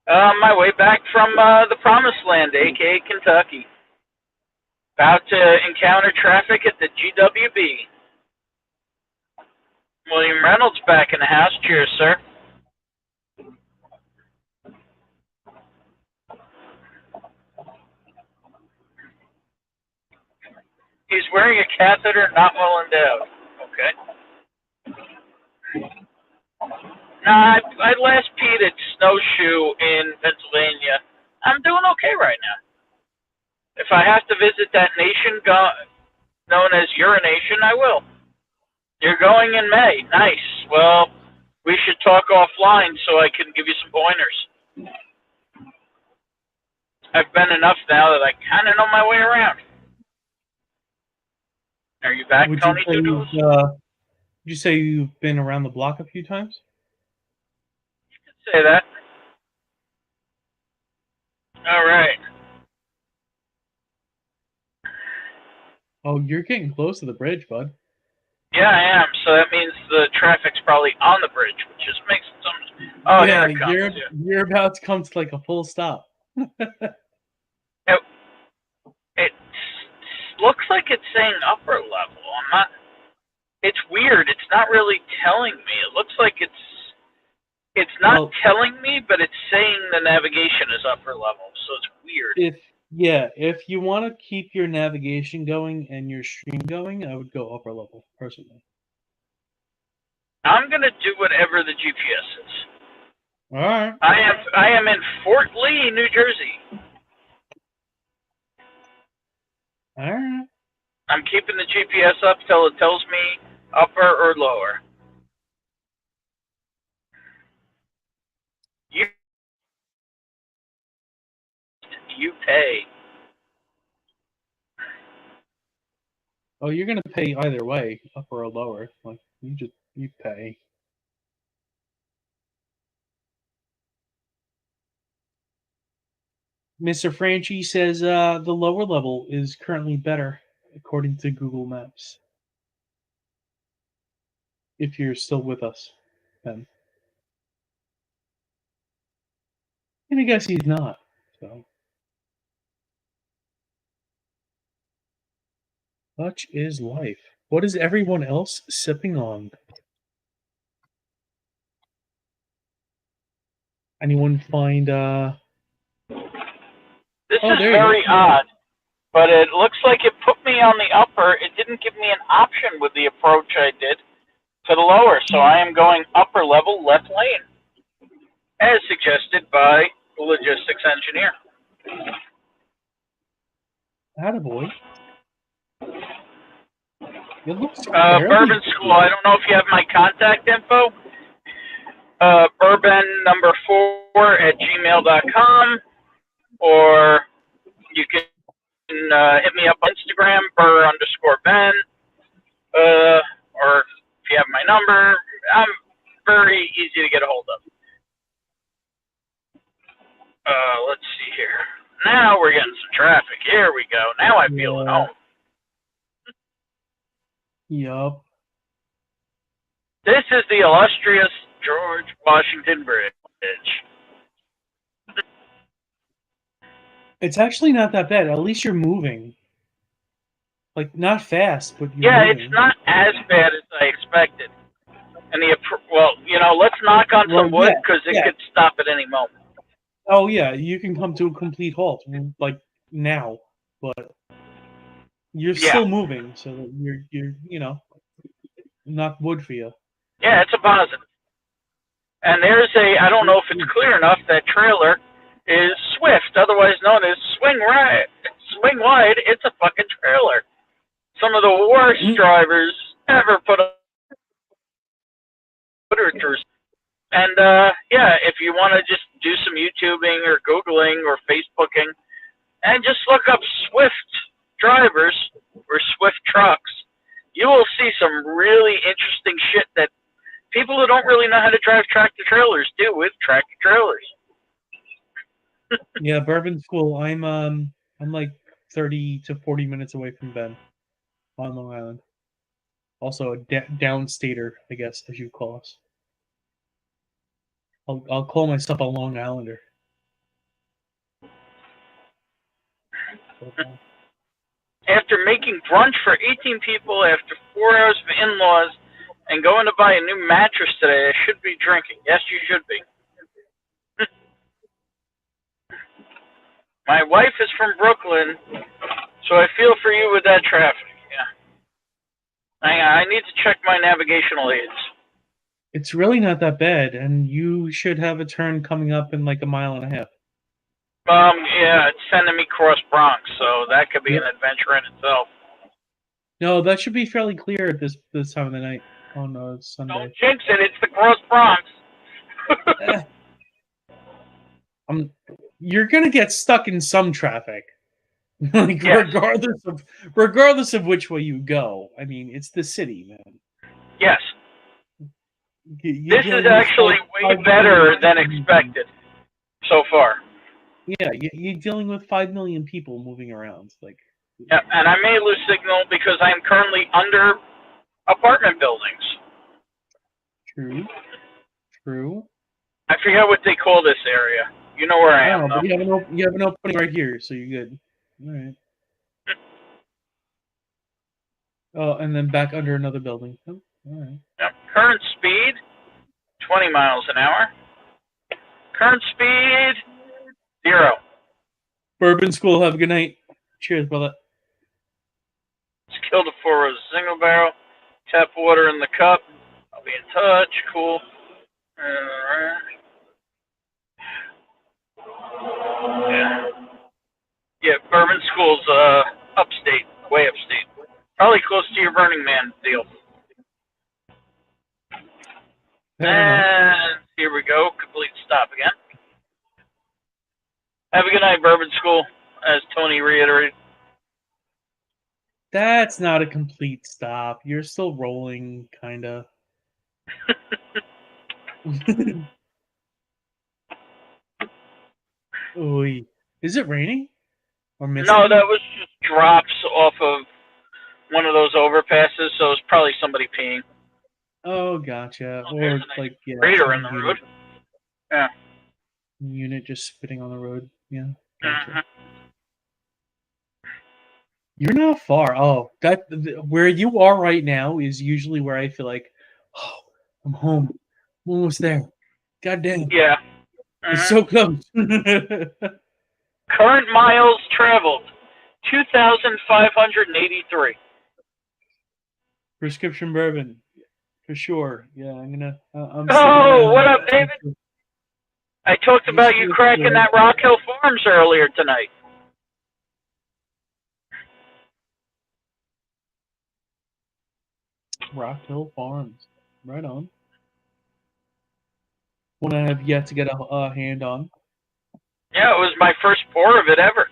On my way back from the Promised Land, aka Kentucky. About to encounter traffic at the GWB. William Reynolds back in the house. Cheers, sir. He's wearing a catheter, not well endowed. Okay. Nah, I last peed at Snowshoe in Pennsylvania. I'm doing okay right now. If I have to visit that nation known as urination, I will. You're going in May. Nice. Well, we should talk offline so I can give you some pointers. I've been enough now that I kind of know my way around. Are you back, Tony Doodles? Would you say you've been around the block a few times? You could say that. All right. Oh, you're getting close to the bridge, bud. Yeah, I am. So that means the traffic's probably on the bridge, which just makes some. Oh, yeah, here it comes. you're about to come to like a full stop. It looks like it's saying upper level. I'm not. It's weird. It's not really telling me. It looks like it's not telling me, but it's saying the navigation is upper level. So it's weird. If you want to keep your navigation going and your stream going, I would go upper level personally. I'm gonna do whatever the GPS is. All right. I am in Fort Lee, New Jersey. All right. I'm keeping the GPS up till it tells me upper or lower. You pay. Oh, you're gonna pay either way, upper or lower. Like you pay. Mr. Franchi says the lower level is currently better, according to Google Maps. If you're still with us, Ben. And I guess he's not. So such is life. What is everyone else sipping on? Anyone find This Oh, is there you very go. odd, but it looks like it put me on the upper. It didn't give me an option with the approach I did to the lower, so I am going upper level left lane, as suggested by the logistics engineer. Attaboy. It looks fairly Bourbon School. I don't know if you have my contact info. bourbon4 at gmail.com, or you can hit me up on Instagram, Burr_Ben, or if you have my number, I'm very easy to get a hold of. Let's see here. Now we're getting some traffic. Here we go. Now I feel at home. Yup. This is the illustrious George Washington Bridge. It's actually not that bad. At least you're moving. Like, not fast, but you're Yeah, moving. it's not as bad as I expected. And let's knock on some wood, because it could stop at any moment. Oh yeah, you can come to a complete halt like now, but you're still moving, so that you're knock wood for you. Yeah, it's a positive. And there's I don't know if it's clear enough, that trailer is Swift, otherwise known as Swing Wide. It's a fucking trailer. Some of the worst drivers ever put a through. And if you want to just do some YouTubing or Googling or Facebooking, and just look up Swift drivers or Swift trucks, you will see some really interesting shit that people who don't really know how to drive tractor trailers do with tractor trailers. Yeah, Bourbon School. I'm like 30 to 40 minutes away from Ben on Long Island. Also a downstater, I guess, as you call us. I'll call myself a Long Islander. After making brunch for 18 people after 4 hours of in-laws and going to buy a new mattress today, I should be drinking. Yes, you should be. My wife is from Brooklyn, so I feel for you with that traffic. Yeah. I need to check my navigational aids. It's really not that bad, and you should have a turn coming up in like a mile and a half. Yeah, it's sending me cross Bronx, so that could be an adventure in itself. No, that should be fairly clear at this time of the night on Sunday. Don't jinx it, it's the cross Bronx. You're gonna get stuck in some traffic, like regardless of which way you go. I mean, it's the city, man. Yes. This is actually way better than expected so far. Yeah, you're dealing with 5 million people moving around. Yeah, and I may lose signal because I am currently under apartment buildings. True. I forget what they call this area. You know where I am. But you have an opening right here, so you're good. All right. Oh, and then back under another building. Oh, all right. Yeah. Current speed, 20 miles an hour. Current speed, 0. Bourbon School, have a good night. Cheers, brother. Let's kill the 4 single barrel. Tap water in the cup. I'll be in touch. Cool. Yeah, Bourbon School's upstate, way upstate. Probably close to your Burning Man deal. And here we go. Complete stop again. Have a good night, Bourbon School, as Tony reiterated. That's not a complete stop. You're still rolling, kind of. Oy. Is it raining? Or misty? No, that was just drops off of one of those overpasses, so it's probably somebody peeing. Oh, gotcha. Oh, or like radar in the road. Yeah. Unit just spitting on the road. Yeah. Gotcha. Mm-hmm. You're not far. Oh, where you are right now is usually where I feel like, oh, I'm home. I'm almost there. God damn. Yeah. It's so close. Current miles traveled, 2,583. Prescription bourbon, for sure. Yeah, I'm gonna. What up, David? I talked about you cracking that Rock Hill Farms earlier tonight. Rock Hill Farms. Right on. One I have yet to get a hand on. Yeah, it was my first pour of it ever.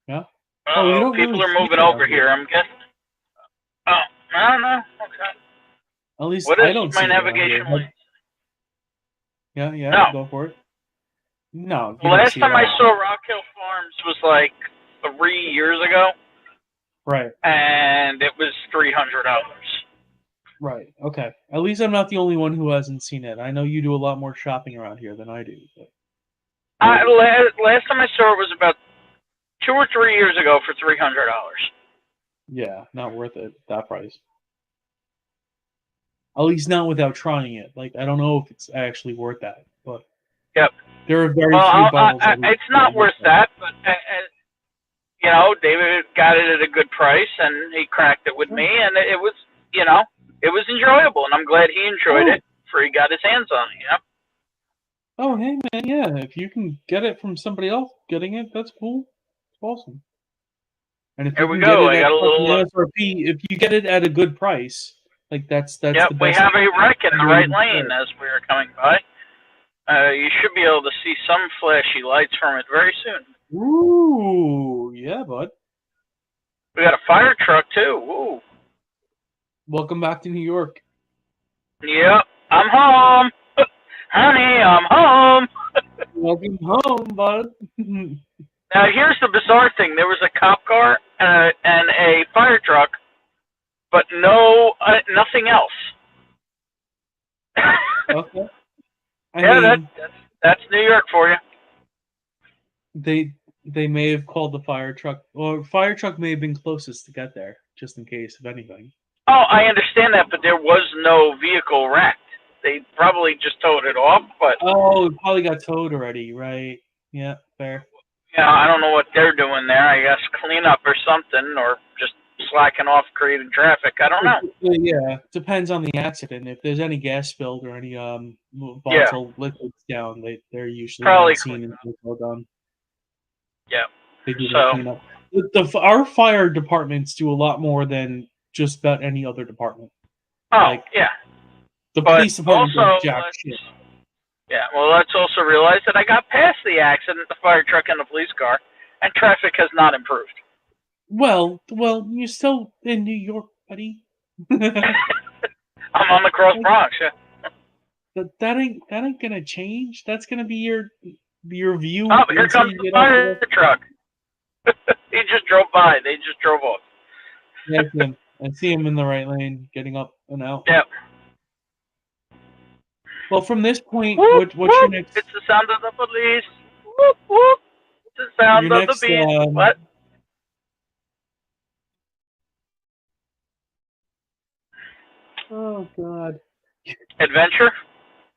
Yeah. Oh, you don't people really are see moving it over out here, I'm guessing. Oh, I don't know. Okay. At least What I is don't my see it around navigation here. light? Yeah, No. go for it. No, The you don't last see time it I all. saw Rock Hill Farms was like 3 years ago, Right, and it was $300. right. Okay. At least I'm not the only one who hasn't seen it. I know you do a lot more shopping around here than I do. But... Last time I saw it was about 2 or 3 years ago for $300. Yeah, not worth it, that price. At least not without trying it. Like, I don't know if it's actually worth that, but Yep. there are very Well, few bottles. it's not worth that, but you know, David got it at a good price, and he cracked it with me, and it was, you know, it was enjoyable, and I'm glad he enjoyed it, for he got his hands on it, you know. Oh, hey man, yeah. If you can get it from somebody else getting it, that's cool. It's awesome. And if Here you we can get go. it I at got a fucking little. MSRP, if you get it at a good price, like that's Yep, the we best. have a wreck in the right way to lane start. as we are coming by. You should be able to see some flashy lights from it very soon. Ooh, yeah, bud. We got a fire truck too. Ooh. Welcome back to New York. Yep, I'm home. Honey, I'm home. Welcome home, bud. Now, here's the bizarre thing. There was a cop car and a fire truck, but nothing else. Okay. I Yeah, mean, that's New York for you. they may have called the fire truck, or fire truck may have been closest to get there, just in case, if anything. Oh, I understand that, but there was no vehicle wrecked. They probably just towed it off, but Oh, it probably got towed already, right? Yeah, fair. you know, I don't know what they're doing there. I guess cleanup or something, or just slacking off, creating traffic. I don't know. Yeah, depends on the accident. If there's any gas spilled or any volatile liquids down, they're usually Probably on scene and it's all done. Yeah. They do the So cleanup. Our fire departments do a lot more than just about any other department. oh Like, yeah, The but police department also does jack shit. yeah. Well, let's also realize that I got past the accident, the fire truck and the police car, and traffic has not improved. Well, you're still in New York, buddy. I'm on the Cross Bronx. Yeah. that ain't gonna change. That's gonna be your view. Oh, here until comes you the get fire off the- truck. He just drove by. They just drove off. Yeah, I see him in the right lane, getting up and out. Yep. Well, from this point, Whoop, what's whoop. your next? It's the sound of the police. Whoop, whoop. It's the sound Your of next, the beast. What? Oh God! Adventure?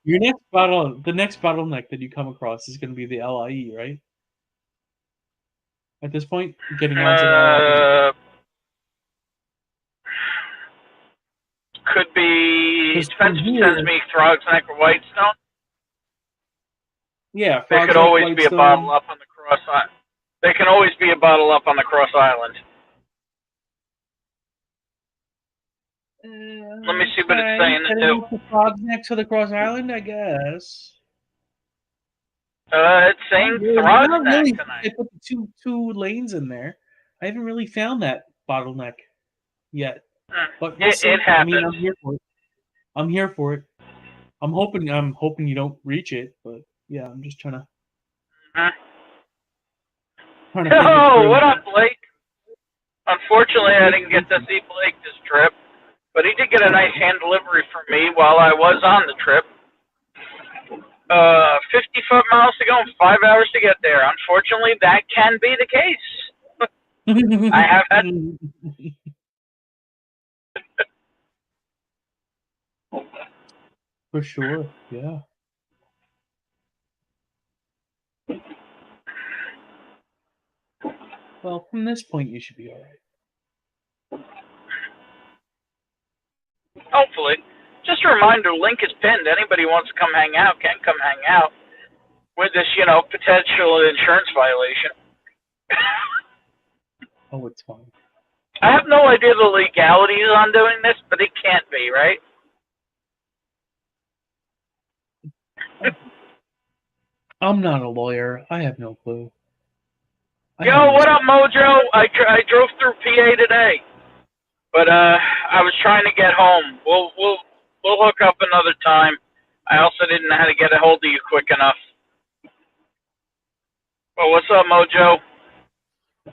The next bottleneck that you come across is going to be the LIE, right? At this point, getting onto the LIE. Could be. Because Depends from if it here- sends me Frog's Neck or Whitestone. Yeah, There Frog's could Neck, always be a Whitestone. bottle up on the Cross Island. There can always be a bottle up on the Cross Island. Let me see what it's saying to do. The Frog's Neck to the Cross Island, I guess. It's saying Frog's Not Neck really. tonight. They put the two lanes in there. I haven't really found that bottleneck yet. But we'll see. It I mean, happens. I'm here for it. I'm hoping you don't reach it, but yeah, I'm just trying to think it Oh, through. what up, Blake? Unfortunately, I didn't get to see Blake this trip, but he did get a nice hand delivery from me while I was on the trip. 50 foot miles to go and 5 hours to get there. Unfortunately, that can be the case. I have had. For sure, yeah. Well, from this point, you should be all right. Hopefully. Just a reminder, link is pinned. Anybody who wants to come hang out can come hang out with this, potential insurance violation. Oh, it's fine. I have no idea the legalities on doing this, but it can't be, right? I'm not a lawyer. I have no clue. Yo, what up, Mojo? I drove through PA today, but I was trying to get home. We'll hook up another time. I also didn't know how to get a hold of you quick enough. Well, what's up, Mojo?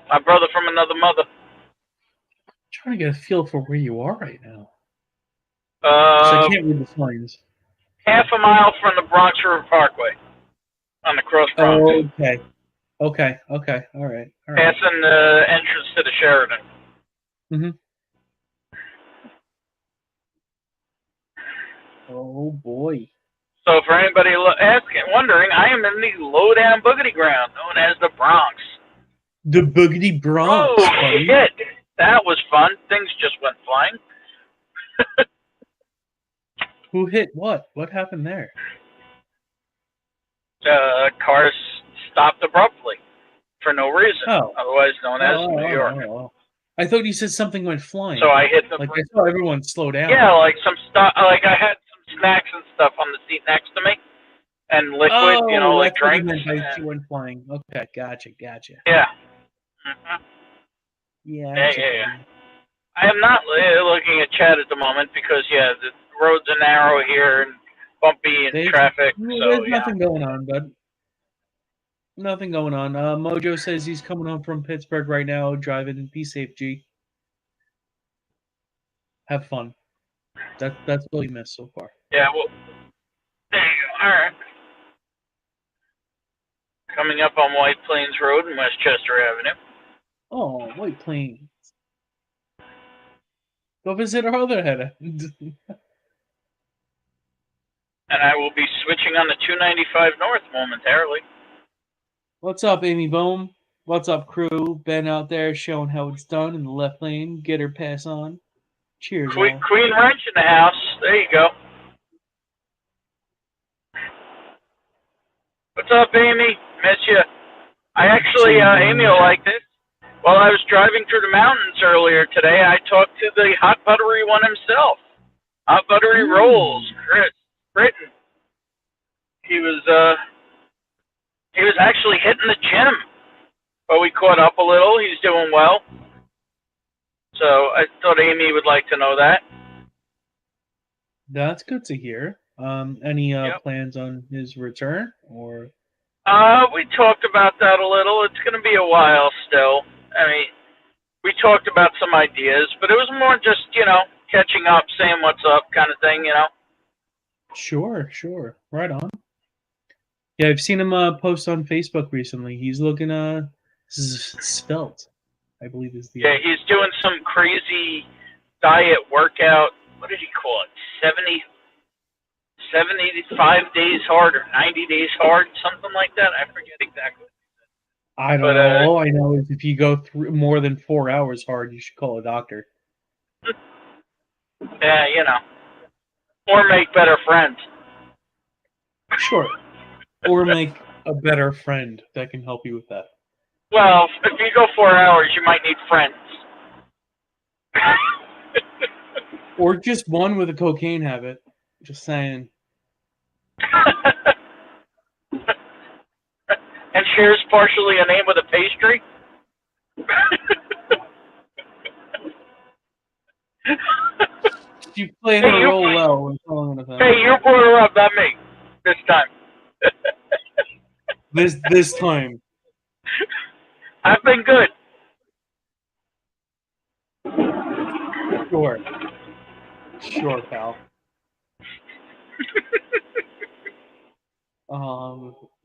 My brother from another mother. Trying to get a feel for where you are right now. I can't read the signs. Half a mile from the Bronx River Parkway on the Cross Bronx. Oh, okay. All right. Passing the entrance to the Sheridan. Mm-hmm. Oh, boy. So for anybody wondering, I am in the low-down boogity ground known as the Bronx. The Boogity Bronx. Oh, buddy. shit. That was fun. Things just went flying. Who hit what? What happened there? Cars stopped abruptly for no reason, Oh. otherwise known as New York. Oh. I thought you said something went flying. So I hit the I saw everyone slow down. Yeah, like some stuff. Like I had some snacks and stuff on the seat next to me, and liquid, like drinks. She went flying. Okay, gotcha. Yeah. Mm-hmm. Yeah. I am not looking at chat at the moment because the roads are narrow here and bumpy and traffic. There's nothing going on, bud. Nothing going on. Mojo says he's coming home from Pittsburgh right now, driving. Be safe, G. Have fun. That's what we missed so far. Yeah, well, there you go. All right. Coming up on White Plains Road and Westchester Avenue. Oh, White Plains. Go visit our other head. And I will be switching on the 295 North momentarily. What's up, Amy Bohm? What's up, crew? Ben out there showing how it's done in the left lane. Get her pass on. Cheers. Queen Wrench in the house. There you go. What's up, Amy? Miss you. I actually, Amy will like this. While I was driving through the mountains earlier today, I talked to the hot buttery one himself. Hot buttery rolls, Chris Ridin. He was actually hitting the gym, but we caught up a little. He's doing well. So I thought Amy would like to know that. That's good to hear. Any plans on his return, or? We talked about that a little. It's going to be a while still. I mean, we talked about some ideas, but it was more just, catching up, saying what's up kind of thing, Sure. Right on. Yeah, I've seen him post on Facebook recently. He's looking svelte, I believe is the. Yeah, he's doing some crazy diet workout. What did he call it? 75 days hard or 90 days hard, something like that. I forget exactly. I don't know. All I know is if you go through more than 4 hours hard, you should call a doctor. Yeah, or make better friends. Sure. Or make a better friend that can help you with that. Well, if you go 4 hours, you might need friends. Or just one with a cocaine habit. Just saying. And shares partially a name with a pastry? You played her role well. Hey, you brought her up, not me. This time. This time. I've been good. Sure, pal.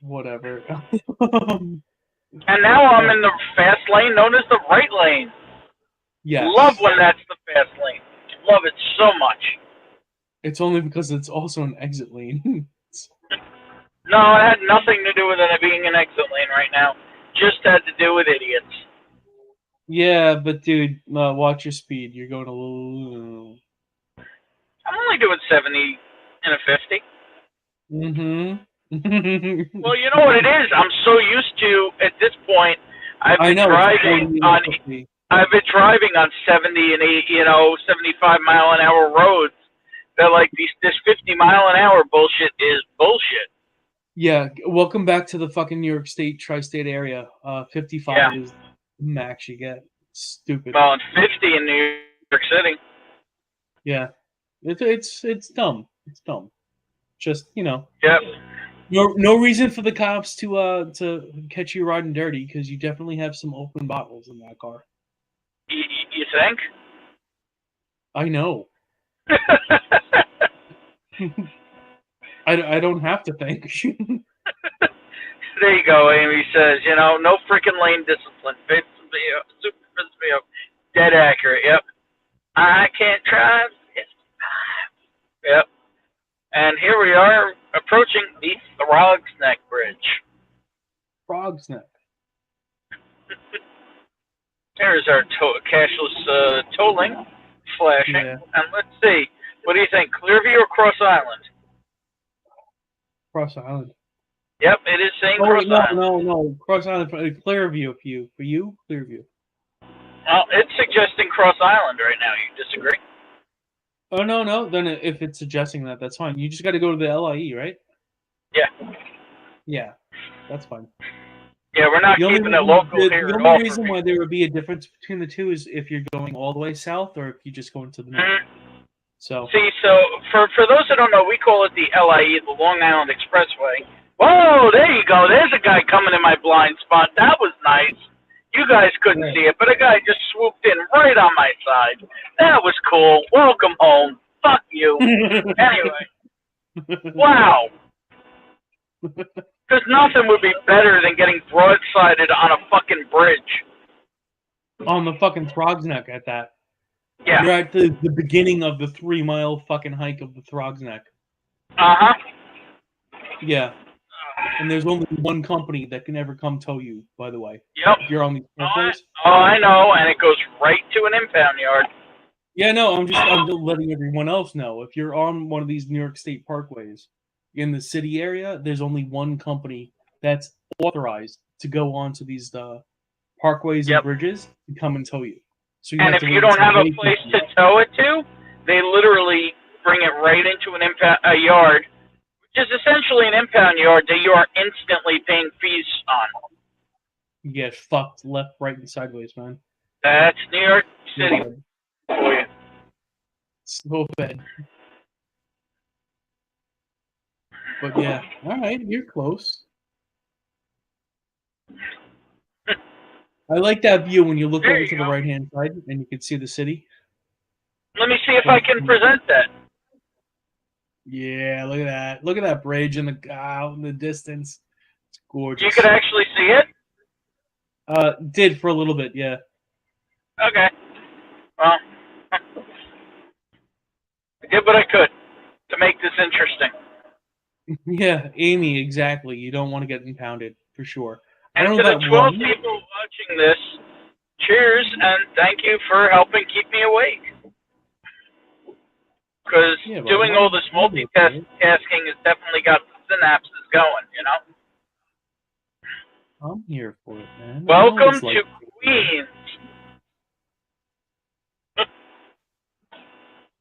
Whatever. And now I'm in the fast lane known as the right lane. Yes. Love when that's the fast lane. Love it so much. It's only because it's also an exit lane. No, it had nothing to do with it being an exit lane right now. Just had to do with idiots. Yeah, but dude, watch your speed. You're going a little. I'm only doing 70 and a 50. Mm-hmm. Well, you know what it is? I'm so used to, at this point, I've been driving on I've been driving on 70 and 75 mile an hour roads. They're like this 50 mile an hour bullshit is bullshit. Yeah, welcome back to the fucking New York State tri-state area. 55 is the max you get. Stupid. Well, and 50 in New York City. Yeah, it's dumb. It's dumb. Just Yep. no reason for the cops to catch you riding dirty, because you definitely have some open bottles in that car. You think? I know. I don't have to think. There you go. Amy says, no freaking lane discipline. Super video. Dead accurate. Yep. I can't drive. Yep. And here we are approaching the Frog's Neck Bridge. Frog's Neck. There's our cashless tolling flashing. Yeah. And let's see. What do you think? Clearview or Cross Island? Cross Island. Yep, it is saying Cross Island. No. Cross Island. Clearview for you. Clearview. Well, it's suggesting Cross Island right now. You disagree? Oh, no. Then if it's suggesting that, that's fine. You just got to go to the LIE, right? Yeah. Yeah, that's fine. Yeah, we're not keeping it local here The at all. only reason why there would be a difference between the two is if you're going all the way south or if you just go into the north. So see, for those that don't know, we call it the LIE, the Long Island Expressway. Whoa, there you go. There's a guy coming in my blind spot. That was nice. You guys couldn't see it, but a guy just swooped in right on my side. That was cool. Welcome home. Fuck you. Anyway. Wow. Because nothing would be better than getting broadsided on a fucking bridge. On the fucking Frog's Neck at that. Yeah. You're at the beginning of the 3-mile fucking hike of the Frog's Neck. Uh-huh. Yeah. And there's only one company that can ever come tow you, by the way. Yep. If you're on these parkways. Oh, I know, and it goes right to an impound yard. Yeah, no, I'm just letting everyone else know. If you're on one of these New York State parkways in the city area, there's only one company that's authorized to go onto these parkways and bridges and come and tow you. So and if you don't have a place to tow it to, they literally bring it right into a yard, which is essentially an impound yard that you are instantly paying fees on. You get fucked left, right, and sideways, man. That's New York City for you. So bad. But yeah, all right, you're close. I like that view when you look over to the right-hand side and you can see the city. Let me see if I can present that. Yeah, look at that. Look at that bridge out in the distance. It's gorgeous. You could actually see it? Did for a little bit, yeah. Okay. Well, I did what I could to make this interesting. Yeah, Amy, exactly. You don't want to get impounded, for sure. And to the 12 people watching this, cheers, and thank you for helping keep me awake. Because doing all this multitasking has definitely got the synapses going, I'm here for it, man. Welcome to Queens.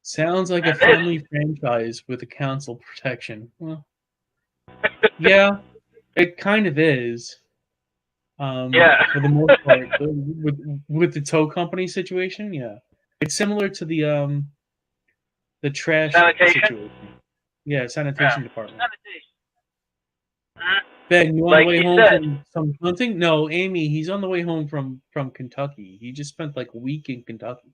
Sounds like a family franchise with a council protection. Well, yeah, it kind of is. For the most part, with the tow company situation, yeah, it's similar to the trash situation. Yeah, sanitation department. Ben, you on the way home from hunting? No, Amy, he's on the way home from Kentucky. He just spent like a week in Kentucky.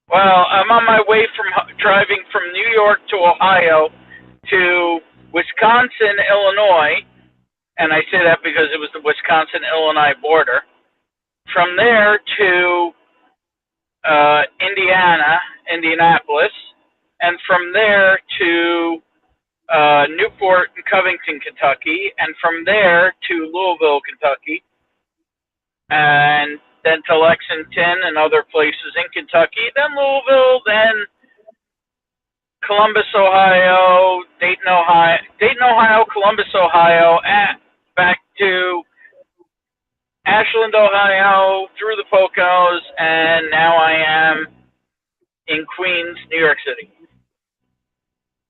Well, I'm on my way from driving from New York to Ohio to Wisconsin, Illinois. And I say that because it was the Wisconsin-Illinois border. From there to Indianapolis, and from there to Newport and Covington, Kentucky, and from there to Louisville, Kentucky, and then to Lexington and other places in Kentucky, then Louisville, then Columbus, Ohio, Dayton, Ohio, Columbus, Ohio, and back to Ashland, Ohio, through the Poconos, and now I am in Queens, New York City.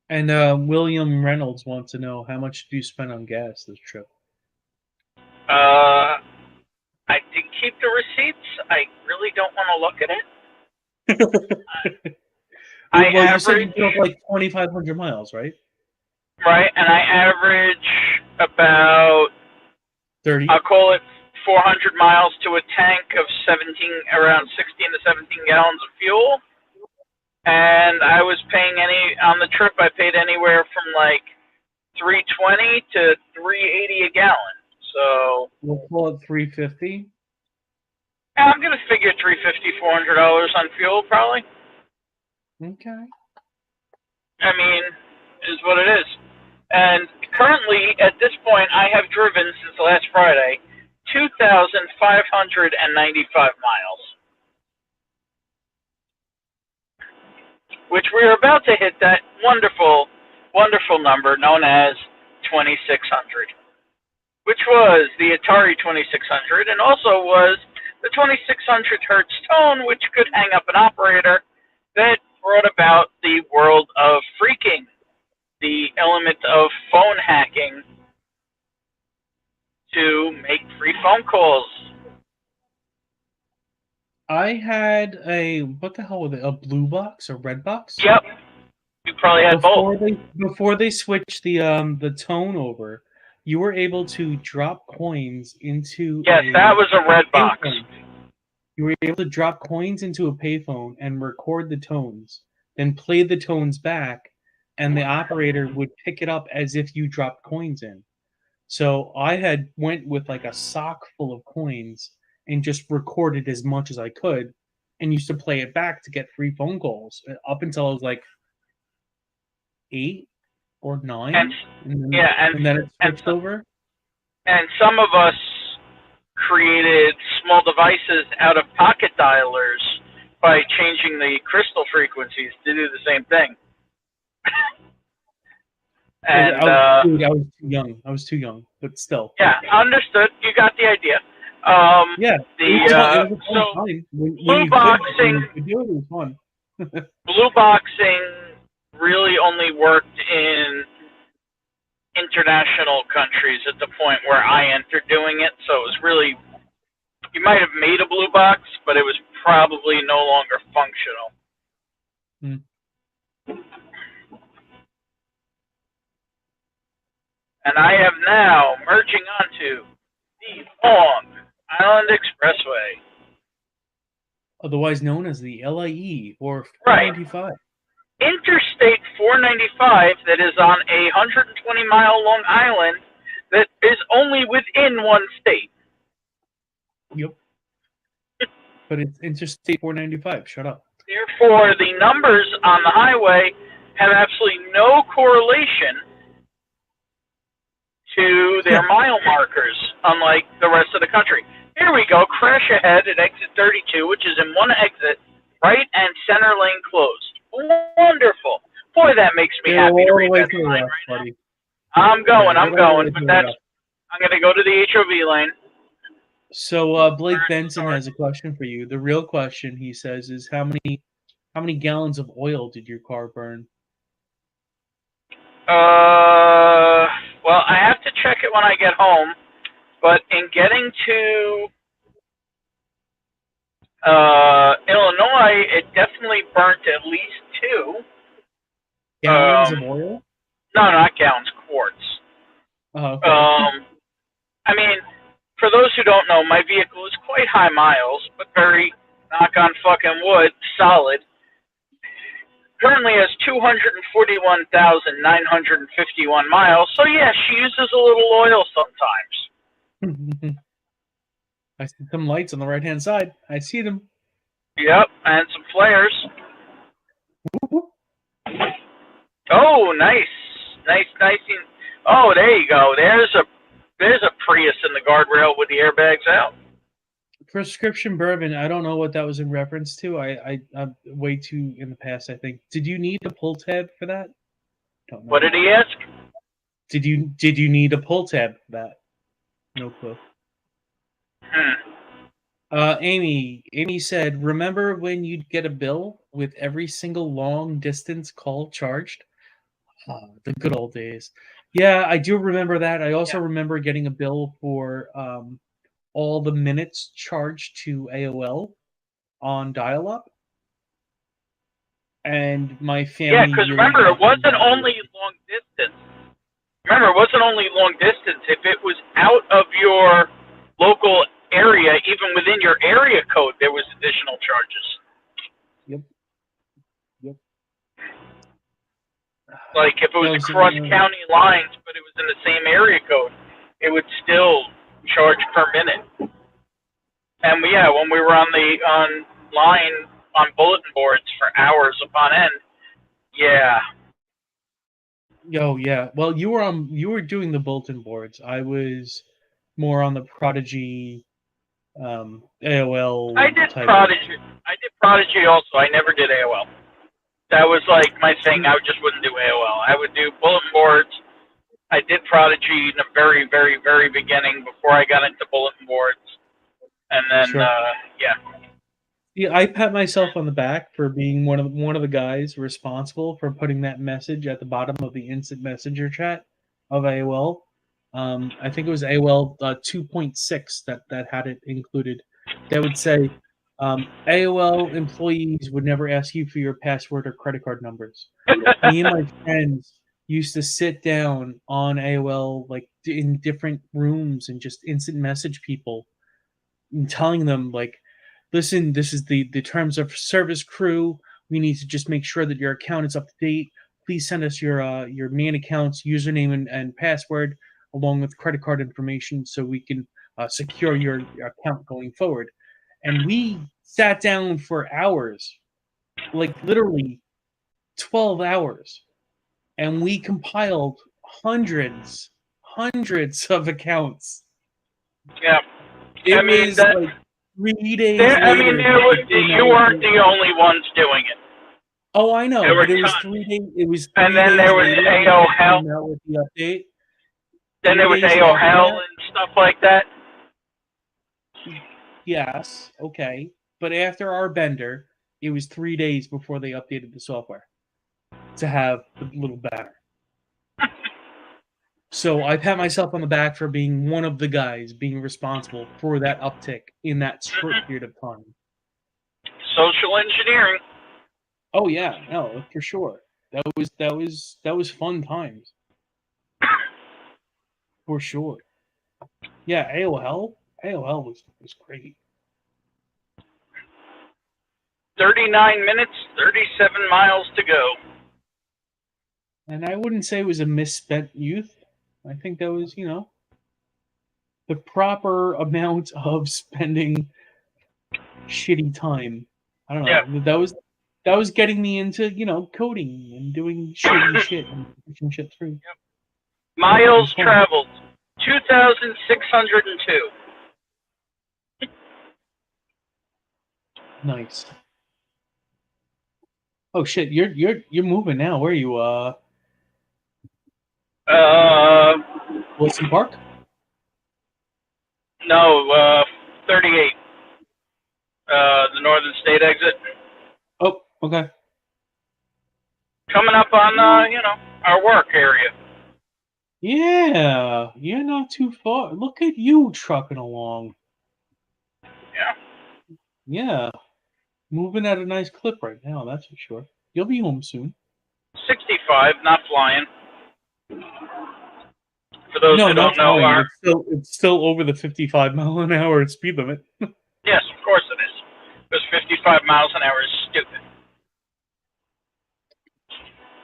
And William Reynolds wants to know how much do you spend on gas this trip? I did keep the receipts. I really don't want to look at it. I Well, you average, said you drove like 2,500 miles, right? right, and I average about, 30. I'll call it 400 miles to a tank of around 16 to 17 gallons of fuel. And I was paying on the trip, I paid anywhere from like $3.20 to $3.80 a gallon. So We'll call it 350. I'm going to figure $350, $400 on fuel probably. Okay. I mean, is what it is. And currently, at this point, I have driven since last Friday 2,595 miles, which we're about to hit that wonderful, wonderful number known as 2,600, which was the Atari 2600 and also was the 2600 hertz tone, which could hang up an operator that brought about the world of phreaking, the element of phone hacking to make free phone calls. I had what the hell was it? A blue box, a red box? Yep, you probably had both. Before they switched the tone over, you were able to drop coins into. Yes, that was a red box. You were able to drop coins into a payphone and record the tones, then play the tones back, and the operator would pick it up as if you dropped coins in. So I went with like a sock full of coins and just recorded as much as I could and used to play it back to get free phone calls up until I was like 8 or 9. And then it switched over. And some of us created small devices out of pocket dialers by changing the crystal frequencies to do the same thing. And I was too young. I was too young, but still. Yeah, understood. You got the idea. Yeah. It was a fun time. Blue boxing. It was fun. Blue boxing really only worked in international countries at the point where I entered doing it. So it was really, you might have made a blue box, but it was probably no longer functional. And I am now merging onto the Long Island Expressway, otherwise known as the LIE or 495. Right. Interstate 495 that is on a 120-mile Long Island that is only within one state. Yep. But it's Interstate 495. Shut up. Therefore, the numbers on the highway have absolutely no correlation to their mile markers, unlike the rest of the country. Here we go. Crash ahead at exit 32, which is in one exit, right and center lane closed. Wonderful. Boy, that makes me happy to read that line right now. I'm going, but I'm going to go to the HOV lane. So Blake Benson has a question for you. The real question, he says, is how many gallons of oil did your car burn? Well, I have to check it when I get home, but in getting to Illinois, it definitely burnt at least 2 gallons of oil. No, not gallons, quarts. Oh, okay. I mean, for those who don't know, my vehicle is quite high miles, but very, knock on fucking wood, solid. Currently has 241,951 miles, so yeah, she uses a little oil sometimes. I see some lights on the right-hand side. I see them. Yep, and some flares. Oh, nice. Oh, there you go. There's a Prius in the guardrail with the airbags out. Prescription bourbon. I don't know what that was in reference to. I'm way too in the past, I think. Did you need a pull tab for that? Don't know. What did he ask? Did you need a pull tab for that? No clue. Amy said, remember when you'd get a bill with every single long distance call charged? The good old days. Yeah, I do remember that. I also remember getting a bill for all the minutes charged to AOL on dial-up. And my family. Yeah, because remember, it wasn't only long distance. Remember, it wasn't only long distance. If it was out of your local area, even within your area code, there was additional charges. Yep. Like if it was across county lines, but it was in the same area code, it would still charge per minute. And when we were online on bulletin boards for hours upon end, Oh yeah. Well, you were doing the bulletin boards. I was more on the Prodigy, AOL. I did Prodigy also. I never did AOL. That was like my thing. I just wouldn't do AOL. I would do bulletin boards. I did Prodigy in the very, very, very beginning before I got into bulletin boards. And then, Yeah, I pat myself on the back for being one of the guys responsible for putting that message at the bottom of the instant messenger chat of AOL. I think it was AOL 2.6 that had it included. That would say AOL employees would never ask you for your password or credit card numbers. Me and my friends used to sit down on AOL like in different rooms and just instant message people and telling them like, listen, this is the terms of service crew. We need to just make sure that your account is up to date. Please send us your main account's username and password along with credit card information so we can secure your account going forward. And we sat down for hours, like literally 12 hours, and we compiled hundreds of accounts. Yeah. It was like 3 days later. You weren't the only ones doing it. Oh, I know, but it was 3 days. It was. And then there was AOL. With the update. Then there was AOL and stuff like that. Yes, okay, but after our bender, it was 3 days before they updated the software to have the little banner. So I pat myself on the back for being one of the guys being responsible for that uptick in that short period of time. Social engineering. Oh yeah, no, for sure. That was fun times. For sure. Yeah, AOL was great. 39 minutes, 37 miles to go. And I wouldn't say it was a misspent youth. I think that was, the proper amount of spending shitty time. I don't know. Yeah. That was getting me into, coding and doing shitty shit and pushing shit through. Yep. Miles traveled, 2,602. Nice. Oh shit, you're moving now. Where are you? Wilson Park? No, 38. The Northern State exit. Oh, okay. Coming up on our work area. Yeah, you're not too far. Look at you trucking along. Yeah. Yeah. Moving at a nice clip right now, that's for sure. You'll be home soon. 65, not flying. For those who don't know, it's still over the 55 mile an hour speed limit. Yes, of course it is. Because 55 miles an hour is stupid.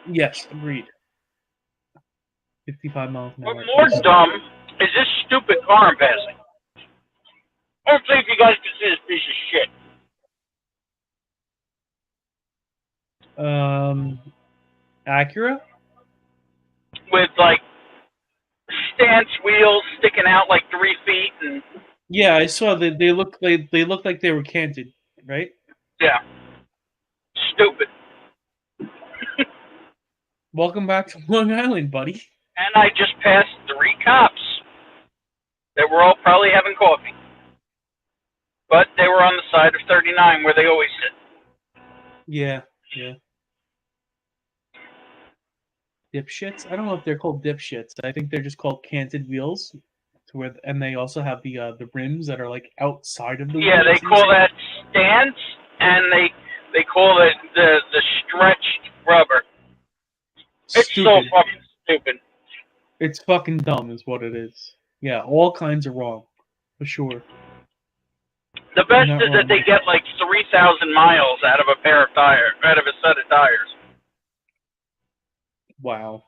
Yes, agreed. 55 miles an hour. What's more dumb is this stupid car I'm passing. I don't think you guys can see this piece of shit. Acura? With like stance wheels sticking out like 3 feet and. Yeah, I saw that they look like they were canted, right? Yeah. Stupid. Welcome back to Long Island, buddy. And I just passed 3 cops that were all probably having coffee. but they were on the side of 39 where they always sit. Yeah. Dipshits? I don't know if they're called dipshits. I think they're just called canted wheels. And they also have the rims that are like outside of the Yeah, wheels. they call that stance, and they call it the stretched rubber. It's so Stupid. fucking stupid. It's fucking dumb, is what it is. Yeah, all kinds are wrong, for sure. The You're best not is that wrong. they get like 3,000 miles out of a set of tires. Wow.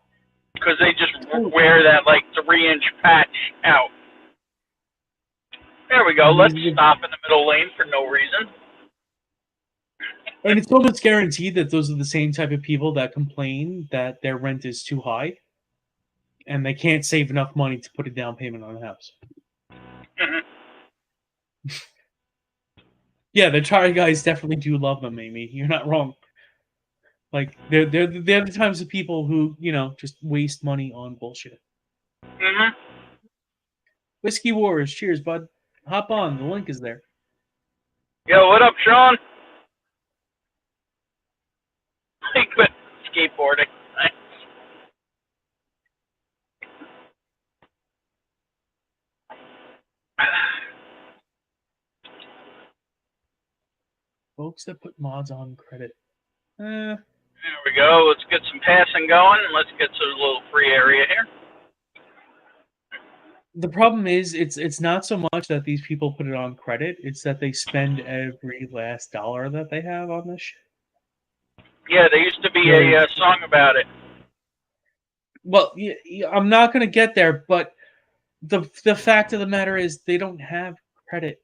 Because they just wear that like 3-inch patch out. There we go. Let's stop in the middle lane for no reason. And it's almost guaranteed that those are the same type of people that complain that their rent is too high, and they can't save enough money to put a down payment on a house. Mm-hmm. Yeah, the tire guys definitely do love them, Amy. You're not wrong. Like they're the types of people who just waste money on bullshit. Mm-hmm. Whiskey Wars, cheers, bud. Hop on, the link is there. Yo, what up, Sean? He quit skateboarding. Folks that put mods on credit. There we go. Let's get some passing going. Let's get to a little free area here. The problem is, it's not so much that these people put it on credit; it's that they spend every last dollar that they have on this shit. Yeah, there used to be a song about it. Well, I'm not going to get there, but the fact of the matter is, they don't have credit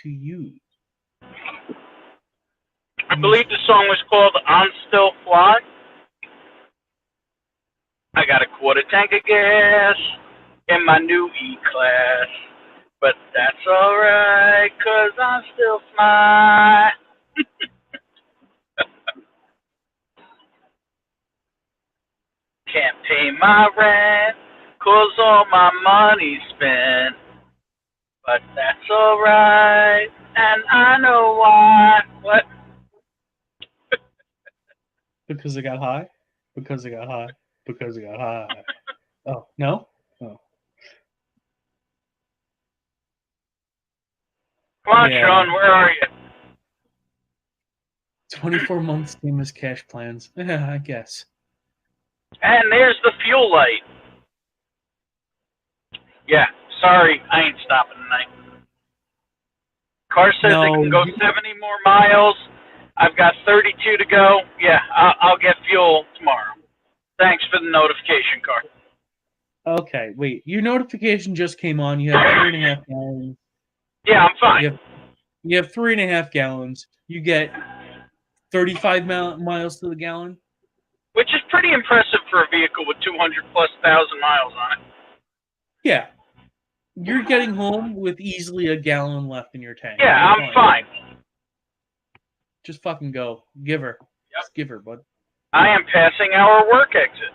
to use. I believe the song was called "I'm Still Fly." I got a quarter tank of gas in my new E-Class, but that's alright, 'cause I'm still fly. Can't pay my rent, 'cause all my money's spent, but that's alright, and I know why. What? Because it got high? Because it got high? Because it got high. Oh, no? Oh. Come on, Yeah. Sean, where are you? 24 months famous cash plans. Yeah, I guess. And there's the fuel light. Yeah, sorry, I ain't stopping tonight. Car says No, it can go 70 more miles. I've got 32 to go. Yeah, I'll get fuel tomorrow. Thanks for the notification, Car. Okay, wait. Your notification just came on. You have 3.5 gallons. Yeah, I'm fine. You have 3.5 gallons. You get 35 miles to the gallon. Which is pretty impressive for a vehicle with 200,000+ miles on it. Yeah. You're getting home with easily a gallon left in your tank. Yeah, I'm fine. Just fucking go. Give her. Yep. Just give her, bud. I am passing our work exit.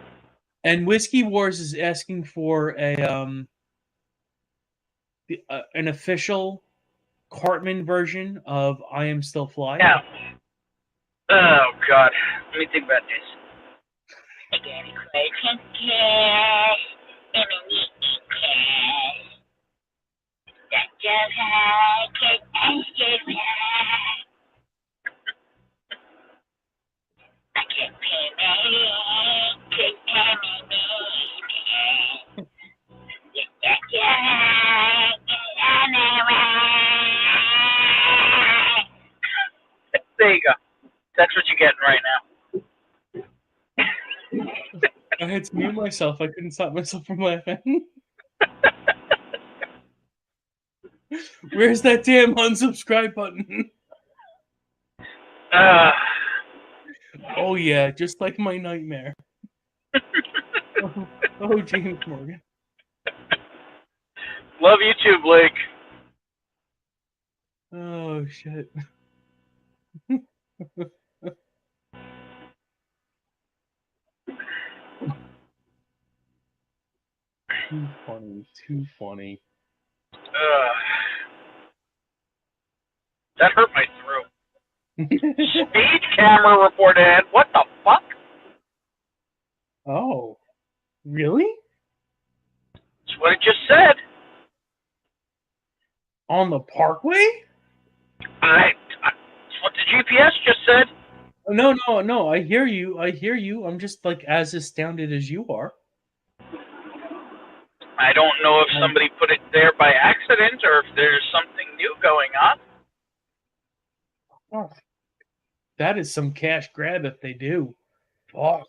And Whiskey Wars is asking for an official Cartman version of I Am Still Fly. Yeah. Oh, God. Let me think about this. I got a question cash. I'm a neat cash. That's just high, 'cause I'm still fly. I can't pay my rent, 'cause I'm a baby. That's just high, 'cause I'm a ride. There you go. That's what you're getting right now. I had to mute myself. I couldn't stop myself from laughing. Where's that damn unsubscribe button? Oh yeah, just like my nightmare. Oh, James Morgan. Love you too, Blake. Oh shit. Too funny. Too funny. That hurt my throat. Speed camera reported. What the fuck? Oh, really? That's what it just said. On the Parkway? That's what the GPS just said. No. I hear you. I'm just like as astounded as you are. I don't know if somebody put it there by accident or if there's something new going on. Oh, that is some cash grab if they do. Fuck.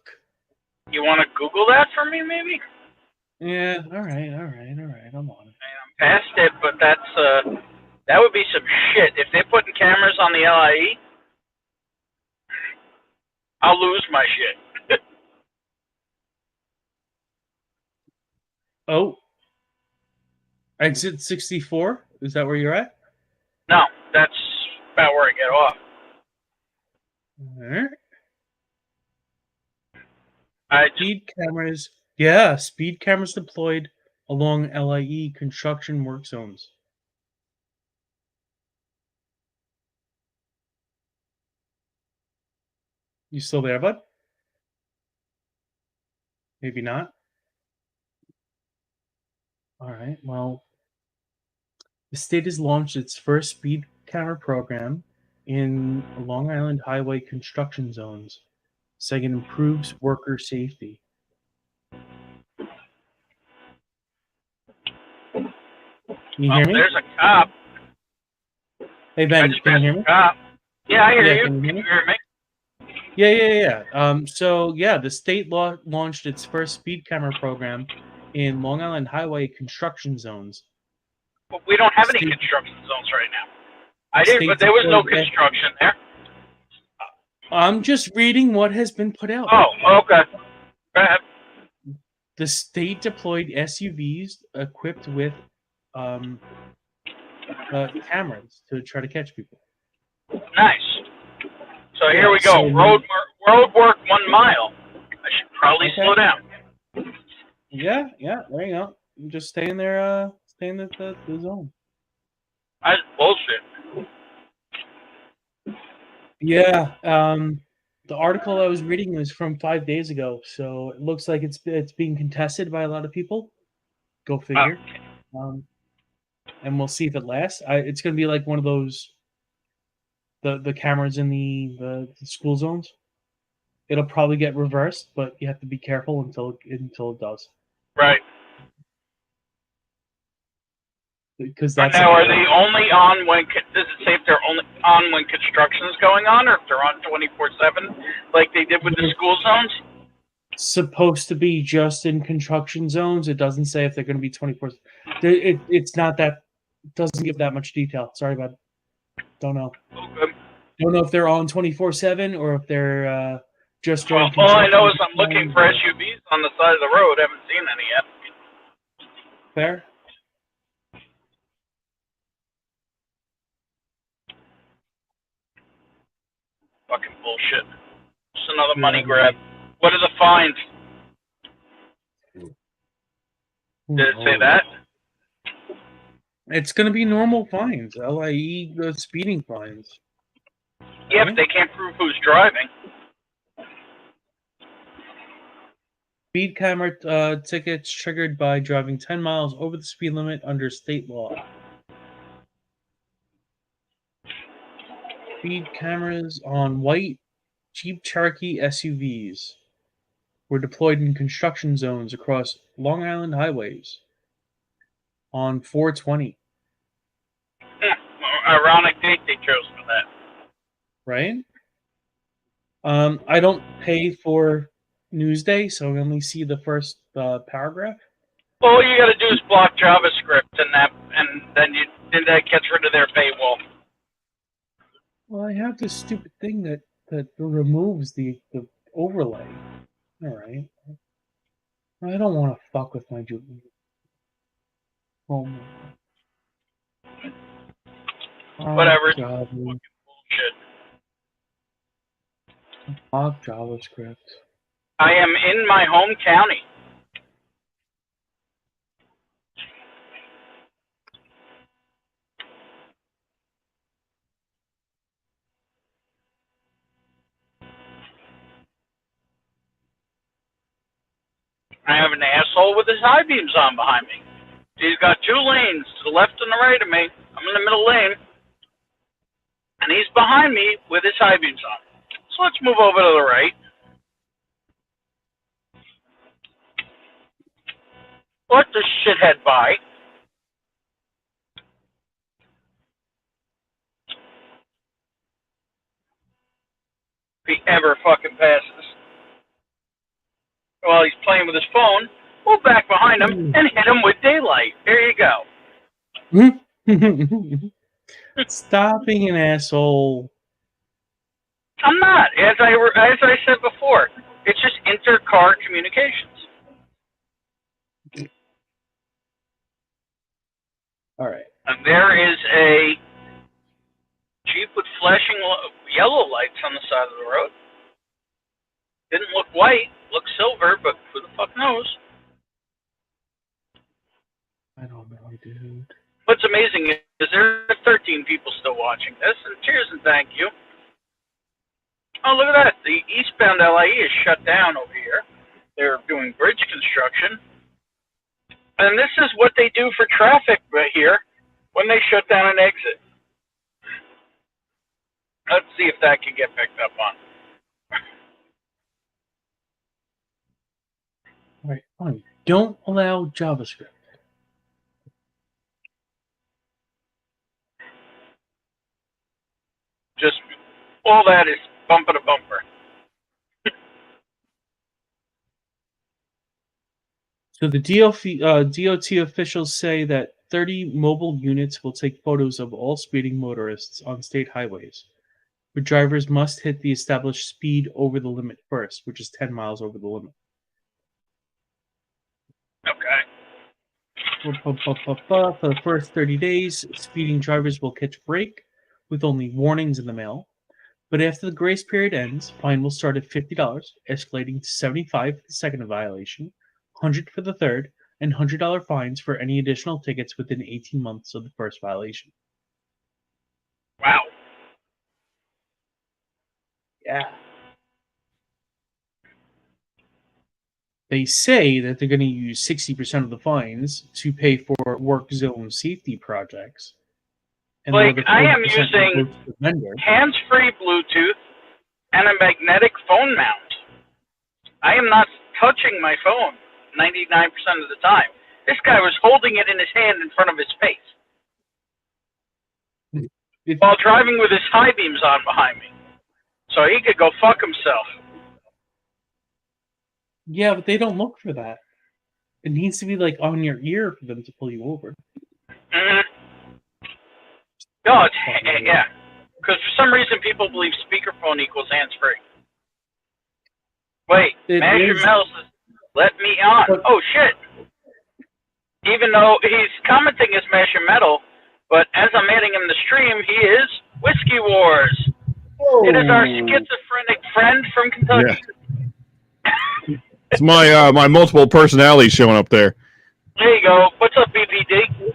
You want to Google that for me, maybe? Yeah. All right. I'm on it. I'm past it, but that would be some shit. If they're putting cameras on the LIE, I'll lose my shit. Oh. Exit 64? Is that where you're at? No, that's about where I get off. Alright. I Speed cameras. Yeah, speed cameras deployed along LIE construction work zones. You still there, bud? Maybe not. Alright, well, the state has launched its first speed camera program in Long Island highway construction zones, saying it improves worker safety. Can you hear me? There's a cop. Hey I Ben, just can you passed hear a me? cop. Yeah, I hear Yeah, you. can you hear Can me? you hear me? Yeah. The state launched its first speed camera program in Long Island highway construction zones. But we don't have any State- construction zones right now. I did, State but there was no deployed- construction there. I'm just reading what has been put out. Oh, okay. Go ahead. The state deployed SUVs equipped with cameras to try to catch people. Nice. So here we go. so- Road work 1 mile. I should probably Okay. slow down. Yeah, there you go. Just stay in there, stay in the zone. That's bullshit. Yeah, the article I was reading was from 5 days ago, so it looks like it's being contested by a lot of people. Go figure. And we'll see if it lasts. It's going to be like one of those the cameras in the school zones. It'll probably get reversed, but you have to be careful until it does. Right. Because But that's now, are they only on when? Does it say if they're only on when construction's going on, or if they're on 24/7, like they did with the school zones? supposed to be just in construction zones. It doesn't say if they're going to be 24. It's not that. Doesn't give that much detail. Sorry, bud. Don't know. Okay. Don't know if they're on 24/7 or if they're just during. Well, all I know is I'm construction looking zones for or- SUVs on the side of the road. Haven't seen any yet. Fair. Fucking bullshit. Just another money grab. What are the fines? Did it say that? It's going to be normal fines. LIE the speeding fines. Yeah, but they can't prove who's driving. Speed camera tickets triggered by driving 10 miles over the speed limit under state law. Speed cameras on white Jeep Cherokee SUVs were deployed in construction zones across Long Island highways on 4/20. Ironic date they chose for that. Right? I don't pay for Newsday, so I only see the first paragraph. Well, all you got to do is block JavaScript, and then that gets rid of their paywall. Well, I have this stupid thing that removes the overlay. All right. I don't want to fuck with my Jupyter. Oh my God. Whatever. Java, Bullshit. JavaScript. I am in my home county. I have an asshole with his high beams on behind me. He's got 2 lanes to the left and the right of me. I'm in the middle lane. And he's behind me with his high beams on. So let's move over to the right. Let this shithead by. If he ever fucking passes. While he's playing with his phone, we'll back behind him and hit him with daylight. There you go. Stop being an asshole. I'm not. As I said before, it's just inter-car communications. All right. And there is a Jeep with flashing yellow lights on the side of the road. Didn't look white, looked silver, but who the fuck knows? I don't know, dude. What's amazing is there are 13 people still watching this, and cheers and thank you. Oh, look at that. The eastbound LIE is shut down over here. They're doing bridge construction. And this is what they do for traffic right here when they shut down an exit. Let's see if that can get picked up on. All right, fine. Don't allow JavaScript. Just all that is bumper to bumper. So the DOT officials say that 30 mobile units will take photos of all speeding motorists on state highways, but drivers must hit the established speed over the limit first, which is 10 miles over the limit. Okay. For the first 30 days, speeding drivers will catch a break with only warnings in the mail. But after the grace period ends, fine will start at $50, escalating to $75 for the second violation, $100 for the third, and $100 fines for any additional tickets within 18 months of the first violation. Wow. Yeah. They say that they're going to use 60% of the fines to pay for work zone safety projects. And Like, the other I am 40% using goes to the vendor. hands-free Bluetooth and a magnetic phone mount. I am not touching my phone 99% of the time. This guy was holding it in his hand in front of his face while driving with his high beams on behind me. So he could go fuck himself. Yeah, but they don't look for that. It needs to be like on your ear for them to pull you over. Mm-hmm. No, it's, yeah. Because for some reason people believe speakerphone equals hands-free. Wait, Masher Metal says, let me on. Oh, shit. Even though he's commenting as Masher Metal, but as I'm adding him the stream, he is Whiskey Wars. Oh. It is our schizophrenic friend from Kentucky. Yeah. It's my my multiple personalities showing up there. There you go. What's up, BPD?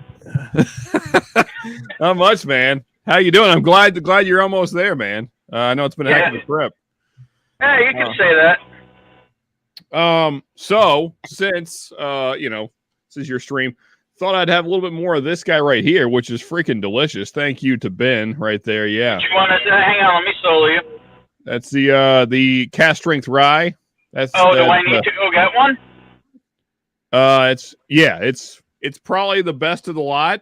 Not much, man. How you doing? I'm glad you're almost there, man. I know it's been a heck of a trip. Yeah, you can say that. So since this is your stream, thought I'd have a little bit more of this guy right here, which is freaking delicious. Thank you to Ben right there. Yeah. You want to hang on? Let me solo you. That's the cast strength rye. Do I need to go get one? It's probably the best of the lot.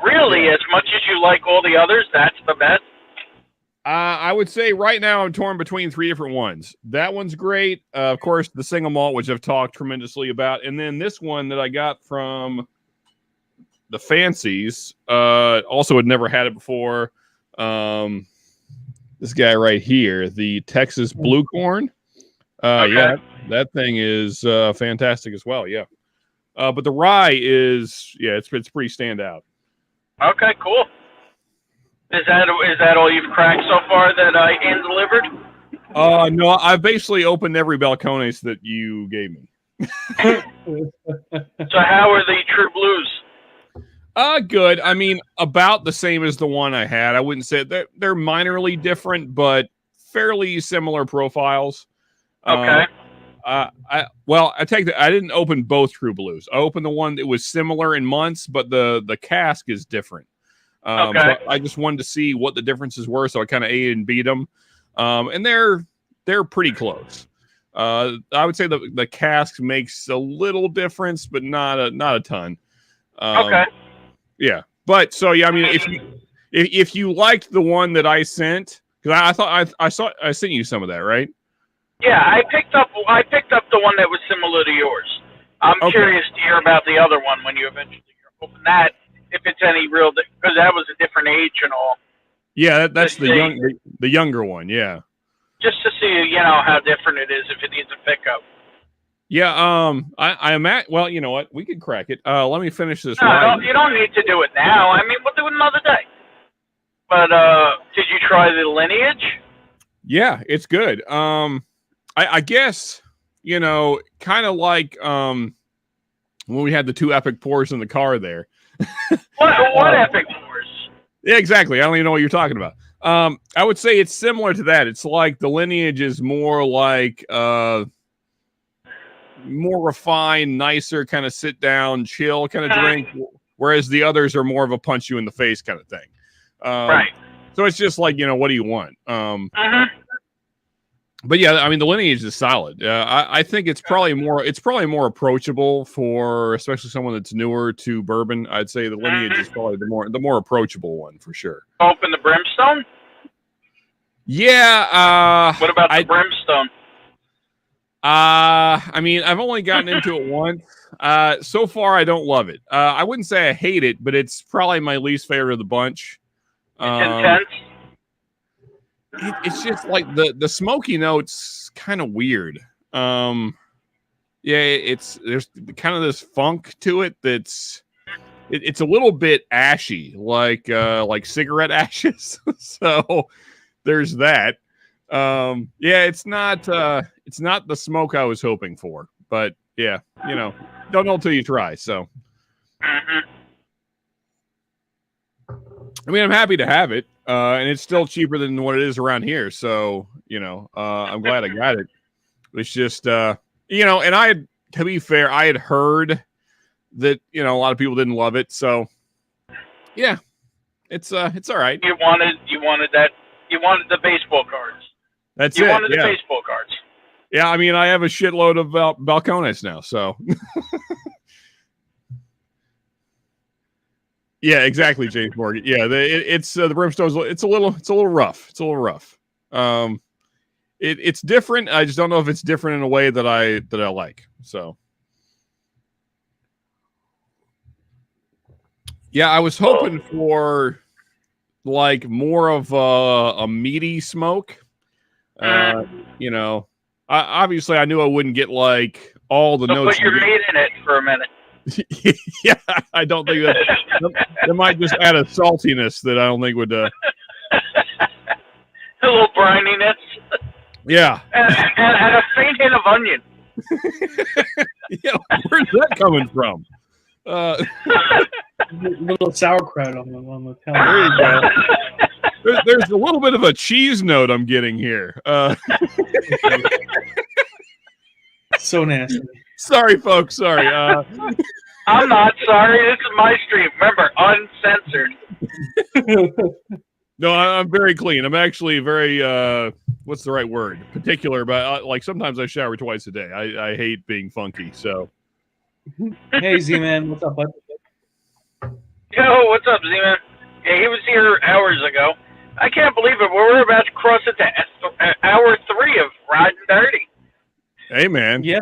Really, as much as you like all the others, that's the best? I would say right now I'm torn between 3 different ones. That one's great. Of course, the single malt, which I've talked tremendously about. And then this one that I got from the Fancies. Also had never had it before. This guy right here, the Texas Blue Corn. Okay. Yeah, that thing is fantastic as well. Yeah. But the rye is, it's pretty standout. Okay, cool. Is that all you've cracked so far that I hand delivered? No, I've basically opened every Balcones that you gave me. So how are the True Blues? Good. I mean, about the same as the one I had. I wouldn't say they're minorly different, but fairly similar profiles. Okay. I take that. I didn't open both True Blues. I opened the one that was similar in months, but the cask is different. Okay. But I just wanted to see what the differences were, so I kind of A and B'd them, and they're pretty close. I would say the cask makes a little difference, but not a ton. Okay. Yeah, but so yeah, I mean, if you liked the one that I sent, because I thought I sent you some of that, right? Yeah, I picked up the one that was similar to yours. I'm curious to hear about the other one when you eventually open that, if it's any real, because that was a different age and all. Yeah, that's the younger one. Yeah. Just to see, how different it is, if it needs a pickup. Yeah. I'm at. Well, you know what? We could crack it. Let me finish this. No, you don't need to do it now. I mean, we'll do it another day. But did you try the Lineage? Yeah, it's good. I guess, kind of like when we had the 2 epic pours in the car there. What epic pours? Yeah, exactly. I don't even know what you're talking about. I would say it's similar to that. It's like the Lineage is more like more refined, nicer, kind of sit down, chill kind of drink, whereas the others are more of a punch you in the face kind of thing. Right. So it's just like, what do you want? But yeah, I mean, the Lineage is solid. I think it's probably more approachable for especially someone that's newer to bourbon. I'd say the Lineage is probably the more approachable one for sure. Open the Brimstone? Yeah. What about the Brimstone? I mean, I've only gotten into it once. So far, I don't love it. I wouldn't say I hate it, but it's probably my least favorite of the bunch. It's intense. It's just like the smoky notes kind of weird. Yeah, there's kind of this funk to it that's it's a little bit ashy, like cigarette ashes. So there's that. Yeah, it's not the smoke I was hoping for, but yeah, don't know till you try. So, I mean, I'm happy to have it, and it's still cheaper than what it is around here. So, I'm glad I got it. It's just, and to be fair, I had heard that a lot of people didn't love it. So, yeah, it's all right. You wanted the baseball cards. That's you it. wanted the Yeah. baseball cards. Yeah, I mean, I have a shitload of balcones now, so. Yeah, exactly, James Morgan. Yeah, it's the Brimstone's. It's a little rough. It's a little rough. It's different. I just don't know if it's different in a way that I like. So. Yeah, I was hoping for like more of a meaty smoke. Obviously I knew I wouldn't get like all the notes. Put your meat in it for a minute. Yeah, I don't think that might just add a saltiness that I don't think would. A little brininess. Yeah. And a faint hint of onion. Yeah, where's that coming from? Little sauerkraut on the tail. There you go. There's a little bit of a cheese note I'm getting here. So nasty. Sorry, folks. Sorry. I'm not sorry. This is my stream. Remember, uncensored. No, I'm very clean. I'm actually very, what's the right word? Particular, but like sometimes I shower twice a day. I hate being funky, so. Hey, Z-Man. What's up, bud? Yo, what's up, Z-Man? Yeah, he was here hours ago. I can't believe it. We're about to cross into hour 3 of Ridin Dirty. Hey, man. Yeah.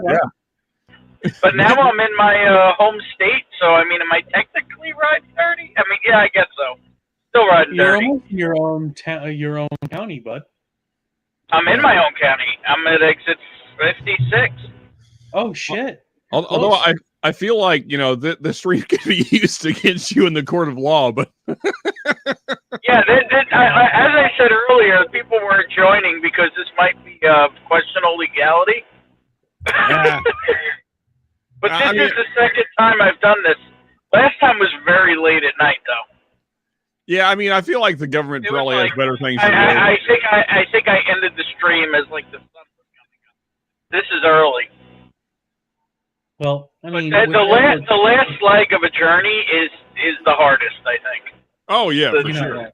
But now I'm in my home state, so I mean, am I technically Ridin Dirty? I mean, yeah, I guess so. Still Ridin You're Dirty. almost in your own county, bud. I'm in my own county. I'm at exit 56. Oh shit! Although I feel like the stream can be used against you in the court of law, but Yeah, as I said earlier, people were joining because this might be questionable legality. But this is the second time I've done this. Last time was very late at night, though. Yeah, I mean, I feel like the government probably has better things to do. I think I ended the stream as like the sun was coming up. This is early. Well, I mean, The last leg of a journey is the hardest, I think. Oh yeah, for you're not sure. wrong.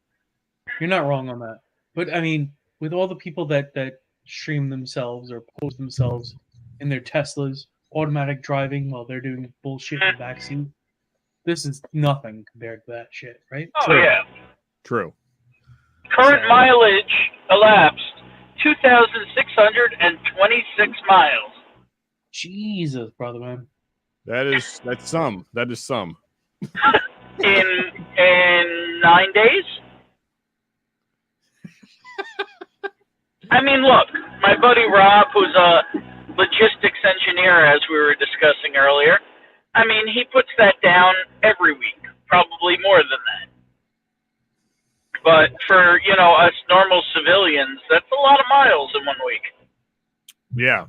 You're not wrong on that. But I mean, with all the people that stream themselves or post themselves in their Teslas, automatic driving while they're doing bullshit in the backseat, this is nothing compared to that shit, right? Oh, True. yeah. True. Current mileage elapsed 2,626 miles. Jesus, brother man. That's some. That is some. in 9 days. I mean, look, my buddy Rob, who's a logistics engineer, as we were discussing earlier, I mean, he puts that down every week, probably more than that. But for, us normal civilians, that's a lot of miles in 1 week. Yeah.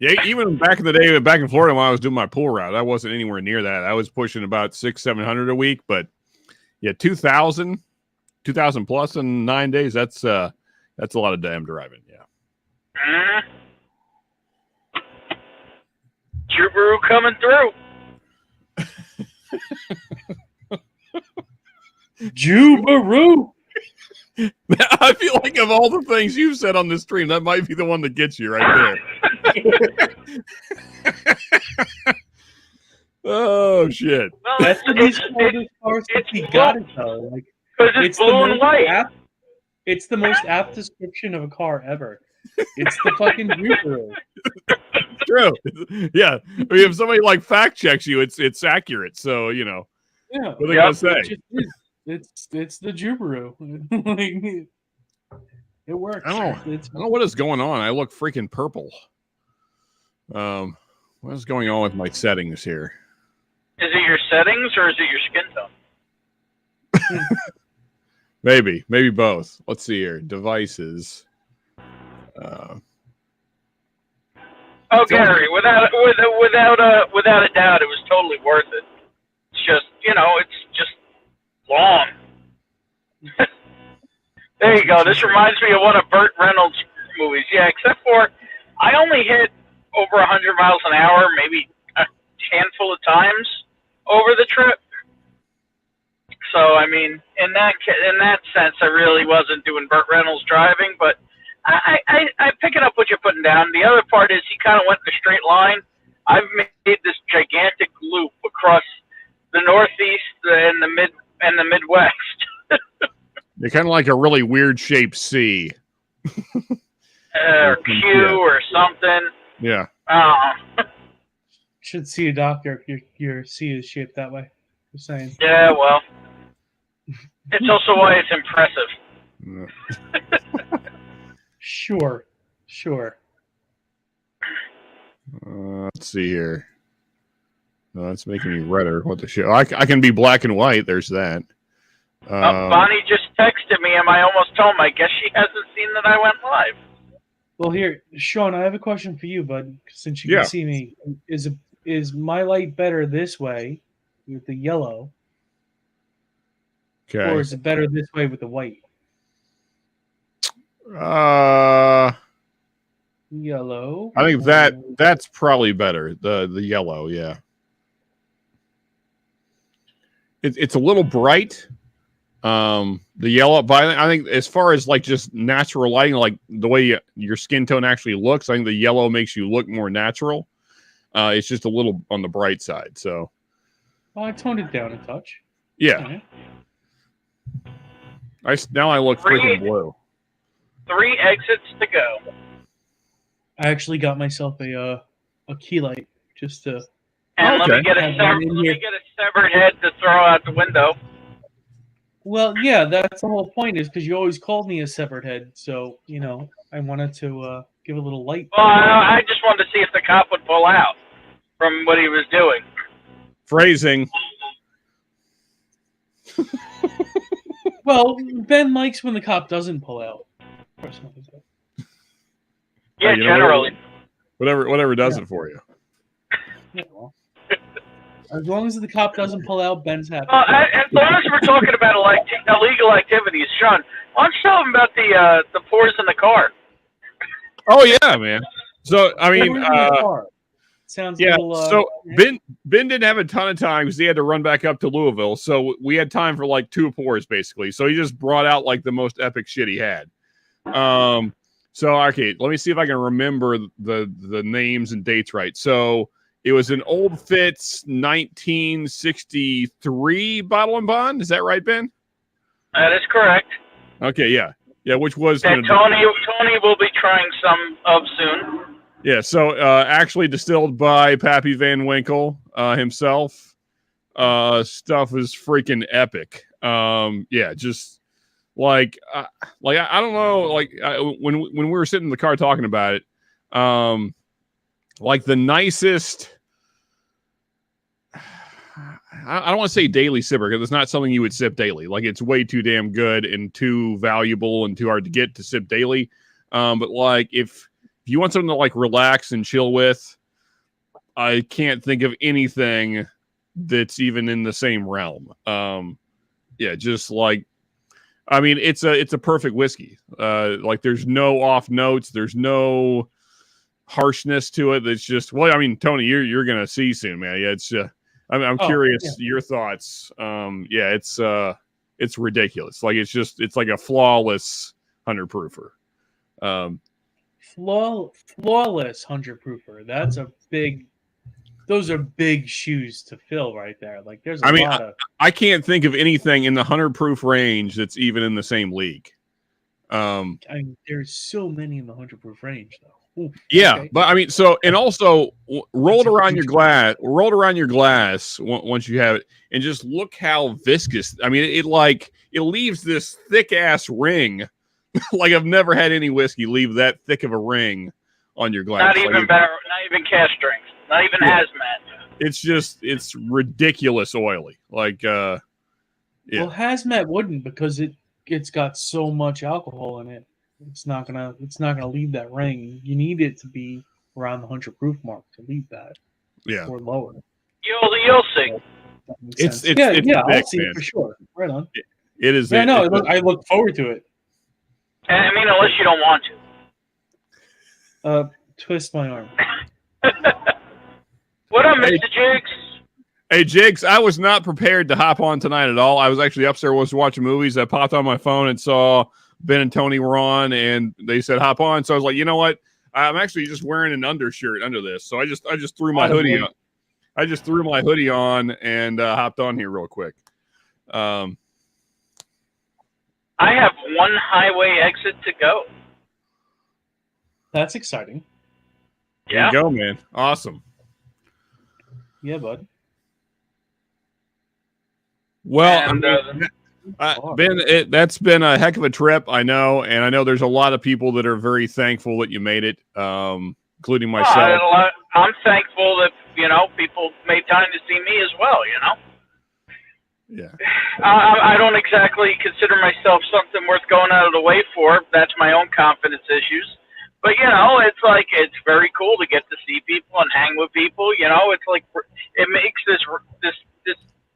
Yeah, even back in the day, back in Florida when I was doing my pool route, I wasn't anywhere near that. I was pushing about 600-700 a week, but yeah, 2,000 plus in 9 days. That's a lot of damn driving. Yeah. Subaru coming through. Jubaru. I feel like of all the things you've said on this stream, that might be the one that gets you right there. Oh shit! Well, That's what these cars got it though. Like, it's blue and white. It's the most apt description of a car ever. It's the fucking Jubaru. True. Yeah. I mean, if somebody like fact checks you, it's accurate. So Yeah. What are they gonna say? It's the Jubaru. It works. I don't know what is going on. I look freaking purple. What is going on with my settings here? Is it your settings or is it your skin tone? Maybe both. Let's see here. Devices. Gary, without a doubt, it was totally worth it. It's just, it's just long. There you go. This reminds me of one of Burt Reynolds' movies. Yeah, except for I only hit over 100 miles an hour, maybe a handful of times over the trip. So, I mean, in that sense, I really wasn't doing Burt Reynolds driving, but I picking up what you're putting down. The other part is he kind of went in a straight line. I've made this gigantic loop across the Northeast and the Midwest. They're kind of like a really weird shaped C. Or Q or something. Yeah. Should see a doctor if your C is shaped that way. Just saying. Yeah, well, it's also why it's impressive. Sure. Let's see here. No, that's making me redder. What the shit? I can be black and white. There's that. Bonnie just texted me, and I almost told him. I guess she hasn't seen that I went live. Well, here, Sean, I have a question for you, bud. Since you can see me, is my light better this way with the yellow, or is it better this way with the white? Yellow. I think that's probably better. The yellow, yeah. It's a little bright. The yellow, but I think as far as like just natural lighting, like the way your skin tone actually looks, I think the yellow makes you look more natural. It's just a little on the bright side. So, well, I toned it down a touch. Yeah. Now I look freaking blue. 3 exits to go. I actually got myself a key light just to. And let me get a severed head to throw out the window. Well, yeah, that's the whole point. Is because you always called me a severed head, so I wanted to give a little light. Well, I just wanted to see if the cop would pull out from what he was doing. Phrasing. Well, Ben likes when the cop doesn't pull out. Yeah, generally. Whatever does it for you. Yeah, well. As long as the cop doesn't pull out, Ben's happy. As long as we're talking about illegal activities, Sean, why don't you tell him about the pores in the car? Oh yeah, man. So I mean, Or in the car. Sounds yeah. a little. So Ben didn't have a ton of time because he had to run back up to Louisville. So we had time for like 2 pours basically. So he just brought out like the most epic shit he had. So okay, let me see if I can remember the names and dates right. So it was an Old Fitz 1963 bottle and bond. Is that right, Ben? That is correct. Okay, yeah, which was And Tony will be trying some of soon. Yeah, so actually distilled by Pappy Van Winkle himself. Stuff is freaking epic. Yeah, just like I don't know, like when we were sitting in the car talking about it, like the nicest. I don't want to say daily sipper because it's not something you would sip daily. Like it's way too damn good and too valuable and too hard to get to sip daily. But like if you want something to like relax and chill with, I can't think of anything that's even in the same realm. Yeah, just like I mean, it's a perfect whiskey. Like there's no off notes, there's no harshness to it. It's just well, I mean, Tony, you're gonna see soon, man. Yeah, it's I'm curious your thoughts. Yeah, it's ridiculous. Like it's like a flawless 100 proofer. Flawless 100 proofer. Those are big shoes to fill right there. Like there's a lot of. I can't think of anything in the 100 proof range that's even in the same league. I mean, there's so many in the 100 proof range though. Ooh, yeah, okay. but I mean, so and also rolled around your glass once you have it, and just look how viscous. I mean, it leaves this thick ass ring. Like I've never had any whiskey leave that thick of a ring on your glass. Not even cast strength, not even hazmat. It's ridiculous oily. Like yeah. Well, hazmat wouldn't because it's got so much alcohol in it. It's not gonna leave that ring. You need it to be around the 100 proof mark to leave that. Yeah. Or lower. You'll see. It's thick, I'll see man. it for sure. Right on. It is. Yeah, I look forward to it. I mean, unless you don't want to. Twist my arm. What up, Mr. Jigs? Hey, Jigs, I was not prepared to hop on tonight at all. I was actually upstairs watching movies. I popped on my phone and saw Ben and Tony were on, and they said hop on. So I was like, you know what? I'm actually just wearing an undershirt under this. So I just threw my hoodie on. I just threw my hoodie on and hopped on here real quick. I have one highway exit to go. That's exciting. Yeah. There you go, man. Awesome. Yeah, bud. Well, And, Ben, that's been a heck of a trip, I know, and I know there's a lot of people that are very thankful that you made it, including myself. I'm thankful that people made time to see me as well. Yeah. I don't exactly consider myself something worth going out of the way for. That's my own confidence issues. But it's like it's very cool to get to see people and hang with people. It's like it makes this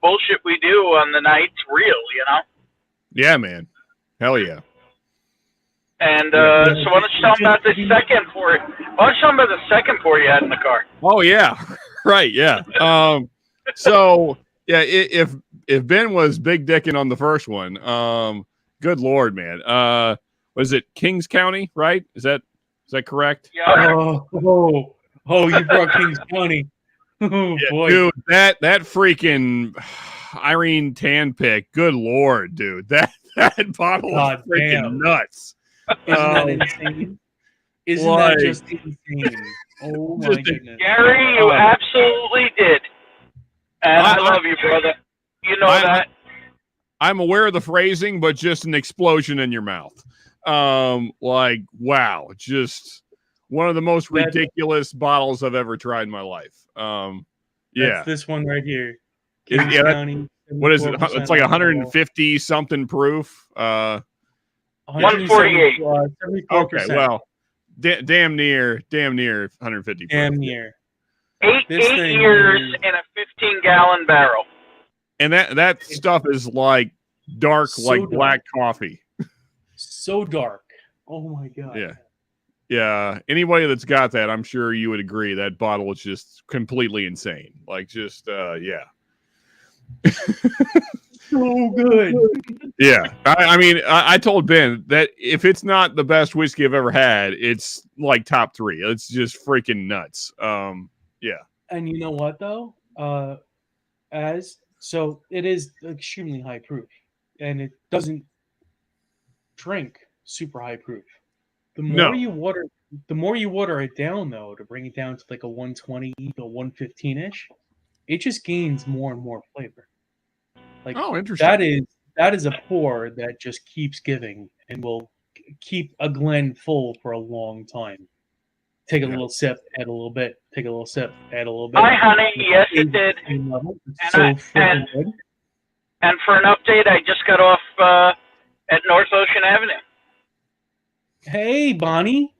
bullshit we do on the nights real. Yeah, man. Hell yeah. And so why don't you tell me about the second pour? Why don't you tell me about the second pour you had in the car? Oh yeah, right. Yeah. So yeah, if Ben was big dicking on the first one, good Lord, man. Was it Kings County? Right? Is that correct? Yeah. Oh! You brought Kings County. Oh yeah, boy, dude, that freaking Irene Tan pick. Good Lord, dude, that bottle is freaking nuts. Isn't that insane? Isn't that just insane? Oh my goodness, Gary, you absolutely did. And I love you, brother. You know that. I'm aware of the phrasing, but just an explosion in your mouth. Like, wow, just one of the most ridiculous bottles I've ever tried in my life. Yeah, that's this one right here. What is it? It's like 150 something proof. 148. Okay, well, damn near 150 proof. Damn near. 8 years in a 15-gallon barrel. And that stuff is like dark, So like dark. black coffee. So dark. Oh my god. Yeah. Yeah, anybody that's got that, I'm sure you would agree that bottle is just completely insane. Like, just yeah. So good. Yeah, I mean, I told Ben that if it's not the best whiskey I've ever had, it's like top 3. It's just freaking nuts. Yeah. And you know what though? So it is extremely high proof, and it doesn't drink super high proof. The more No. you water it down though, to bring it down to like a 120 to 115 ish, it just gains more and more flavor. Like Oh, interesting. that is a pour that just keeps giving and will keep a Glen full for a long time. Take a Yeah. little sip, add a little bit. Take a little sip, add a little bit. Hi, honey. Yes, it did. Same level. It's And so I- freaking good. And for an update, I just got off at North Ocean Avenue. Hey, Bonnie.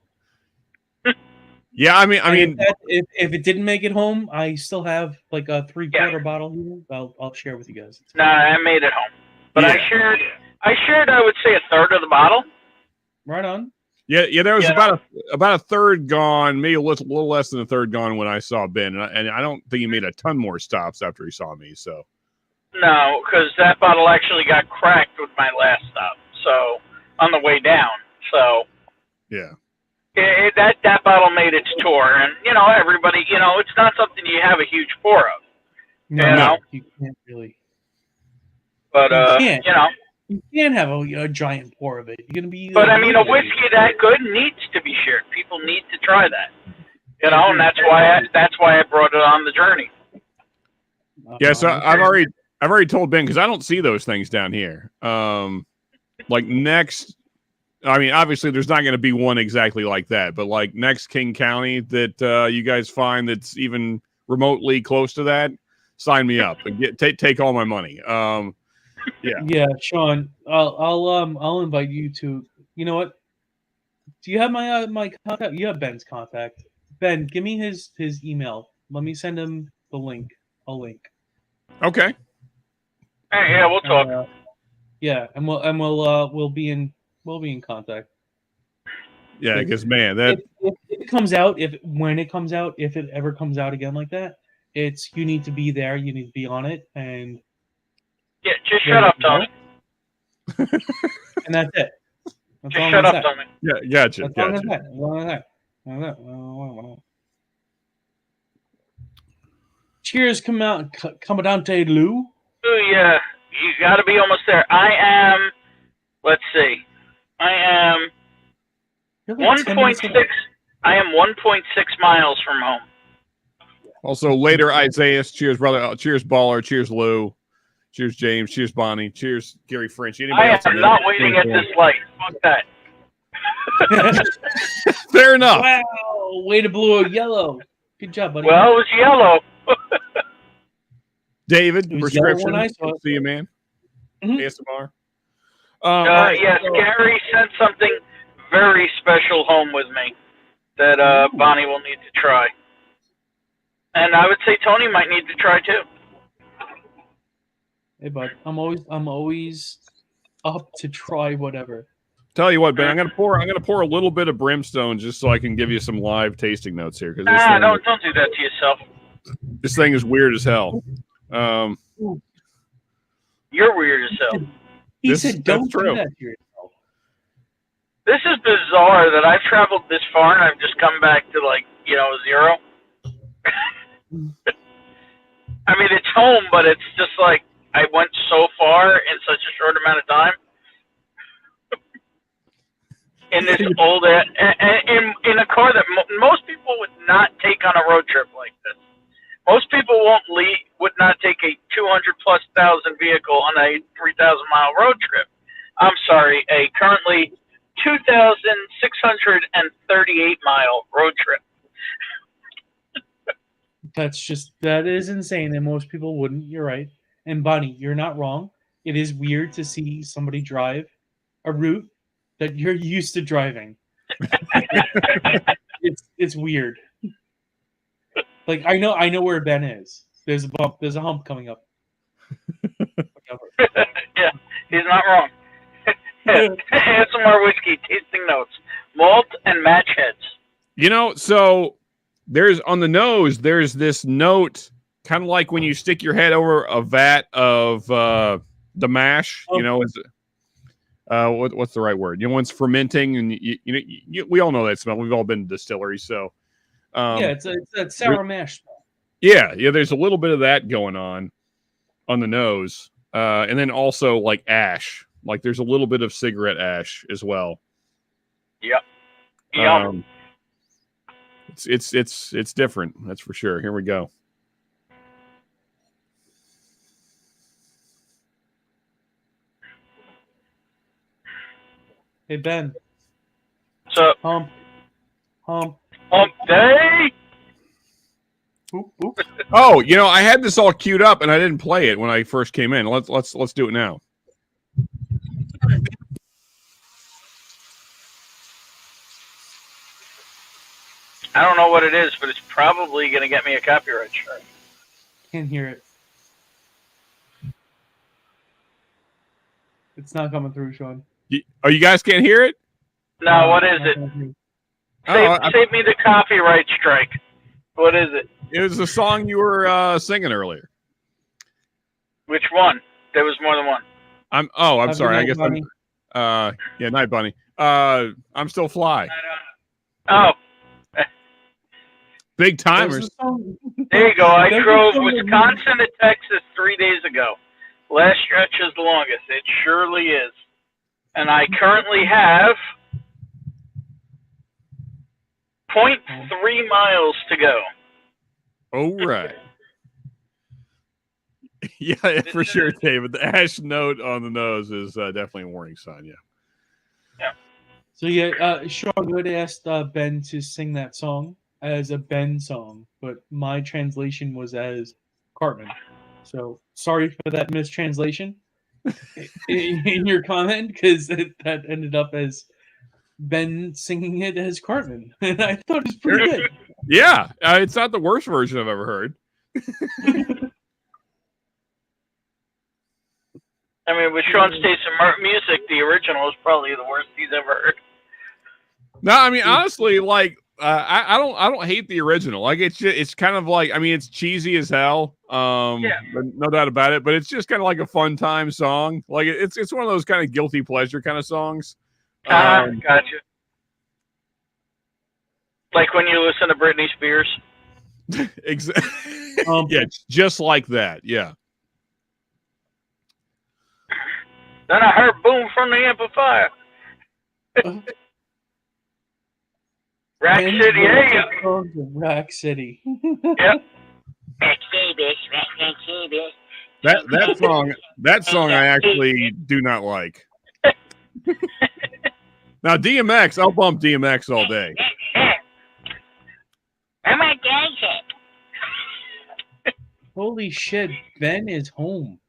Yeah, I mean, If it didn't make it home, I still have like a 3/4 bottle here. I'll share with you guys. No, I made it home, but Yeah. I shared. I would say a third of the bottle. Right on. yeah, there was Yeah. about a third gone, maybe a little less than a third gone when I saw Ben, and I don't think he made a ton more stops after he saw me. So No, because that bottle actually got cracked with my last stop. So on the way down. So yeah, that bottle made its tour, and everybody, it's not something you have a huge pour of. No, you can't really. But You can't. You can't have a giant pour of it. You're gonna be. But I mean, a whiskey that good needs to be shared. People need to try that. And that's why I brought it on the journey. yeah. So I've already told Ben, because I don't see those things down here. Like next, I mean, obviously there's not going to be one exactly like that, but like next King County that you guys find that's even remotely close to that, sign me up and take all my money. Yeah, Sean. I'll invite you to. You know what? Do you have my my contact? You have Ben's contact. Ben, give me his email. Let me send him the link. A link. Okay. Hey, yeah, we'll talk. Yeah, and we'll be in contact. Yeah, because man, that If it comes out, when it comes out, if it ever comes out again like that, it's you need to be there. You need to be on it, and Yeah, just shut up, Tony. and that's it. That's Just all shut I'm up, saying. Tony. yeah, gotcha. That's all I'm Gotcha. saying. That's all I'm saying. That's it. Cheers, Commandante Lou. Oh, yeah, you got to be almost there. I am. Let's see. I am You're like 10 minutes 1.6. away. I am 1.6 miles from home. Also, later, Isaiah. Cheers, brother. Cheers, baller. Cheers, Lou. Cheers, James. Cheers, Bonnie. Cheers, Gary French. Anybody I else? am not waiting at this light. Fuck that. Fair enough. Wow, way to blow a yellow. Good job, buddy. Well, it was yellow. David, It was yellow prescription. when I saw it. See you, man. Mhm. ASMR. All right, Yes, so- Gary sent something very special home with me that Bonnie will need to try. And I would say Tony might need to try too. Hey, bud. I'm always up to try whatever. Tell you what, Ben, I'm gonna pour a little bit of brimstone just so I can give you some live tasting notes here, because Don't do that to yourself. this thing is weird as hell. You're weird as hell. He This- said, "Don't that's true. do that to yourself." This is bizarre that I've traveled this far and I've just come back to zero. I mean, it's home, but it's just like I went so far in such a short amount of time. In this old, in a car that most people would not take on a road trip like this. Most people would not take a 200,000+ vehicle on a 3,000-mile road trip. I'm sorry, a currently 2,638-mile road trip. That is insane, and most people wouldn't. You're right. And Bonnie, you're not wrong. It is weird to see somebody drive a route that you're used to driving. It's weird. Like I know where Ben is. There's a bump. There's a hump coming up. Yeah, he's not wrong. ASMR whiskey tasting notes. malt and match heads. You know, so there's on the nose, there's this note, kind of like when you stick your head over a vat of the mash. You know, is what's the right word? You know, when it's fermenting, and we all know that smell. We've all been to distilleries, so yeah, it's a sour mash smell. Yeah, there's a little bit of that going on the nose, and then also like ash. Like there's a little bit of cigarette ash as well. Yep. Yum. It's different. That's for sure. Here we go. Hey Ben. So Hump day. Oop, oop. Oh, you know, I had this all queued up and I didn't play it when I first came in. Let's do it now. I don't know what it is, but it's probably going to get me a copyright strike. Can't hear it. It's not coming through, Sean. Oh, you guys can't hear it? No, what is it? Save me the copyright strike. What is it? It was the song you were singing earlier. Which one? There was more than one. I'm Have sorry. a I night, guess Bunny. yeah, Night Bunny. I'm still fly. Oh, Big There's timers. a song- there you go. I There's a drove song that Wisconsin to Texas 3 days ago. Last stretch is the longest. It surely is. And I currently have 0.3 miles to go. Oh, right. Yeah, for sure, David. The ash note on the nose is definitely a warning sign. Yeah. So yeah, Sean, you had asked Ben to sing that song as a Ben song, but my translation was as Cartman. So sorry for that mistranslation in your comment, because that ended up as Ben singing it as Cartman, and I thought it was pretty good. Yeah, it's not the worst version I've ever heard. I mean, with Sean's taste in music, the original is probably the worst he's ever heard. No, I mean honestly, like I don't hate the original. Like it's kind of like, I mean, it's cheesy as hell. Yeah. No doubt about it. But it's just kind of like a fun time song. Like it's one of those kind of guilty pleasure kind of songs. Gotcha. Like when you listen to Britney Spears. Exactly. Yeah, it's just like that. Yeah. Then I heard boom from the amplifier. Rack Ben's City, version yeah. of Rack City. Yep. That song I actually do not like. Now DMX, I'll bump DMX all day. Holy shit, Ben is home.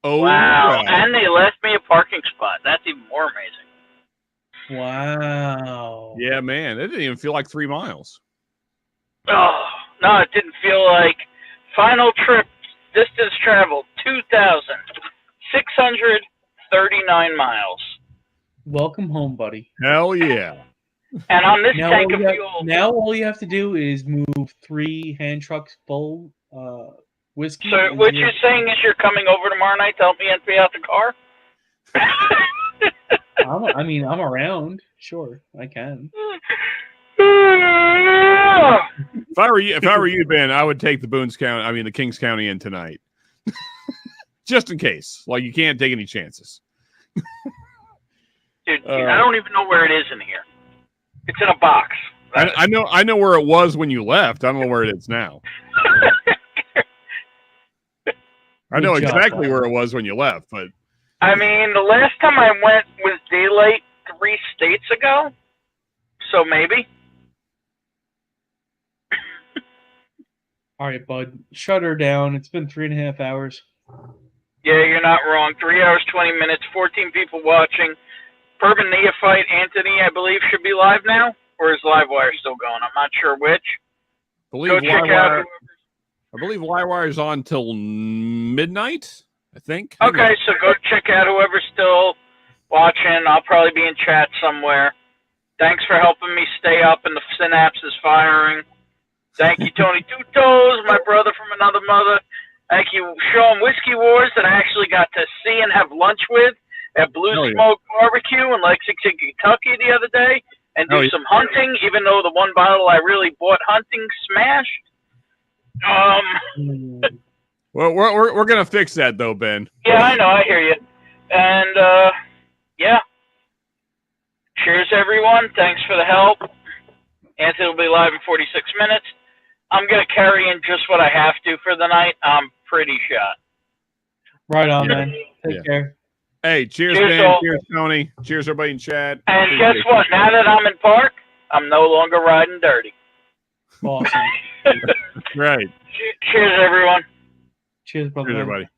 Oh Wow. wow. And they left me a parking spot. That's even more amazing. Wow. Yeah, man, it didn't even feel like 3 miles. Oh, no, it didn't feel like. Final trip, distance traveled, 2,639 miles. Welcome home, buddy. Hell yeah. And on this Now tank all, of you fuel, have, now all you have to do is move 3 hand trucks full whiskey. so and what you're- you're saying is you're coming over tomorrow night to help me empty out the car? I'm around. Sure, I can. If I were you, Ben, I would take the Kings County in tonight. Just in case. Like you can't take any chances. Dude, I don't even know where it is in here. It's in a box. I know where it was when you left. I don't know where it is now. I know Good job, exactly Ben. where it was when you left, but I mean, the last time I went was daylight 3 states ago. So maybe. All right, bud. Shut her down. It's been 3.5 hours. Yeah, you're not wrong. 3 hours, 20 minutes, 14 people watching. Bourbon Neophyte Anthony, I believe, should be live now. Or is Livewire still going? I'm not sure which. Go check out. I believe Livewire is on till midnight, I think. Okay, so go check out whoever's still watching. I'll probably be in chat somewhere. Thanks for helping me stay up and the synapses firing. Thank you, Tony Tutos, my brother from another mother. Thank you, Sean Whiskey Wars, that I actually got to see and have lunch with at Blue Smoke Barbecue in Lexington, Kentucky the other day, and do some hunting, even though the one bottle I really bought hunting smashed. Well, we're gonna fix that though, Ben. Yeah, I know, I hear you. And yeah. Cheers, everyone. Thanks for the help. Anthony will be live in 46 minutes. I'm gonna carry in just what I have to for the night. I'm pretty shot. Right on, man. Take care. Hey, cheers, Cheers, Ben. all. Cheers, Tony. Cheers, everybody in chat. And guess what? Now that I'm in park, I'm no longer riding dirty. Awesome. Right. Cheers, everyone. Cheers, brother. Cheers, everybody.